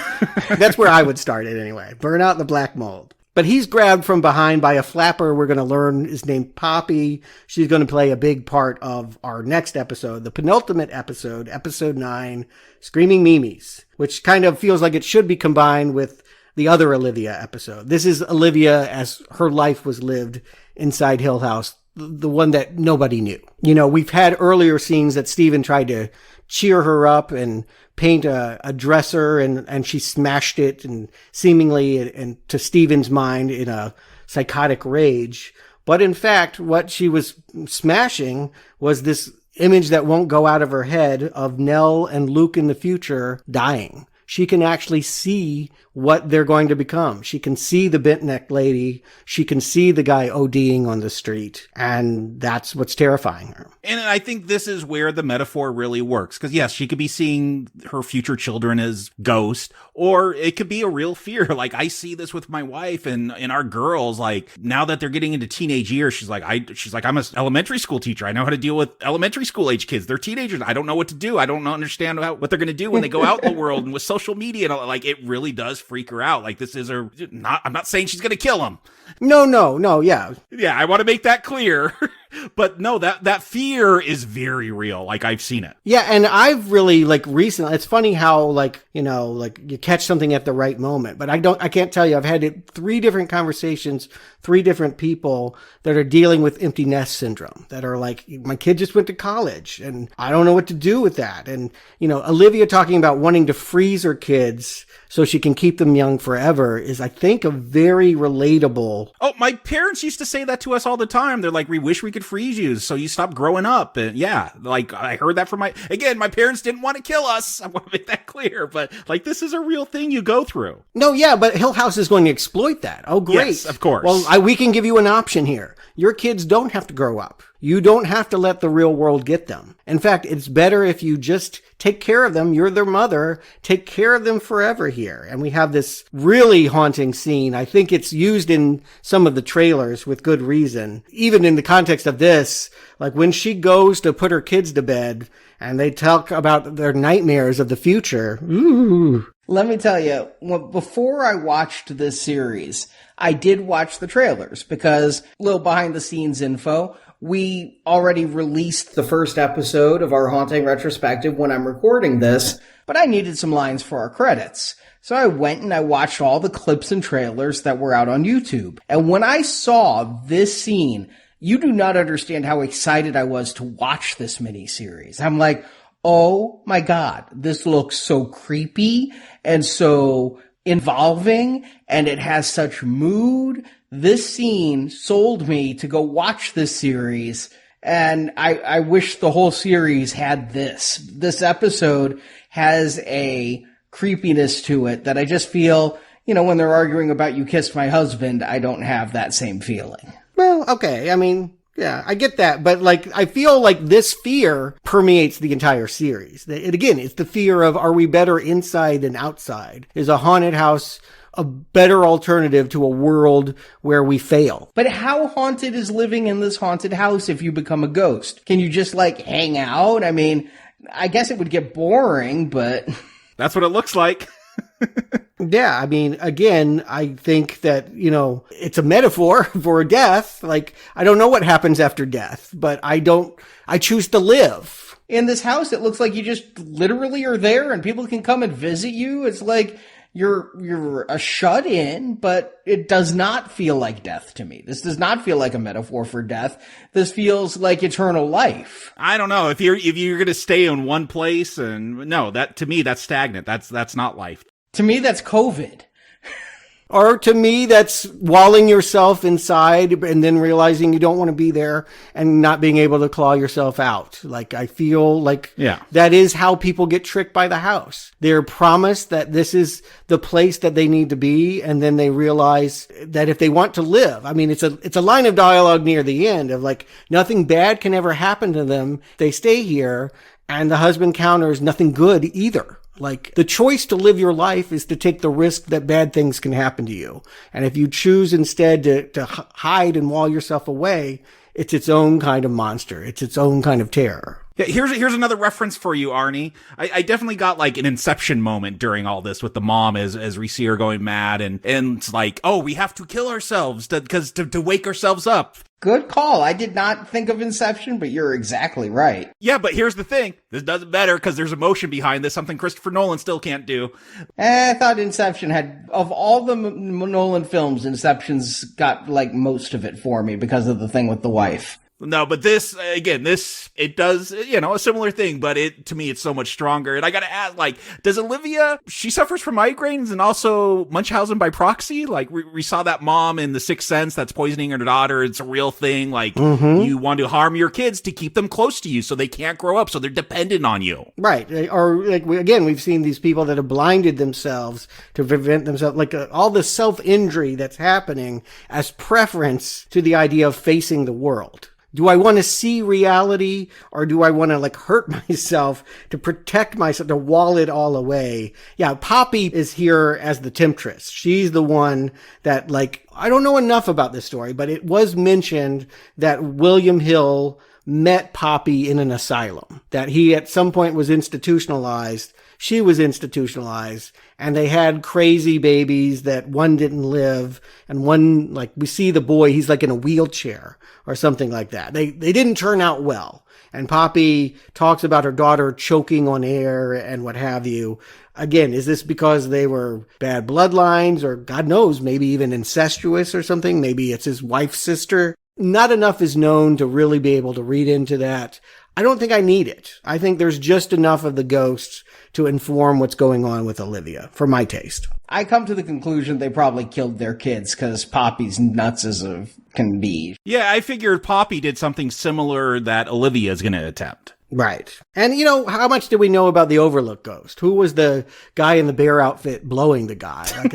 H: That's where I would start it anyway. Burn out the black mold. But he's grabbed from behind by a flapper we're going to learn is named Poppy. She's going to play a big part of our next episode, the penultimate episode, episode 9, Screaming Mimes, which kind of feels like it should be combined with the other Olivia episode. This is Olivia as her life was lived inside Hill House, the one that nobody knew. You know, we've had earlier scenes that Stephen tried to cheer her up and paint a dresser and she smashed it and seemingly and to Stephen's mind in a psychotic rage. But in fact, what she was smashing was this image that won't go out of her head of Nell and Luke in the future dying. She can actually see what they're going to become. She can see the bent-necked lady. She can see the guy ODing on the street. And that's what's terrifying her.
I: And I think this is where the metaphor really works. Because yes, she could be seeing her future children as ghosts, or it could be a real fear. Like I see this with my wife and our girls. Like now that they're getting into teenage years, she's like, I'm an elementary school teacher. I know how to deal with elementary school age kids. They're teenagers. I don't know what to do. I don't understand what they're going to do when they go out in the world and with social media. And like it really does freak her out. Like this is her. I'm not saying she's going to kill him.
H: No. Yeah.
I: Yeah. I want to make that clear. But no, that fear is very real. Like I've seen it.
H: Yeah. And I've really recently, it's funny how you catch something at the right moment, but I can't tell you, I've had 3 different conversations, 3 different people that are dealing with empty nest syndrome that are like, my kid just went to college and I don't know what to do with that. And, Olivia talking about wanting to freeze her kids so she can keep them young forever is, I think, a very relatable.
I: Oh, my parents used to say that to us all the time. They're like, we wish we could freeze you so you stop growing up. And yeah, like I heard that from my parents didn't want to kill us. I want to make that clear. But like, this is a real thing you go through.
H: No, yeah, but Hill House is going to exploit that. Oh, great.
I: Yes, of course.
H: Well, we can give you an option here. Your kids don't have to grow up. You don't have to let the real world get them. In fact, it's better if you just take care of them. You're their mother. Take care of them forever here. And we have this really haunting scene. I think it's used in some of the trailers with good reason. Even in the context of this, like when she goes to put her kids to bed and they talk about their nightmares of the future. Ooh.
G: Let me tell you, before I watched this series, I did watch the trailers because little behind the scenes info. We already released the first episode of our Haunting Retrospective when I'm recording this, but I needed some lines for our credits. So I went and I watched all the clips and trailers that were out on YouTube. And when I saw this scene, you do not understand how excited I was to watch this miniseries. I'm like, oh my God, this looks so creepy and so involving, and it has such mood. This scene sold me to go watch this series, and I wish the whole series had this. This episode has a creepiness to it that I just feel, when they're arguing about You Kissed My Husband, I don't have that same feeling.
H: Well, okay, I mean, yeah, I get that, but I feel like this fear permeates the entire series. Again, it's the fear of, are we better inside than outside? Is a haunted house a better alternative to a world where we fail?
G: But how haunted is living in this haunted house if you become a ghost? Can you just hang out? I mean, I guess it would get boring, but
I: that's what it looks like.
H: Yeah, I mean, again, I think that, it's a metaphor for death. I don't know what happens after death, but I choose to live.
G: In this house, it looks like you just literally are there and people can come and visit you. It's like you're a shut-in, but it does not feel like death to me. This does not feel like a metaphor for death. This feels like eternal life.
I: I don't know. If you're going to stay in one place to me, that's stagnant. That's not life.
G: To me, that's COVID.
H: Or to me, that's walling yourself inside and then realizing you don't want to be there and not being able to claw yourself out. Like, I feel like that is how people get tricked by the house. They're promised that this is the place that they need to be, and then they realize that if they want to live, I mean, it's a line of dialogue near the end of like, nothing bad can ever happen to them. They stay here, and the husband counters nothing good either. Like, the choice to live your life is to take the risk that bad things can happen to you. And if you choose instead to hide and wall yourself away, it's its own kind of monster. It's its own kind of terror.
I: Yeah, here's another reference for you, Arnie. I definitely got like an Inception moment during all this with the mom as we see her going mad and it's like, oh, we have to kill ourselves to wake ourselves up.
G: Good call. I did not think of Inception, but you're exactly right.
I: Yeah, but here's the thing. This does it better because there's emotion behind this, something Christopher Nolan still can't do.
G: I thought Inception had, of all the Nolan films, Inception's got like most of it for me because of the thing with the wife.
I: No, but this, again, it does, a similar thing, but to me, it's so much stronger. And I gotta ask, like, does Olivia, she suffers from migraines and also Munchausen by proxy? Like, we saw that mom in The Sixth Sense that's poisoning her daughter. It's a real thing. Like, you want to harm your kids to keep them close to you so they can't grow up, so they're dependent on you.
H: Right. Or, like, we've seen these people that have blinded themselves to prevent themselves, like, all the self-injury that's happening as preference to the idea of facing the world. Do I want to see reality, or do I want to like hurt myself to protect myself, to wall it all away? Yeah, Poppy is here as the temptress. She's the one that, like, I don't know enough about this story, but it was mentioned that William Hill met Poppy in an asylum, that he at some point was institutionalized. She was institutionalized, and they had crazy babies that one didn't live, and one, like, we see the boy, he's like in a wheelchair or something like that. They didn't turn out well. And Poppy talks about her daughter choking on air and what have you. Again, is this because they were bad bloodlines, or God knows, maybe even incestuous or something? Maybe it's his wife's sister. Not enough is known to really be able to read into that. I don't think I need it. I think there's just enough of the ghosts to inform what's going on with Olivia, for my taste.
G: I come to the conclusion they probably killed their kids because Poppy's nuts as can be.
I: Yeah, I figured Poppy did something similar that Olivia is going to attempt.
H: Right. And, how much do we know about the Overlook ghost? Who was the guy in the bear outfit blowing the guy? Like,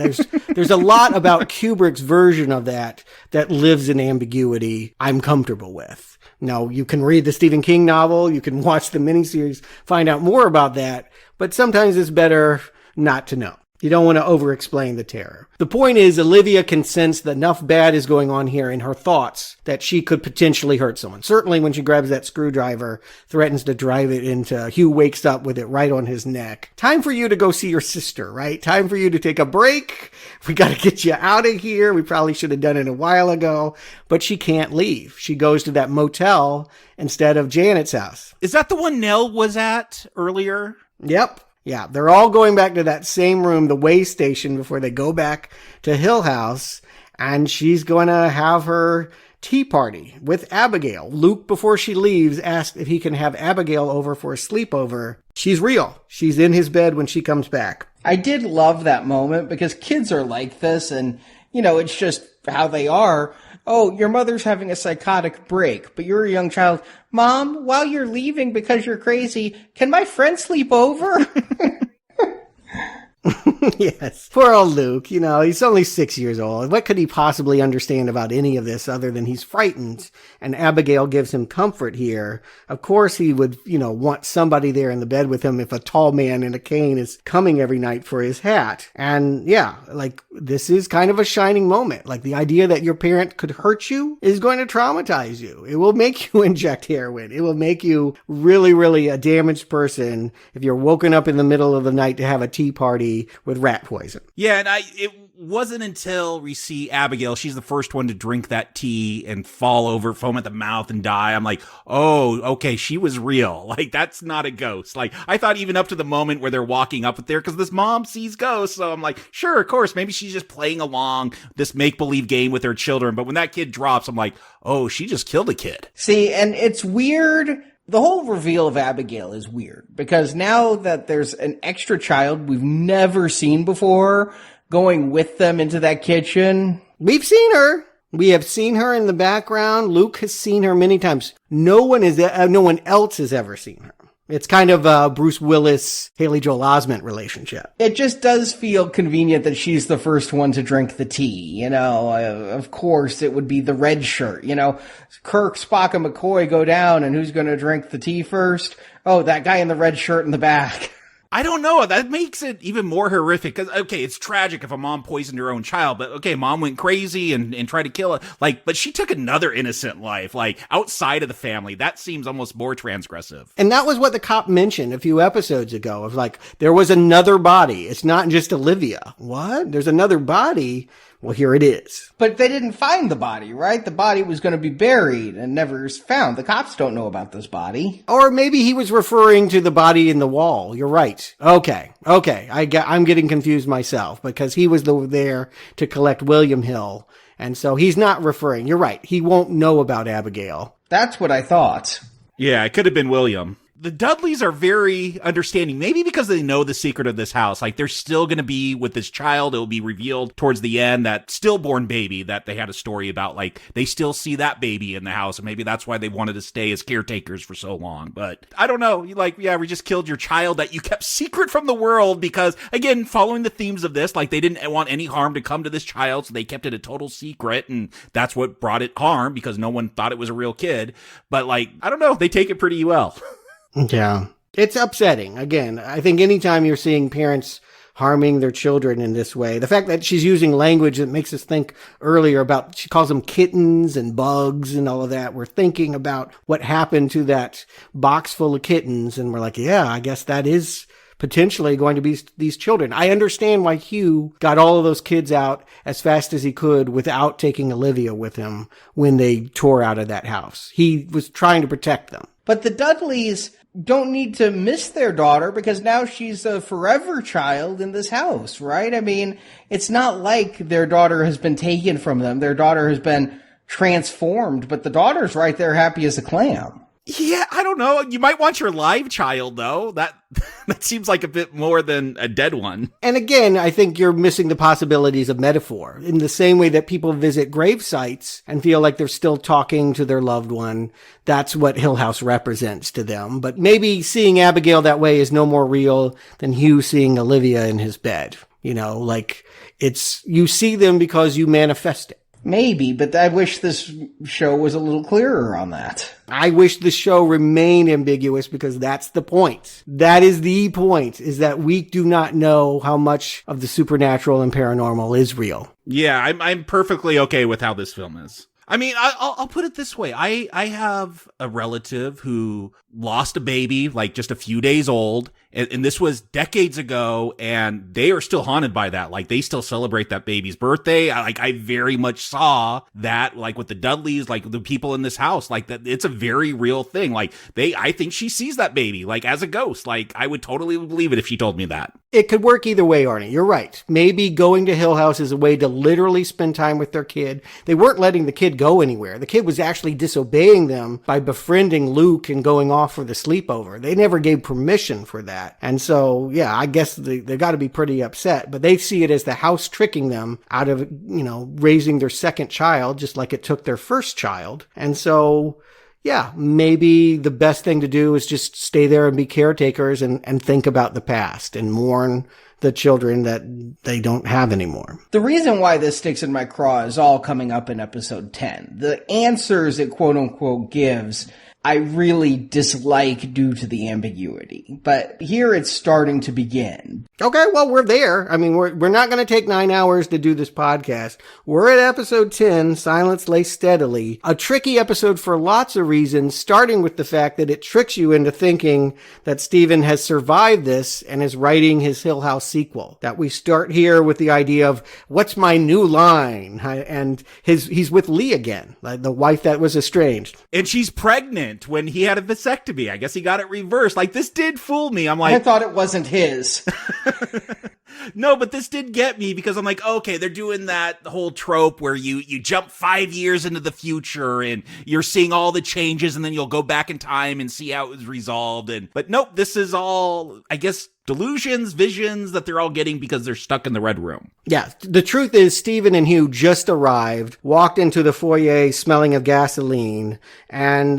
H: there's a lot about Kubrick's version of that lives in ambiguity I'm comfortable with. Now, you can read the Stephen King novel, you can watch the miniseries, find out more about that, but sometimes it's better not to know. You don't want to over-explain the terror. The point is, Olivia can sense that enough bad is going on here in her thoughts that she could potentially hurt someone. Certainly when she grabs that screwdriver, threatens to drive it into Hugh, wakes up with it right on his neck. Time for you to go see your sister, right? Time for you to take a break. We got to get you out of here. We probably should have done it a while ago, but she can't leave. She goes to that motel instead of Janet's house.
I: Is that the one Nell was at earlier?
H: Yep. Yeah, they're all going back to that same room, the way station, before they go back to Hill House, and she's going to have her tea party with Abigail. Luke, before she leaves, asks if he can have Abigail over for a sleepover. She's real. She's in his bed when she comes back.
G: I did love that moment because kids are like this, and, it's just how they are. Oh, your mother's having a psychotic break, but you're a young child. Mom, while you're leaving because you're crazy, can my friend sleep over?
H: Yes. Poor old Luke, he's only 6 years old. What could he possibly understand about any of this other than he's frightened? And Abigail gives him comfort here. Of course he would, want somebody there in the bed with him if a tall man in a cane is coming every night for his hat. And yeah, like, this is kind of a shining moment. Like, the idea that your parent could hurt you is going to traumatize you. It will make you inject heroin. It will make you really, really a damaged person if you're woken up in the middle of the night to have a tea party with rat poison.
I: Yeah, and it wasn't until we see Abigail, she's the first one to drink that tea and fall over, foam at the mouth and die. I'm like, oh, okay, she was real. Like, that's not a ghost. Like, I thought even up to the moment where they're walking up there, because this mom sees ghosts. So I'm like, sure, of course, maybe she's just playing along this make-believe game with her children. But when that kid drops, I'm like, oh, she just killed a kid.
G: See, and it's weird. The whole reveal of Abigail is weird because now that there's an extra child we've never seen before, going with them into that kitchen.
H: We've seen her. We have seen her in the background. Luke has seen her many times. No one else has ever seen her. It's kind of a Bruce Willis, Haley Joel Osment relationship.
G: It just does feel convenient that she's the first one to drink the tea. Of course, it would be the red shirt. Kirk, Spock, and McCoy go down, and who's going to drink the tea first? Oh, that guy in the red shirt in the back.
I: I don't know. That makes it even more horrific. Because, okay, it's tragic if a mom poisoned her own child, but okay, mom went crazy and tried to kill her. But she took another innocent life, outside of the family. That seems almost more transgressive.
H: And that was what the cop mentioned a few episodes ago. Of there was another body. It's not just Olivia. What? There's another body? Well, here it is.
G: But they didn't find the body, right? The body was going to be buried and never found. The cops don't know about this body.
H: Or maybe he was referring to the body in the wall. You're right. Okay. I'm getting confused myself because he was there to collect William Hill. And so he's not referring. You're right. He won't know about Abigail.
G: That's what I thought.
I: Yeah, it could have been William. The Dudleys are very understanding, maybe because they know the secret of this house. They're still going to be with this child. It will be revealed towards the end, that stillborn baby that they had a story about. They still see that baby in the house, and maybe that's why they wanted to stay as caretakers for so long. But I don't know. We just killed your child that you kept secret from the world because, again, following the themes of this, they didn't want any harm to come to this child, so they kept it a total secret, and that's what brought it harm because no one thought it was a real kid. But, I don't know. They take it pretty well.
H: Yeah. It's upsetting. Again, I think anytime you're seeing parents harming their children in this way, the fact that she's using language that makes us think earlier about, she calls them kittens and bugs and all of that. We're thinking about what happened to that box full of kittens. And we're like, yeah, I guess that is potentially going to be these children. I understand why Hugh got all of those kids out as fast as he could without taking Olivia with him when they tore out of that house. He was trying to protect them.
G: But the Dudleys don't need to miss their daughter because now she's a forever child in this house, right? I mean, it's not like their daughter has been taken from them. Their daughter has been transformed, but the daughter's right there happy as a clam.
I: Yeah, I don't know. You might want your live child, though. That seems like a bit more than a dead one.
H: And again, I think you're missing the possibilities of metaphor. In the same way that people visit grave sites and feel like they're still talking to their loved one, that's what Hill House represents to them. But maybe seeing Abigail that way is no more real than Hugh seeing Olivia in his bed. You see them because you manifest it.
G: Maybe, but I wish this show was a little clearer on that.
H: I wish the show remained ambiguous because that's the point. That is the point, is that we do not know how much of the supernatural and paranormal is real.
I: Yeah, I'm perfectly okay with how this film is. I mean, I'll put it this way. I have a relative who lost a baby, just a few days old. And this was decades ago, and they are still haunted by that. They still celebrate that baby's birthday. I very much saw that, with the Dudleys, the people in this house, that it's a very real thing. I think she sees that baby, as a ghost. I would totally believe it if she told me that.
H: It could work either way, Arnie. You're right. Maybe going to Hill House is a way to literally spend time with their kid. They weren't letting the kid go anywhere. The kid was actually disobeying them by befriending Luke and going off for the sleepover. They never gave permission for that. And so, yeah, I guess they got to be pretty upset, but they see it as the house tricking them out of, raising their second child, just like it took their first child. And so, yeah, maybe the best thing to do is just stay there and be caretakers and think about the past and mourn the children that they don't have anymore.
G: The reason why this sticks in my craw is all coming up in episode 10. The answers it quote unquote gives, I really dislike due to the ambiguity. But here it's starting to begin.
H: Okay, well, we're there. I mean, we're not going to take 9 hours to do this podcast. We're at episode 10, Silence Lay Steadily. A tricky episode for lots of reasons, starting with the fact that it tricks you into thinking that Stephen has survived this and is writing his Hill House sequel. That we start here with the idea of, what's my new line? And he's with Lee again, the wife that was estranged.
I: And she's pregnant when he had a vasectomy. I guess he got it reversed. This did fool me. I'm like,
G: I thought it wasn't his.
I: No, but this did get me because I'm like, okay, they're doing that whole trope where you jump 5 years into the future and you're seeing all the changes and then you'll go back in time and see how it was resolved. But nope, this is all, I guess, delusions, visions that they're all getting because they're stuck in the Red Room.
H: Yeah, the truth is Stephen and Hugh just arrived, walked into the foyer smelling of gasoline, and,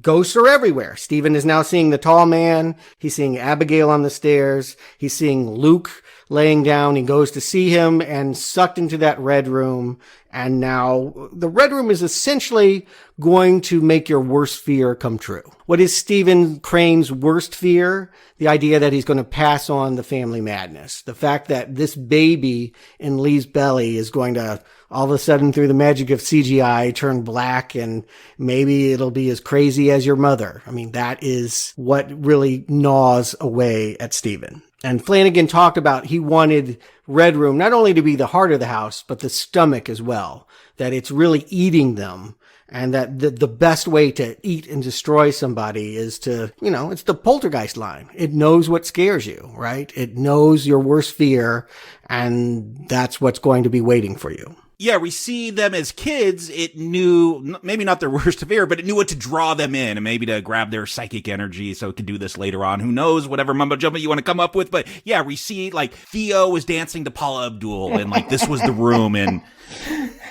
H: ghosts are everywhere. Stephen is now seeing the tall man. He's seeing Abigail on the stairs. He's seeing Luke laying down. He goes to see him and sucked into that Red Room. And now the Red Room is essentially going to make your worst fear come true. What is Stephen Crain's worst fear? The idea that he's going to pass on the family madness. The fact that this baby in Lee's belly is going to all of a sudden, through the magic of CGI, turn black and maybe it'll be as crazy as your mother. I mean, that is what really gnaws away at Stephen. And Flanagan talked about he wanted Red Room not only to be the heart of the house, but the stomach as well, that it's really eating them. And that the best way to eat and destroy somebody is to, it's the poltergeist line. It knows what scares you, right? It knows your worst fear, and that's what's going to be waiting for you.
I: Yeah, we see them as kids. It knew, maybe not their worst fear, but it knew what to draw them in and maybe to grab their psychic energy so it could do this later on. Who knows, whatever mumbo jumbo you want to come up with. But yeah, we see Theo was dancing to Paula Abdul and this was the room. And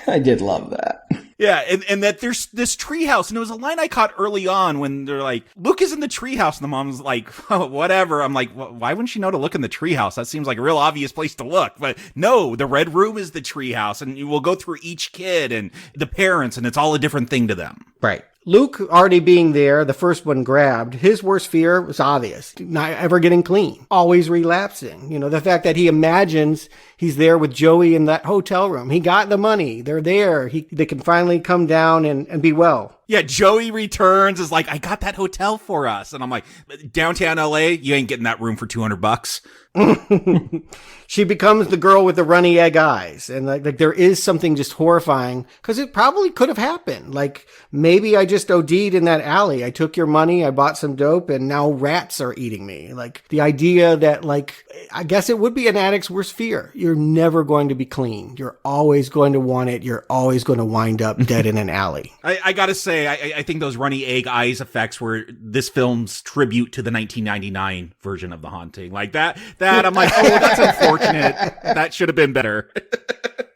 G: I did love that.
I: Yeah, and that there's this treehouse, and it was a line I caught early on when they're like, Luke is in the treehouse, and the mom's like, oh, whatever. I'm like, why wouldn't she know to look in the treehouse? That seems like a real obvious place to look. But no, the Red Room is the treehouse, and you will go through each kid and the parents, and it's all a different thing to them.
H: Right. Luke already being there, the first one grabbed, his worst fear was obvious. Not ever getting clean. Always relapsing. The fact that he imagines he's there with Joey in that hotel room. He got the money. They're there. They can finally come down and be well.
I: Yeah, Joey returns, is like, I got that hotel for us. And I'm like, downtown LA, you ain't getting that room for $200.
H: She becomes the girl with the runny egg eyes. And there is something just horrifying because it probably could have happened. Maybe I just OD'd in that alley. I took your money. I bought some dope and now rats are eating me. The idea that I guess it would be an addict's worst fear. You're never going to be clean. You're always going to want it. You're always going to wind up dead in an alley.
I: I gotta say, I think those runny egg eyes effects were this film's tribute to the 1999 version of The Haunting. That I'm like, oh, that's unfortunate. That should have been better.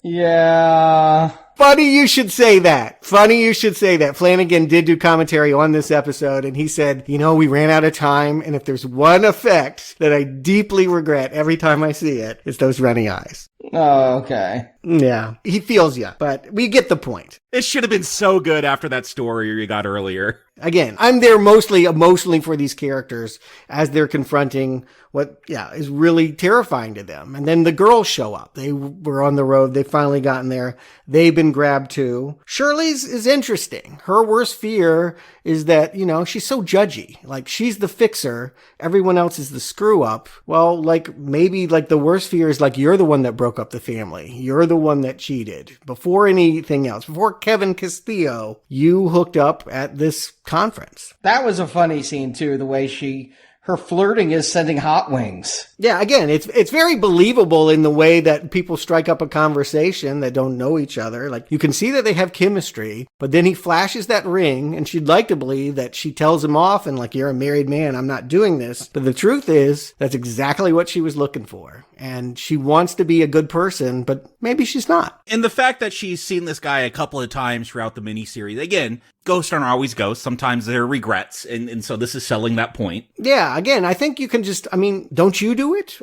G: Yeah.
H: Funny you should say that. Flanagan did do commentary on this episode, and he said, we ran out of time, and if there's one effect that I deeply regret every time I see it, it's those runny eyes.
G: Oh, okay.
H: Yeah, he feels you, but we get the point.
I: It should have been so good after that story you got earlier.
H: Again, I'm there mostly emotionally for these characters as they're confronting what, is really terrifying to them. And then the girls show up. They were on the road. They've finally gotten there. They've been grabbed too. Shirley's is interesting. Her worst fear is that, she's so judgy. She's the fixer. Everyone else is the screw up. Well, maybe the worst fear is you're the one that broke up the family. You're the one that cheated. Before anything else, before Kevin Castillo, you hooked up at this conference.
G: That was a funny scene too, the way her flirting is sending hot wings.
H: Yeah, again, it's very believable in the way that people strike up a conversation that don't know each other. You can see that they have chemistry, but then he flashes that ring, and she'd like to believe that she tells him off and you're a married man, I'm not doing this. But the truth is, that's exactly what she was looking for. And she wants to be a good person, but maybe she's not.
I: And the fact that she's seen this guy a couple of times throughout the miniseries, again, ghosts aren't always ghosts. Sometimes they're regrets. And so this is selling that point.
H: Yeah, again, I think you can don't you do it?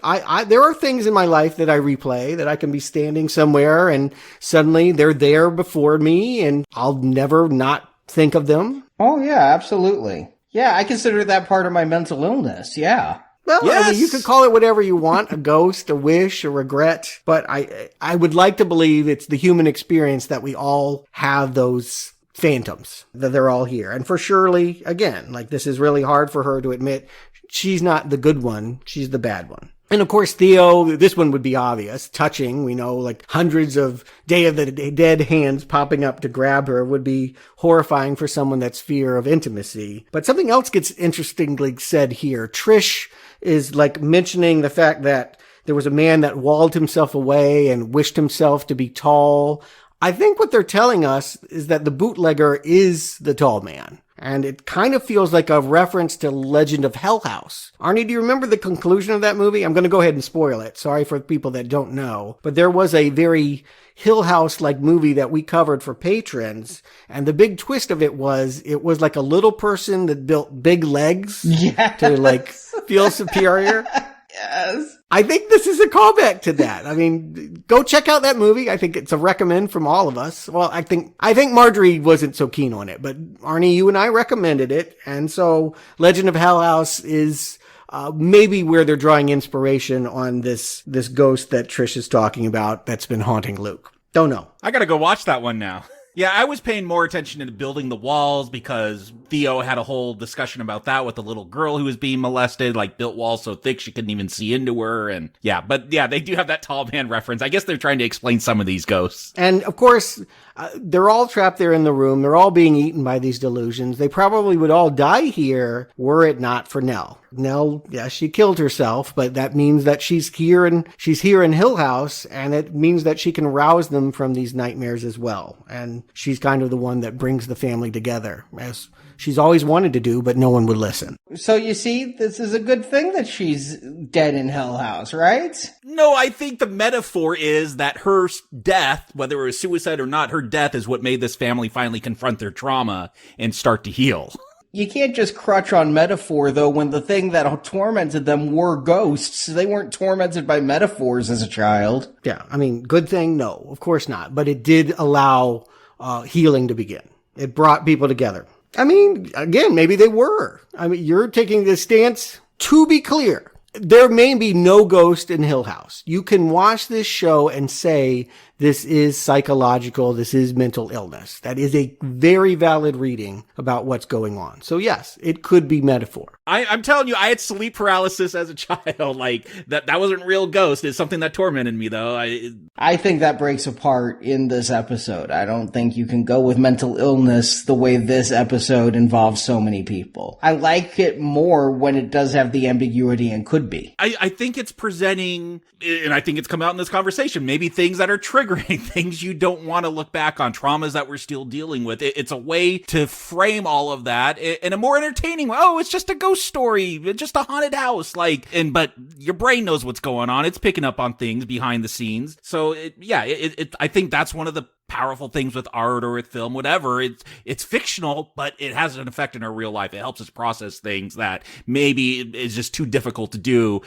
H: There are things in my life that I replay that I can be standing somewhere and suddenly they're there before me and I'll never not think of them.
G: Oh, yeah, absolutely. Yeah, I consider that part of my mental illness. Yeah.
H: Well, yes. You could call it whatever you want, a ghost, a wish, a regret. But I would like to believe it's the human experience that we all have those phantoms, that they're all here. And for Shirley, again, this is really hard for her to admit. She's not the good one. She's the bad one. And of course, Theo, this one would be obvious. Touching, we know, hundreds of Day of the Dead hands popping up to grab her would be horrifying for someone that's fear of intimacy. But something else gets interestingly said here. Trish is mentioning the fact that there was a man that walled himself away and wished himself to be tall. I think what they're telling us is that the bootlegger is the tall man. And it kind of feels like a reference to Legend of Hell House. Arnie, do you remember the conclusion of that movie? I'm going to go ahead and spoil it. Sorry for people that don't know. But there was a very Hill House-like movie that we covered for patrons. And the big twist of it was like a little person that built big legs to like feel superior.
G: Yes.
H: I think this is a callback to that. I mean, go check out that movie. I think it's a recommend from all of us. Well, I think Marjorie wasn't so keen on it, but Arnie, you and I recommended it. And so Legend of Hell House is maybe where they're drawing inspiration on this ghost that Trish is talking about that's been haunting Luke. Don't know.
I: I gotta go watch that one now. Yeah, I was paying more attention to building the walls because Theo had a whole discussion about that with the little girl who was being molested, like built walls so thick she couldn't even see into her. And yeah, they do have that tall man reference. I guess they're trying to explain some of these ghosts.
H: And of course, they're all trapped there in the room. They're all being eaten by these delusions. They probably would all die here were it not for Nell. Nell, yeah, she killed herself, but that means that she's here in Hill House, and it means that she can rouse them from these nightmares as well. And she's kind of the one that brings the family together, as she's always wanted to do, but no one would listen.
G: So you see, this is a good thing that she's dead in Hell House, right?
I: No, I think the metaphor is that her death, whether it was suicide or not, her death is what made this family finally confront their trauma and start to heal.
G: You can't just crutch on metaphor, though, when the thing that tormented them were ghosts. They weren't tormented by metaphors as a child.
H: Yeah, I mean, good thing? No, of course not. But it did allow healing to begin. It brought people together. I mean, again, maybe they were. I mean, you're taking this stance. To be clear, there may be no ghost in Hill House. You can watch this show and say this is psychological, this is mental illness. That is a very valid reading about what's going on. So yes, it could be metaphor.
I: I'm telling you, I had sleep paralysis as a child. Like, that wasn't real ghost. It's something that tormented me, though.
G: I think that breaks apart in this episode. I don't think you can go with mental illness the way this episode involves so many people. I like it more when it does have the ambiguity and could be.
I: I think it's presenting, and I think it's come out in this conversation, maybe things that are triggering, things you don't want to look back on, traumas that we're still dealing with. It's a way to frame all of that in a more entertaining way. Oh, it's just a ghost story, just a haunted house. But your brain knows what's going on. It's picking up on things behind the scenes. So I think that's one of the powerful things with art or with film, whatever. It's fictional, but it has an effect in our real life. It helps us process things that maybe is just too difficult to do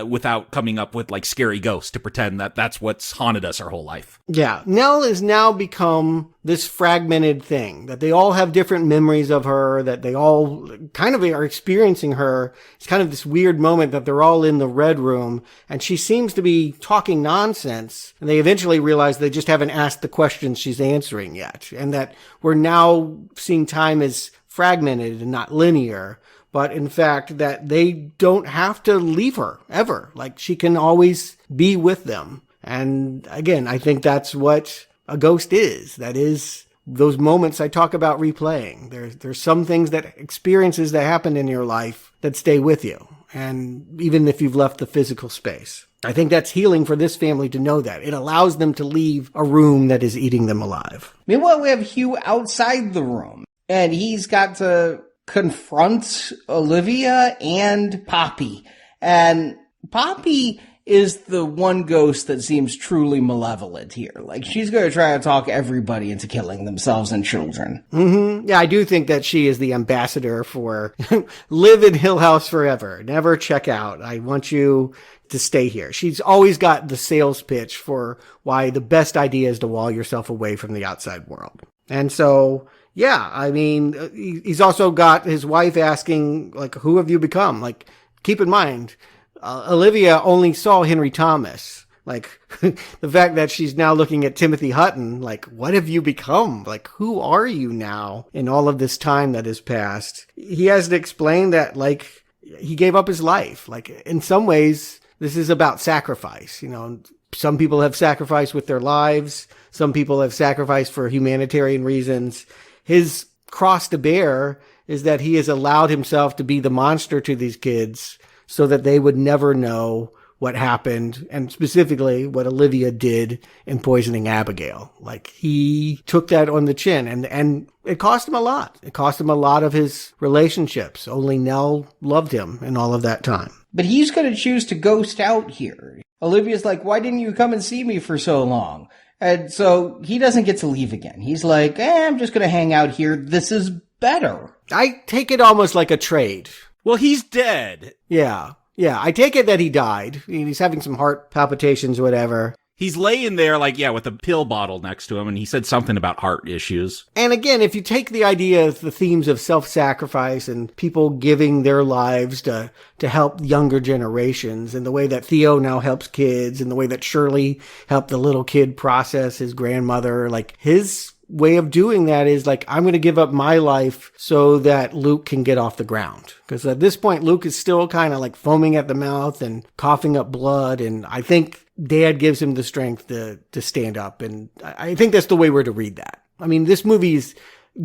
I: without coming up with like scary ghosts to pretend that that's what's haunted us our whole life.
H: Yeah. Nell has now become this fragmented thing, that they all have different memories of her, that they all kind of are experiencing her. It's kind of this weird moment that they're all in the red room and she seems to be talking nonsense. And they eventually realize they just haven't asked the questions she's answering yet. And that we're now seeing time as fragmented and not linear. But in fact, that they don't have to leave her ever. Like, she can always be with them. And again, I think that's what a ghost is. That is those moments I talk about replaying. There's some things, that experiences that happen in your life that stay with you. And even if you've left the physical space, I think that's healing for this family to know that. It allows them to leave a room that is eating them alive.
G: Meanwhile, we have Hugh outside the room, and he's got to confront Olivia and Poppy. And Poppy is the one ghost that seems truly malevolent here. Like, she's going to try to talk everybody into killing themselves and children.
H: Mm-hmm. Yeah, I do think that she is the ambassador for live in Hill House forever. Never check out. I want you to stay here. She's always got the sales pitch for why the best idea is to wall yourself away from the outside world. And so, yeah, I mean, he's also got his wife asking, like, who have you become? Like, keep in mind, Olivia only saw Henry Thomas. Like, the fact that she's now looking at Timothy Hutton, like, what have you become? Like, who are you now in all of this time that has passed? He has to explain that, like, he gave up his life. Like, in some ways, this is about sacrifice. You know, some people have sacrificed with their lives. Some people have sacrificed for humanitarian reasons. His cross to bear is that he has allowed himself to be the monster to these kids so that they would never know what happened, and specifically what Olivia did in poisoning Abigail. Like, he took that on the chin, and it cost him a lot. It cost him a lot of his relationships. Only Nell loved him in all of that time.
G: But he's going to choose to ghost out here. Olivia's like, why didn't you come and see me for so long? And so he doesn't get to leave again. He's like, I'm just going to hang out here. This is better.
H: I take it almost like a trade.
I: Well, he's dead.
H: Yeah. I take it that he died. He's having some heart palpitations or whatever.
I: He's laying there, like, with a pill bottle next to him, and he said something about heart issues.
H: And again, if you take the idea of the themes of self-sacrifice and people giving their lives to help younger generations, and the way that Theo now helps kids, and the way that Shirley helped the little kid process his grandmother, like, his way of doing that is like, I'm going to give up my life so that Luke can get off the ground. Because at this point, Luke is still kind of like foaming at the mouth and coughing up blood. And I think Dad gives him the strength to stand up. And I think that's the way we're to read that. I mean, this movie is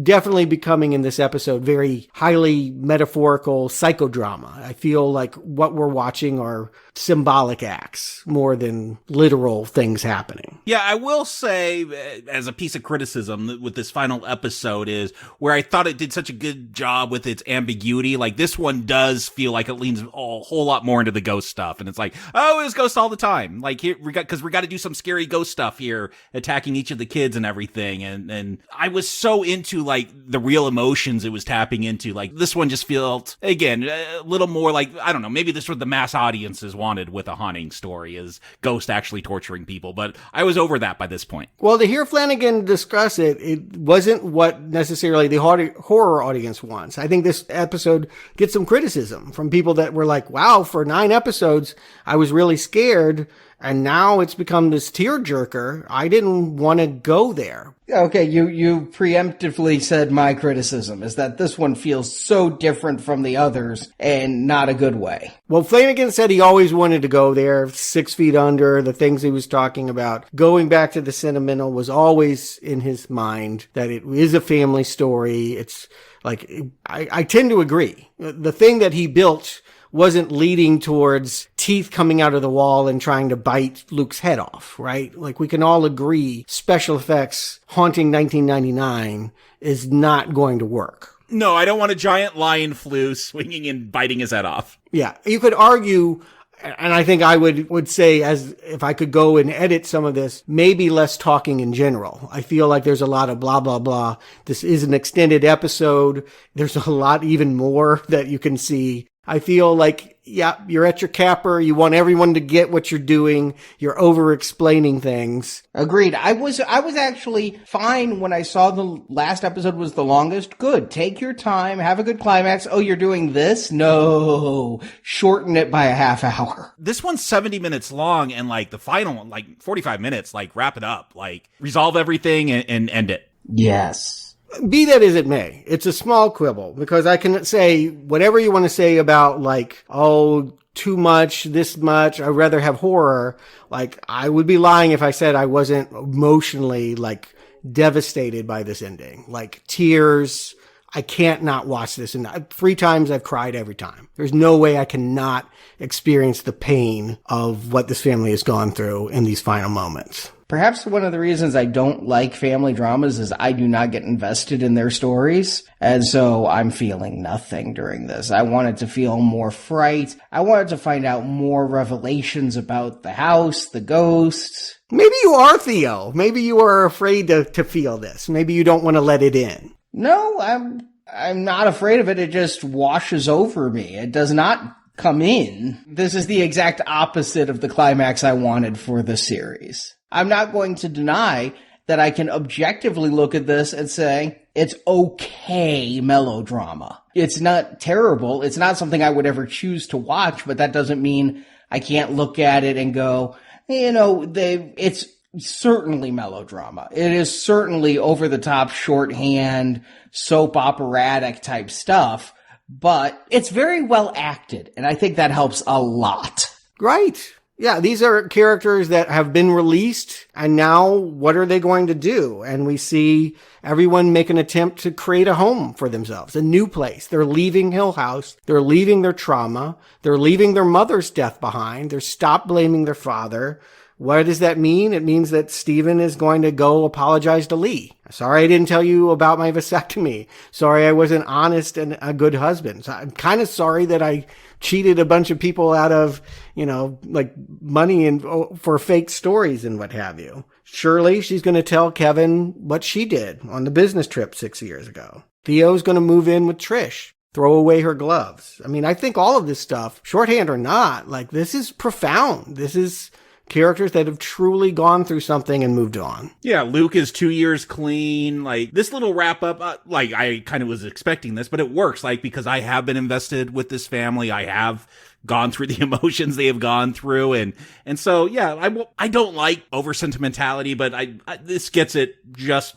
H: definitely becoming in this episode very highly metaphorical psychodrama. I feel like what we're watching are symbolic acts more than literal things happening.
I: Yeah, I will say, as a piece of criticism with this final episode, is where I thought it did such a good job with its ambiguity. Like, this one does feel like it leans a whole lot more into the ghost stuff. And it's like, oh, it's ghosts all the time. Like, here, because we got to do some scary ghost stuff here, attacking each of the kids and everything. And I was so into, like, the real emotions it was tapping into. Like, this one just felt, again, a little more like, I don't know, maybe this was the mass audiences wanted with a haunting story, is ghost actually torturing people. But I was over that by this point.
H: Well, to hear Flanagan discuss it, it wasn't what necessarily the horror audience wants. I think this episode gets some criticism from people that were like, wow, for 9 episodes, I was really scared. And now it's become this tearjerker. I didn't want to go there.
G: Okay, you preemptively said my criticism is that this one feels so different from the others, and not a good way.
H: Well, Flanagan said he always wanted to go there, 6 feet under, the things he was talking about. Going back to the sentimental was always in his mind, that it is a family story. It's like, I tend to agree. The thing that he built wasn't leading towards teeth coming out of the wall and trying to bite Luke's head off, right? Like, we can all agree special effects haunting 1999 is not going to work.
I: No, I don't want a giant lion flu swinging and biting his head off.
H: Yeah, you could argue, and I think I would say, as if I could go and edit some of this, maybe less talking in general. I feel like there's a lot of blah, blah, blah. This is an extended episode. There's a lot even more that you can see. I feel like, yeah, you're at your capper. You want everyone to get what you're doing. You're over-explaining things.
G: Agreed. I was actually fine when I saw the last episode was the longest. Good. Take your time. Have a good climax. Oh, you're doing this? No. Shorten it by a half hour.
I: This one's 70 minutes long, and like the final one, like 45 minutes, like wrap it up, like resolve everything and end it.
G: Yes.
H: Be that as it may, it's a small quibble, because I can say whatever you want to say about, like, oh, too much, this much, I'd rather have horror. Like, I would be lying if I said I wasn't emotionally, like, devastated by this ending. Like, tears, I can't not watch this. And 3 times I've cried every time. There's no way I cannot experience the pain of what this family has gone through in these final moments.
G: Perhaps one of the reasons I don't like family dramas is I do not get invested in their stories. And so I'm feeling nothing during this. I wanted to feel more fright. I wanted to find out more revelations about the house, the ghosts.
H: Maybe you are, Theo. Maybe you are afraid to feel this. Maybe you don't want to let it in.
G: No, I'm not afraid of it. It just washes over me. It does not come in. This is the exact opposite of the climax I wanted for the series. I'm not going to deny that I can objectively look at this and say, it's okay melodrama. It's not terrible. It's not something I would ever choose to watch, but that doesn't mean I can't look at it and go, it's certainly melodrama. It is certainly over-the-top shorthand, soap operatic type stuff, but it's very well acted, and I think that helps a lot.
H: Right. Yeah, these are characters that have been released, and now what are they going to do? And we see everyone make an attempt to create a home for themselves, a new place. They're leaving Hill House. They're leaving their trauma. They're leaving their mother's death behind. They're stop blaming their father. What does that mean? It means that Stephen is going to go apologize to Lee. Sorry I didn't tell you about my vasectomy. Sorry I wasn't honest and a good husband. So I'm kind of sorry that I cheated a bunch of people out of, like money and for fake stories and what have you. Shirley, she's going to tell Kevin what she did on the business trip 6 years ago. Theo's going to move in with Trish, throw away her gloves. I mean, I think all of this stuff, shorthand or not, like this is profound. This is characters that have truly gone through something and moved on.
I: Yeah, Luke is 2 years clean. Like, this little wrap up, I kind of was expecting this, but it works, because I have been invested with this family. I have gone through the emotions they have gone through. And so, yeah, I don't like over sentimentality, but this gets it just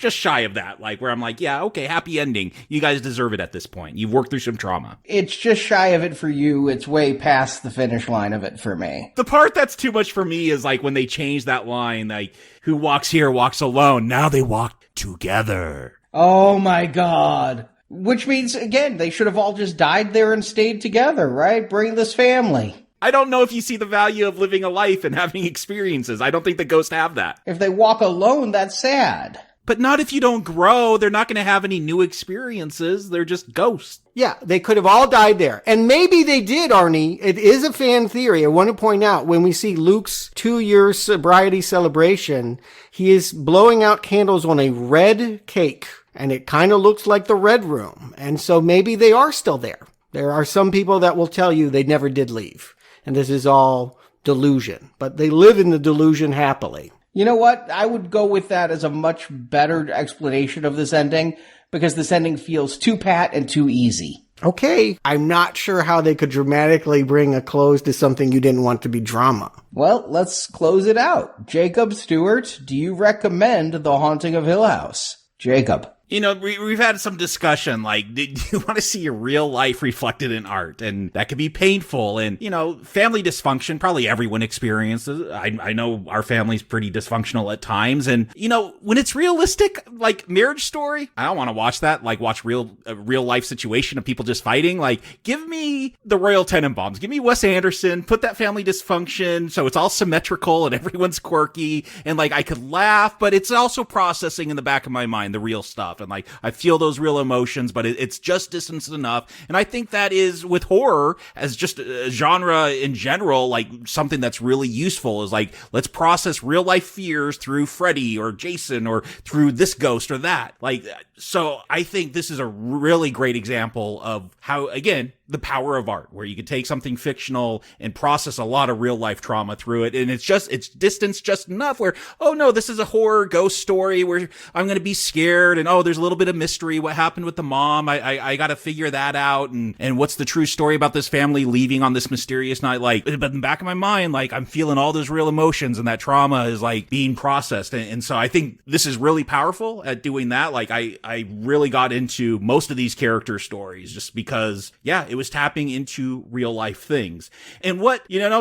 I: shy of that, where I'm like, yeah, okay, happy ending. You guys deserve it at this point. You've worked through some trauma.
G: It's just shy of it for you. It's way past the finish line of it for me.
I: The part that's too much for me is when they change that line, who walks here walks alone. Now they walk together.
G: Oh my God. Which means, again, they should have all just died there and stayed together, right? Bring this family.
I: I don't know if you see the value of living a life and having experiences. I don't think the ghosts have that.
G: If they walk alone, that's sad.
I: But not if you don't grow. They're not going to have any new experiences. They're just ghosts.
H: Yeah, they could have all died there. And maybe they did, Arnie. It is a fan theory. I want to point out, when we see Luke's 2-year sobriety celebration, he is blowing out candles on a red cake. And it kind of looks like the Red Room. And so maybe they are still there. There are some people that will tell you they never did leave. And this is all delusion. But they live in the delusion happily.
G: You know what? I would go with that as a much better explanation of this ending, because this ending feels too pat and too easy.
H: Okay. I'm not sure how they could dramatically bring a close to something you didn't want to be drama.
G: Well, let's close it out. Jacob Stewart, do you recommend The Haunting of Hill House? Jacob.
I: We've had some discussion, do you want to see your real life reflected in art? And that can be painful. And, family dysfunction, probably everyone experiences. I know our family's pretty dysfunctional at times. And, when it's realistic, like Marriage Story, I don't want to watch that. Watch a real life situation of people just fighting. Give me the Royal Tenenbaums. Give me Wes Anderson. Put that family dysfunction so it's all symmetrical and everyone's quirky. And, I could laugh, but it's also processing in the back of my mind, the real stuff. And I feel those real emotions, but it's just distance enough. And I think that is with horror as just a genre in general, something that's really useful is let's process real life fears through Freddy or Jason or through this ghost or that. So I think this is a really great example of how, again, the power of art, where you can take something fictional and process a lot of real life trauma through it. And it's distance just enough where, oh no, this is a horror ghost story where I'm going to be scared. And there's a little bit of mystery. What happened with the mom? I got to figure that out. And what's the true story about this family leaving on this mysterious night? But in the back of my mind, I'm feeling all those real emotions and that trauma is being processed. And so I think this is really powerful at doing that. I really got into most of these character stories just because, yeah, it was tapping into real life things. And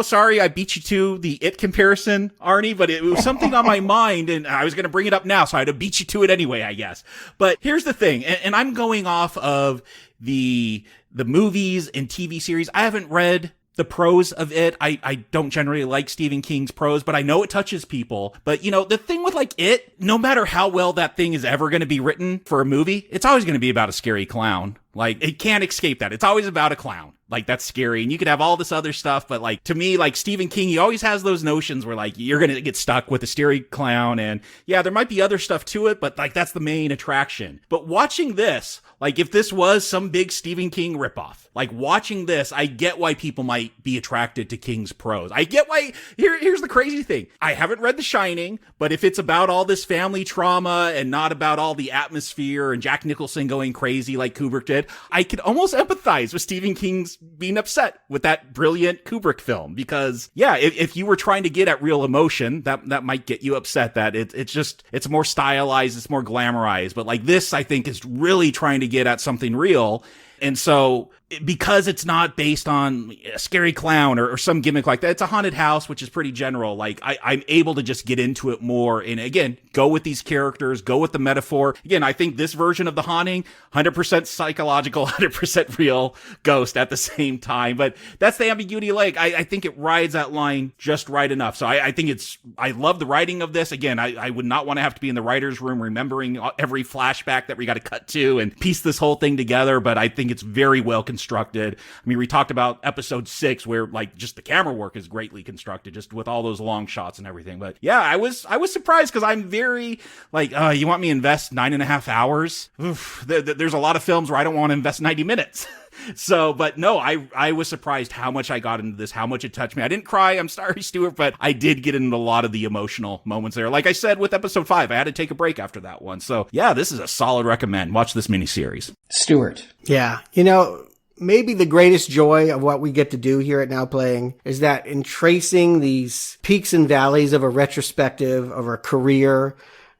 I: sorry, I beat you to the It comparison, Arnie, but it was something on my mind and I was going to bring it up now, so I had to beat you to it anyway, I guess. But here's the thing, and I'm going off of the movies and TV series. I haven't read the prose of it. I don't generally like Stephen King's prose, but I know it touches people. But, the thing with it, no matter how well that thing is ever going to be written for a movie, it's always going to be about a scary clown. It can't escape that. It's always about a clown. That's scary. And you could have all this other stuff, but to me, Stephen King, he always has those notions where you're going to get stuck with a scary clown. And yeah, there might be other stuff to it, but that's the main attraction. But watching this, if this was some big Stephen King ripoff, watching this, I get why people might be attracted to King's prose. I get why. Here's the crazy thing. I haven't read The Shining, but if it's about all this family trauma and not about all the atmosphere and Jack Nicholson going crazy like Kubrick did, I could almost empathize with Stephen King's being upset with that brilliant Kubrick film, because yeah, if you were trying to get at real emotion, that might get you upset. That it's more stylized, it's more glamorized, but this I think is really trying to get at something real. And so because it's not based on a scary clown or some gimmick like that, it's a haunted house, which is pretty general. Like I'm able to just get into it more. And again, go with these characters, go with the metaphor. Again, I think this version of The Haunting, 100% psychological, 100% real ghost at the same time. But that's the ambiguity like. I think it rides that line just right enough. So I think I love the writing of this. Again, I would not want to have to be in the writer's room remembering every flashback that we got to cut to and piece this whole thing together. But I think it's very well constructed. I mean, we talked about episode 6 where like just the camera work is greatly constructed just with all those long shots and everything. But yeah, I was surprised because I'm very like, you want me to invest 9.5 hours? Oof, there's a lot of films where I don't want to invest 90 minutes. So, but no, I was surprised how much I got into this, how much it touched me. I didn't cry. I'm sorry, Stuart, but I did get into a lot of the emotional moments there. Like I said, with episode 5, I had to take a break after that one. So yeah, this is a solid recommend. Watch this miniseries.
G: Stuart.
H: Yeah. Maybe the greatest joy of what we get to do here at Now Playing is that in tracing these peaks and valleys of a retrospective of a career,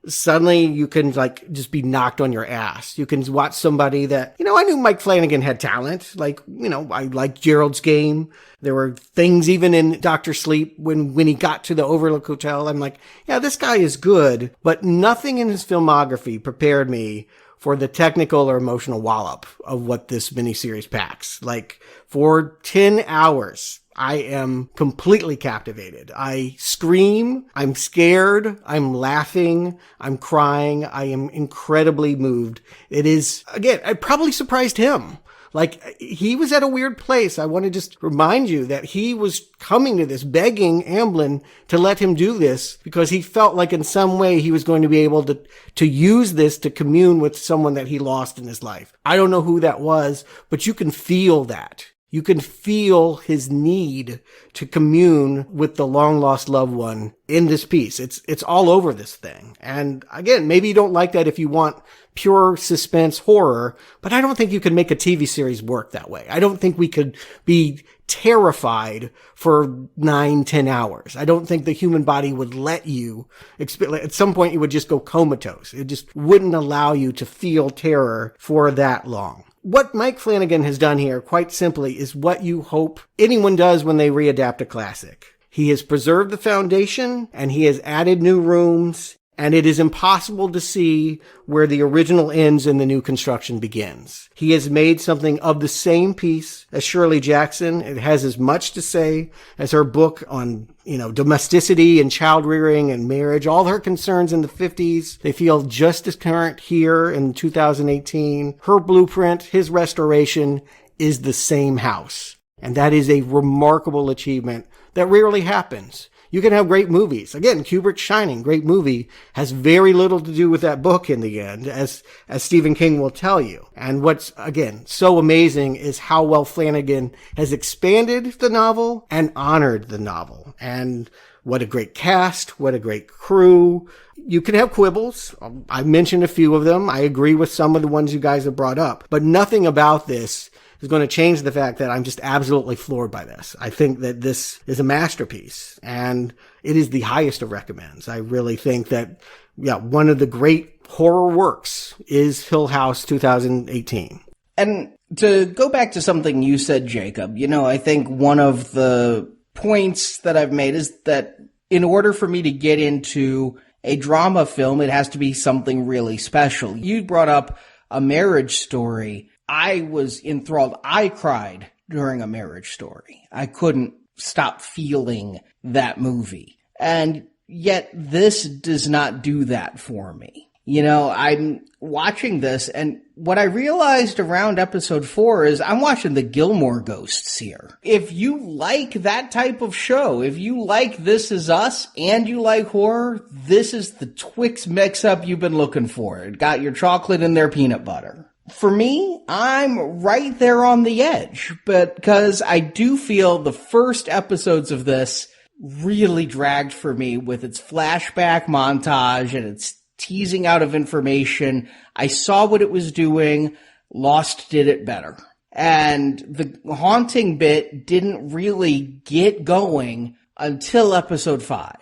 H: suddenly you can like just be knocked on your ass. You can watch somebody that, I knew Mike Flanagan had talent. Like, I liked Gerald's Game. There were things even in Dr. Sleep when he got to the Overlook Hotel. I'm like, yeah, this guy is good, but nothing in his filmography prepared me for the technical or emotional wallop of what this miniseries packs. Like, for 10 hours, I am completely captivated. I scream, I'm scared, I'm laughing, I'm crying, I am incredibly moved. It is, again, I probably surprised him. Like, he was at a weird place. I want to just remind you that he was coming to this, begging Amblin to let him do this because he felt like in some way he was going to be able to use this to commune with someone that he lost in his life. I don't know who that was, but you can feel that. You can feel his need to commune with the long-lost loved one in this piece. It's all over this thing. And again, maybe you don't like that if you want pure suspense horror, but I don't think you can make a TV series work that way. I don't think we could be terrified for 9-10 hours. I don't think the human body would let you at some point you would just go comatose. It just wouldn't allow you to feel terror for that long. What Mike Flanagan has done here, quite simply, is what you hope anyone does when they readapt a classic. He has preserved the foundation, and he has added new rooms, and it is impossible to see where the original ends and the new construction begins. He has made something of the same piece as Shirley Jackson. It has as much to say as her book on, domesticity and child rearing and marriage. All her concerns in the 50s, they feel just as current here in 2018. Her blueprint, his restoration, is the same house. And that is a remarkable achievement that rarely happens. You can have great movies. Again, Kubrick's Shining, great movie, has very little to do with that book in the end, as Stephen King will tell you. And what's, again, so amazing is how well Flanagan has expanded the novel and honored the novel. And what a great cast, what a great crew. You can have quibbles. I mentioned a few of them. I agree with some of the ones you guys have brought up. But nothing about this is going to change the fact that I'm just absolutely floored by this. I think that this is a masterpiece, and it is the highest of recommends. I really think that, one of the great horror works is Hill House 2018.
G: And to go back to something you said, Jacob, I think one of the points that I've made is that in order for me to get into a drama film, it has to be something really special. You brought up A Marriage Story. I was enthralled. I cried during A Marriage Story. I couldn't stop feeling that movie. And yet this does not do that for me. I'm watching this, and what I realized around episode 4 is I'm watching the Gilmore Ghosts here. If you like that type of show, if you like This Is Us and you like horror, this is the Twix mix-up you've been looking for. It got your chocolate and their peanut butter. For me, I'm right there on the edge, but because I do feel the first episodes of this really dragged for me with its flashback montage and its teasing out of information. I saw what it was doing. Lost did it better. And the haunting bit didn't really get going until episode 5.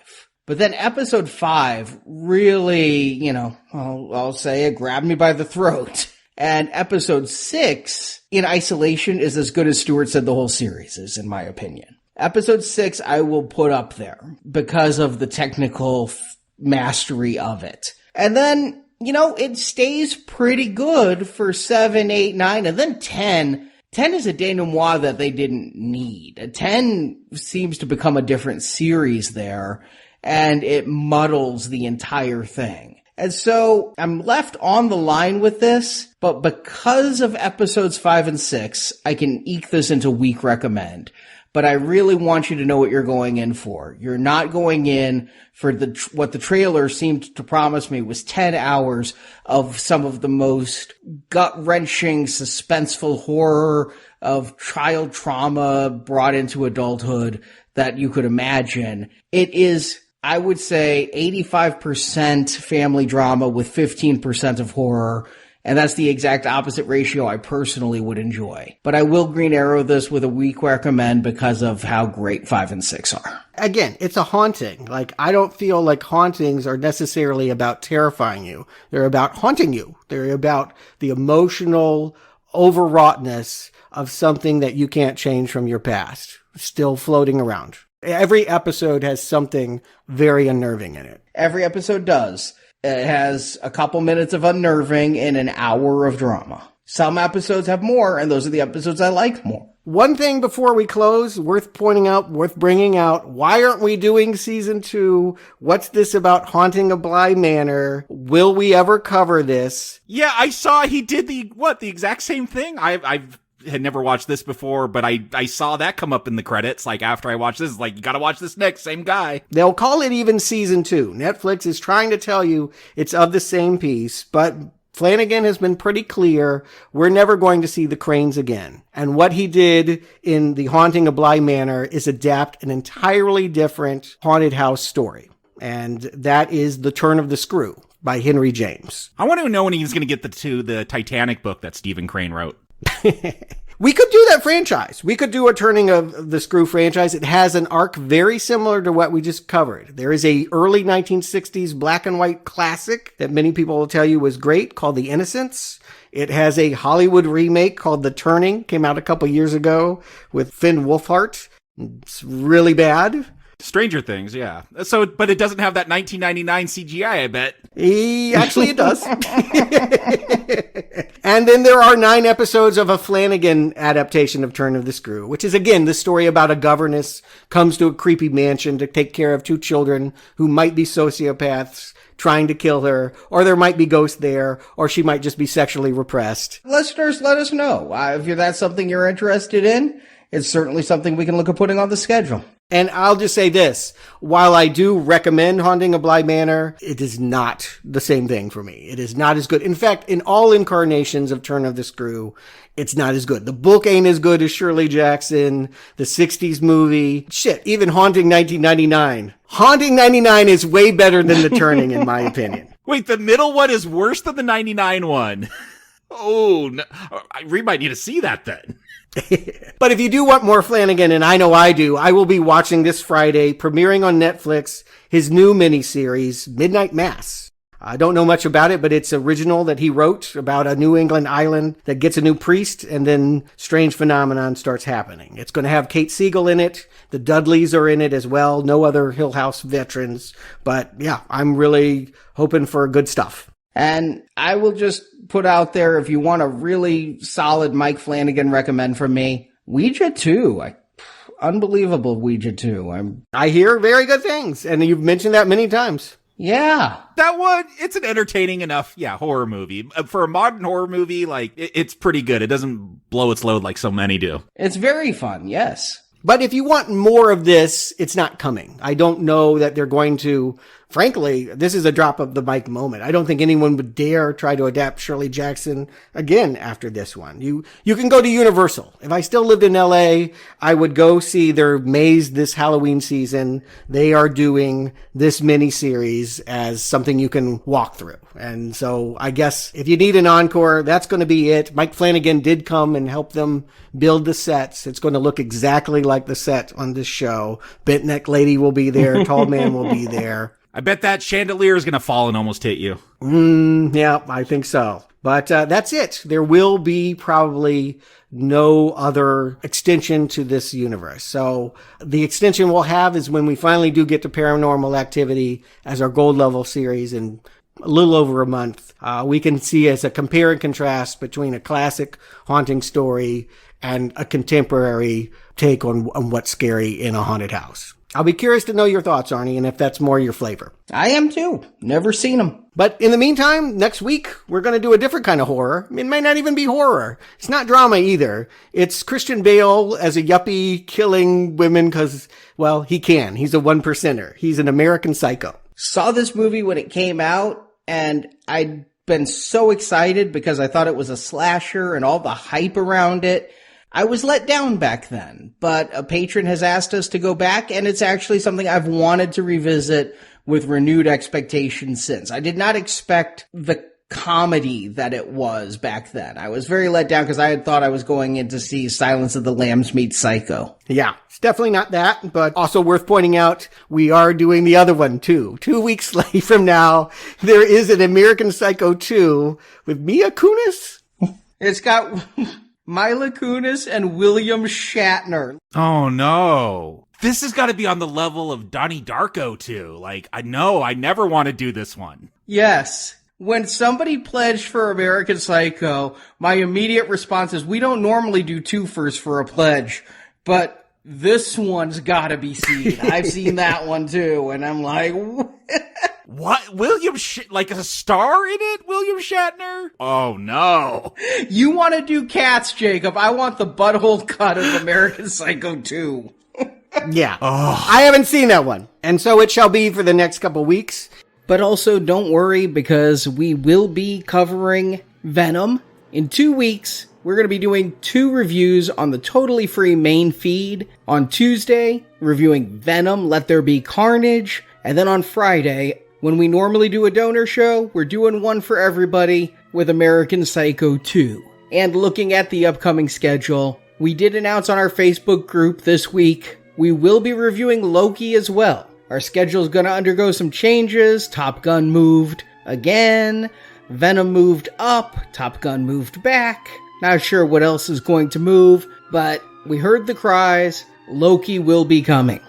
G: But then episode 5 really, I'll say it grabbed me by the throat. And episode 6, in isolation, is as good as Stuart said the whole series is, in my opinion. Episode 6, I will put up there because of the technical mastery of it. And then, it stays pretty good for 7, 8, 9, and then 10. 10 is a denouement that they didn't need. 10 seems to become a different series there, and it muddles the entire thing. And so I'm left on the line with this, but because of episodes 5 and 6, I can eke this into weak recommend. But I really want you to know what you're going in for. You're not going in for what the trailer seemed to promise me was 10 hours of some of the most gut-wrenching, suspenseful horror of child trauma brought into adulthood that you could imagine. It is, I would say, 85% family drama with 15% of horror. And that's the exact opposite ratio I personally would enjoy. But I will Green Arrow this with a weak recommend because of how great 5 and 6 are.
H: Again, it's a haunting. Like, I don't feel like hauntings are necessarily about terrifying you. They're about haunting you. They're about the emotional overwrougughtness of something that you can't change from your past, still floating around. Every episode has something very unnerving in it.
G: Every episode does. It has a couple minutes of unnerving and an hour of drama. Some episodes have more, and those are the episodes I like more.
H: One thing before we close, worth pointing out, worth bringing out, why aren't we doing season 2? What's this about Haunting of Bly Manor? Will we ever cover this?
I: Yeah, I saw he did the exact same thing. I've had never watched this before, but I saw that come up in the credits, like, after I watched this. Like, you gotta watch this next, same guy.
H: They'll call it even season 2. Netflix is trying to tell you it's of the same piece, but Flanagan has been pretty clear, we're never going to see the Crains again. And what he did in The Haunting of Bly Manor is adapt an entirely different haunted house story. And that is The Turn of the Screw by Henry James.
I: I want to know when he's going to get to the Titanic book that Stephen Crain wrote.
H: We could do that franchise. We could do a Turning of the Screw franchise. It has an arc very similar to what we just covered. There is a early 1960s black and white classic that many people will tell you was great called The Innocents. It has a Hollywood remake called The Turning, came out a couple years ago with Finn Wolfhard. It's really bad.
I: Stranger Things, yeah. So, but it doesn't have that 1999 CGI, I bet.
H: Actually, it does. And then there are 9 episodes of a Flanagan adaptation of Turn of the Screw, which is, again, the story about a governess comes to a creepy mansion to take care of 2 children who might be sociopaths trying to kill her, or there might be ghosts there, or she might just be sexually repressed.
G: Listeners, let us know. If that's something you're interested in, it's certainly something we can look at putting on the schedule.
H: And I'll just say this, while I do recommend Haunting of Bly Manor, it is not the same thing for me. It is not as good. In fact, in all incarnations of Turn of the Screw, it's not as good. The book ain't as good as Shirley Jackson, the 60s movie. Shit, even Haunting 1999. Haunting 99 is way better than The Turning, in my opinion.
I: Wait, the middle one is worse than the 99 one. Oh, no. We might need to see that then.
H: But if you do want more Flanagan, and I know I do, I will be watching this Friday, premiering on Netflix, his new miniseries, Midnight Mass. I don't know much about it, but it's original that he wrote about a New England island that gets a new priest, and then strange phenomenon starts happening. It's going to have Kate Siegel in it. The Dudleys are in it as well. No other Hill House veterans. But yeah, I'm really hoping for good stuff.
G: And I will just put out there, if you want a really solid Mike Flanagan recommend from me, Ouija 2. Unbelievable Ouija 2.
H: I hear very good things, and you've mentioned that many times.
G: Yeah.
I: That one, it's an entertaining enough, horror movie. For a modern horror movie, like, it's pretty good. It doesn't blow its load like so many do.
G: It's very fun, yes.
H: But if you want more of this, it's not coming. I don't know that they're going to. Frankly, this is a drop of the mic moment. I don't think anyone would dare try to adapt Shirley Jackson again after this one. You can go to Universal. If I still lived in LA, I would go see their Maze this Halloween season. They are doing this miniseries as something you can walk through. And so I guess if you need an encore, that's going to be it. Mike Flanagan did come and help them build the sets. It's going to look exactly like the set on this show. Bent Neck Lady will be there. Tall Man will be there.
I: I bet that chandelier is going to fall and almost hit you.
H: Yeah, I think so. But that's it. There will be probably no other extension to this universe. So the extension we'll have is when we finally do get to Paranormal Activity as our gold level series in a little over a month. We can see as a compare and contrast between a classic haunting story and a contemporary take on what's scary in a haunted house. I'll be curious to know your thoughts, Arnie, and if that's more your flavor.
G: I am too. Never seen them.
H: But in the meantime, next week, we're going to do a different kind of horror. It might not even be horror. It's not drama either. It's Christian Bale as a yuppie killing women because, well, he can. He's a 1%er. He's an American Psycho.
G: Saw this movie when it came out, and I'd been so excited because I thought it was a slasher and all the hype around it. I was let down back then, but a patron has asked us to go back, and it's actually something I've wanted to revisit with renewed expectation since. I did not expect the comedy that it was back then. I was very let down because I had thought I was going in to see Silence of the Lambs meets Psycho.
H: Yeah, it's definitely not that, but also worth pointing out, we are doing the other one too. 2 weeks late from now, there is an American Psycho 2 with Mila Kunis.
G: It's got Mila Kunis and William Shatner.
I: Oh, no. This has got to be on the level of Donnie Darko, too. Like, I never want to do this one.
G: Yes. When somebody pledged for American Psycho, my immediate response is, we don't normally do twofers for a pledge, but this one's got to be seen. I've seen that one, too, and I'm like,
I: what? Like a star in it? William Shatner? Oh, no.
G: You want to do Cats, Jacob. I want the butthole cut of American Psycho 2.
H: Yeah. Oh. I haven't seen that one. And so it shall be for the next couple weeks.
G: But also don't worry because we will be covering Venom. In 2 weeks, we're going to be doing 2 reviews on the totally free main feed. On Tuesday, reviewing Venom, Let There Be Carnage. And then on Friday, when we normally do a donor show, we're doing one for everybody with American Psycho 2. And looking at the upcoming schedule, we did announce on our Facebook group this week, we will be reviewing Loki as well. Our schedule's gonna undergo some changes. Top Gun moved again. Venom moved up. Top Gun moved back. Not sure what else is going to move, but we heard the cries. Loki will be coming.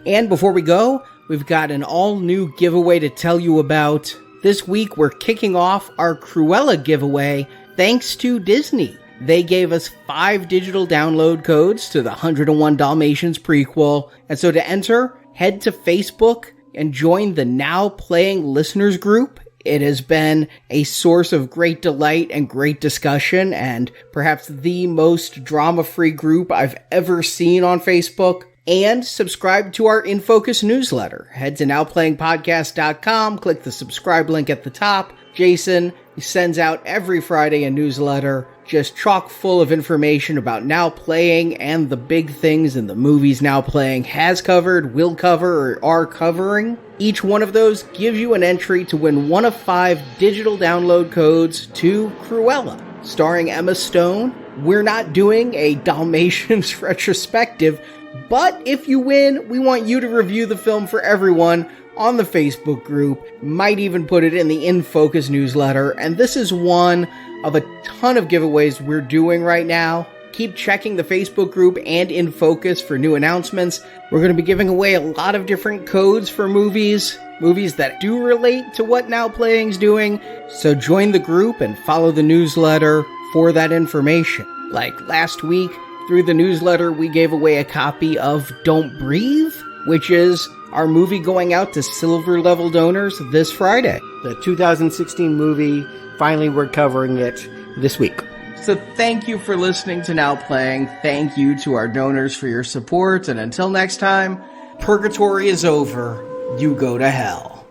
G: And before we go, we've got an all-new giveaway to tell you about. This week, we're kicking off our Cruella giveaway thanks to Disney. They gave us 5 digital download codes to the 101 Dalmatians prequel. And so to enter, head to Facebook and join the Now Playing Listeners group. It has been a source of great delight and great discussion, and perhaps the most drama-free group I've ever seen on Facebook. And subscribe to our In Focus newsletter. Head to nowplayingpodcast.com, click the subscribe link at the top. Jason sends out every Friday a newsletter just chock full of information about Now Playing and the big things in the movies Now Playing has covered, will cover, or are covering. Each one of those gives you an entry to win one of 5 digital download codes to Cruella, starring Emma Stone. We're not doing a Dalmatians retrospective, but if you win, we want you to review the film for everyone on the Facebook group, might even put it in the In Focus newsletter, and this is one of a ton of giveaways we're doing right now. Keep checking the Facebook group and In Focus for new announcements. We're going to be giving away a lot of different codes for movies that do relate to what Now Playing's doing, so join the group and follow the newsletter for that information. Like last week, through the newsletter, we gave away a copy of Don't Breathe, which is our movie going out to silver level donors this Friday.
H: The 2016 movie, finally we're covering it this week.
G: So thank you for listening to Now Playing. Thank you to our donors for your support. And until next time, purgatory is over. You go to hell.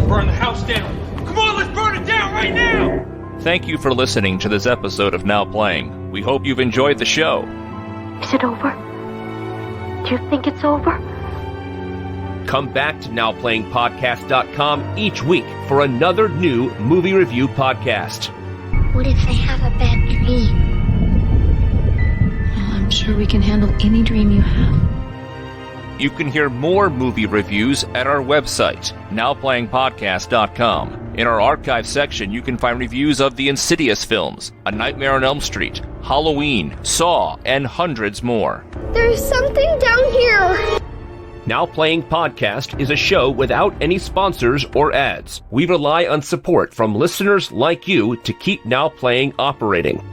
J: Burn the house down.
B: Thank you for listening to this episode of Now Playing. We hope you've enjoyed the show.
D: Is it over? Do you think it's over?
B: Come back to NowPlayingPodcast.com each week for another new movie review podcast.
E: What if I have a bad dream?
C: Well, I'm sure we can handle any dream you have.
B: You can hear more movie reviews at our website, NowPlayingPodcast.com. In our archive section, you can find reviews of the Insidious films, A Nightmare on Elm Street, Halloween, Saw, and hundreds more.
E: There's something down here.
B: Now Playing Podcast is a show without any sponsors or ads. We rely on support from listeners like you to keep Now Playing operating.
D: It's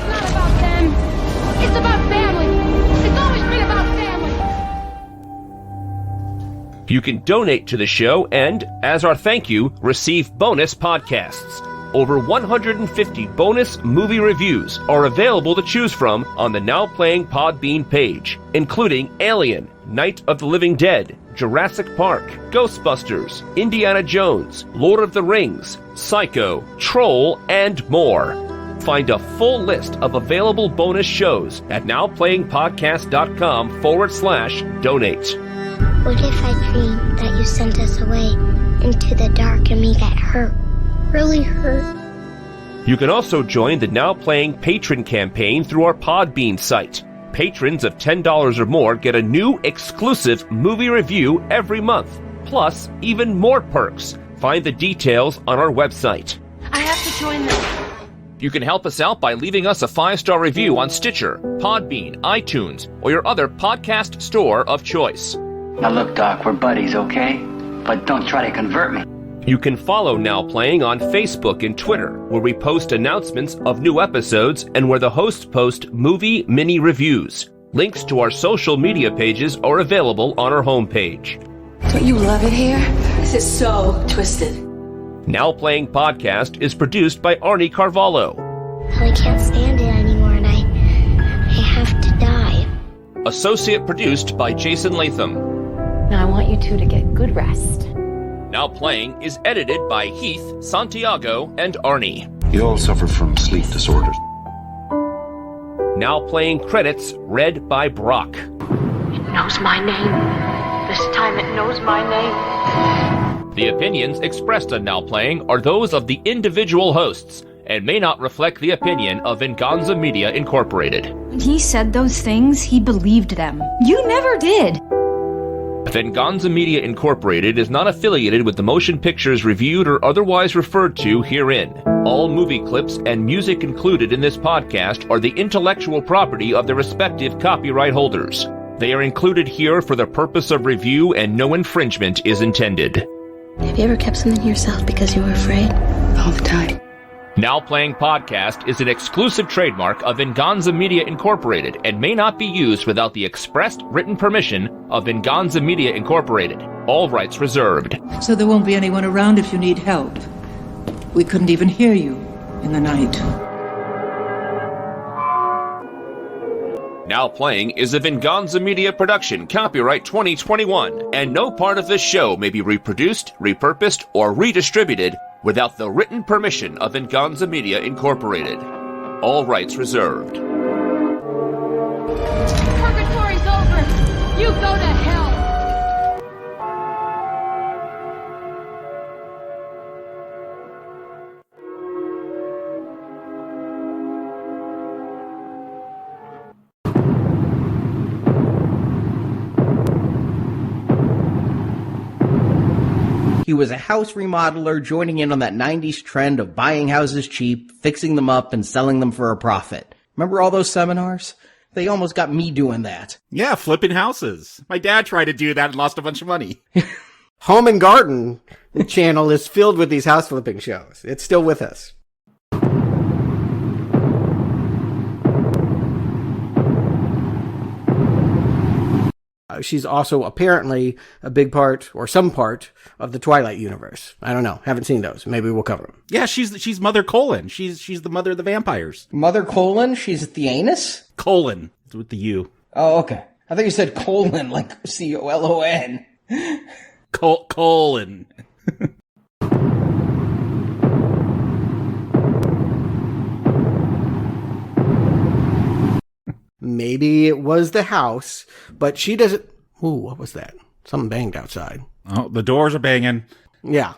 D: not about them. It's about family. It's always been about family.
B: You can donate to the show and, as our thank you, receive bonus podcasts. Over 150 bonus movie reviews are available to choose from on the Now Playing Podbean page, including Alien, Night of the Living Dead, Jurassic Park, Ghostbusters, Indiana Jones, Lord of the Rings, Psycho, Troll, and more. Find a full list of available bonus shows at nowplayingpodcast.com/donate.
E: What if I dreamed that you sent us away into the dark and we got hurt? Really hurt?
B: You can also join the Now Playing patron campaign through our Podbean site. Patrons of $10 or more get a new exclusive movie review every month, plus even more perks. Find the details on our website.
D: I have to join them.
B: You can help us out by leaving us a 5-star review on Stitcher, Podbean, iTunes, or your other podcast store of choice.
J: Now look, Doc, we're buddies, okay? But don't try to convert me.
B: You can follow Now Playing on Facebook and Twitter, where we post announcements of new episodes and where the hosts post movie mini reviews. Links to our social media pages are available on our homepage.
K: Don't you love it here? This is so twisted.
B: Now Playing Podcast is produced by Arnie Carvalho.
E: I can't stand it anymore and I have to die.
B: Associate produced by Jason Latham.
L: Now I want you two to get good rest.
B: Now Playing is edited by Heath, Santiago, and Arnie.
M: You all suffer from sleep disorders.
B: Now Playing credits read by Brock.
D: It knows my name. This time it knows my name.
B: The opinions expressed on Now Playing are those of the individual hosts and may not reflect the opinion of Venganza Media Incorporated.
N: When he said those things, he believed them. You never did.
B: Venganza Media Incorporated is not affiliated with the motion pictures reviewed or otherwise referred to herein. All movie clips and music included in this podcast are the intellectual property of the respective copyright holders. They are included here for the purpose of review and no infringement is intended.
K: Have you ever kept something to yourself because you were afraid? All the time.
B: Now Playing Podcast is an exclusive trademark of Venganza Media Incorporated and may not be used without the expressed written permission of Venganza Media Incorporated. All rights reserved.
O: So there won't be anyone around if you need help. We couldn't even hear you in the night.
B: Now Playing is a Venganza Media production, copyright 2021, and no part of this show may be reproduced, repurposed, or redistributed without the written permission of Venganza Media Incorporated. All rights reserved.
D: Purgatory's over. You go to hell.
G: He was a house remodeler joining in on that 90s trend of buying houses cheap, fixing them up, and selling them for a profit. Remember all those seminars? They almost got me doing that.
I: Yeah, flipping houses. My dad tried to do that and lost a bunch of money.
H: Home and Garden channel is filled with these house flipping shows. It's still with us. She's also apparently a big part, or some part, of the Twilight universe. I don't know. Haven't seen those. Maybe we'll cover them.
I: Yeah, she's Mother Colon. She's the mother of the vampires.
G: Mother Colon? She's at the anus?
I: Colon. It's with the U.
G: Oh, okay. I thought you said colon, like C-O-L-O-N.
I: Colon.
H: Maybe it was the house, but she doesn't... Ooh, what was that? Something banged outside.
I: Oh, the doors are banging.
H: Yeah.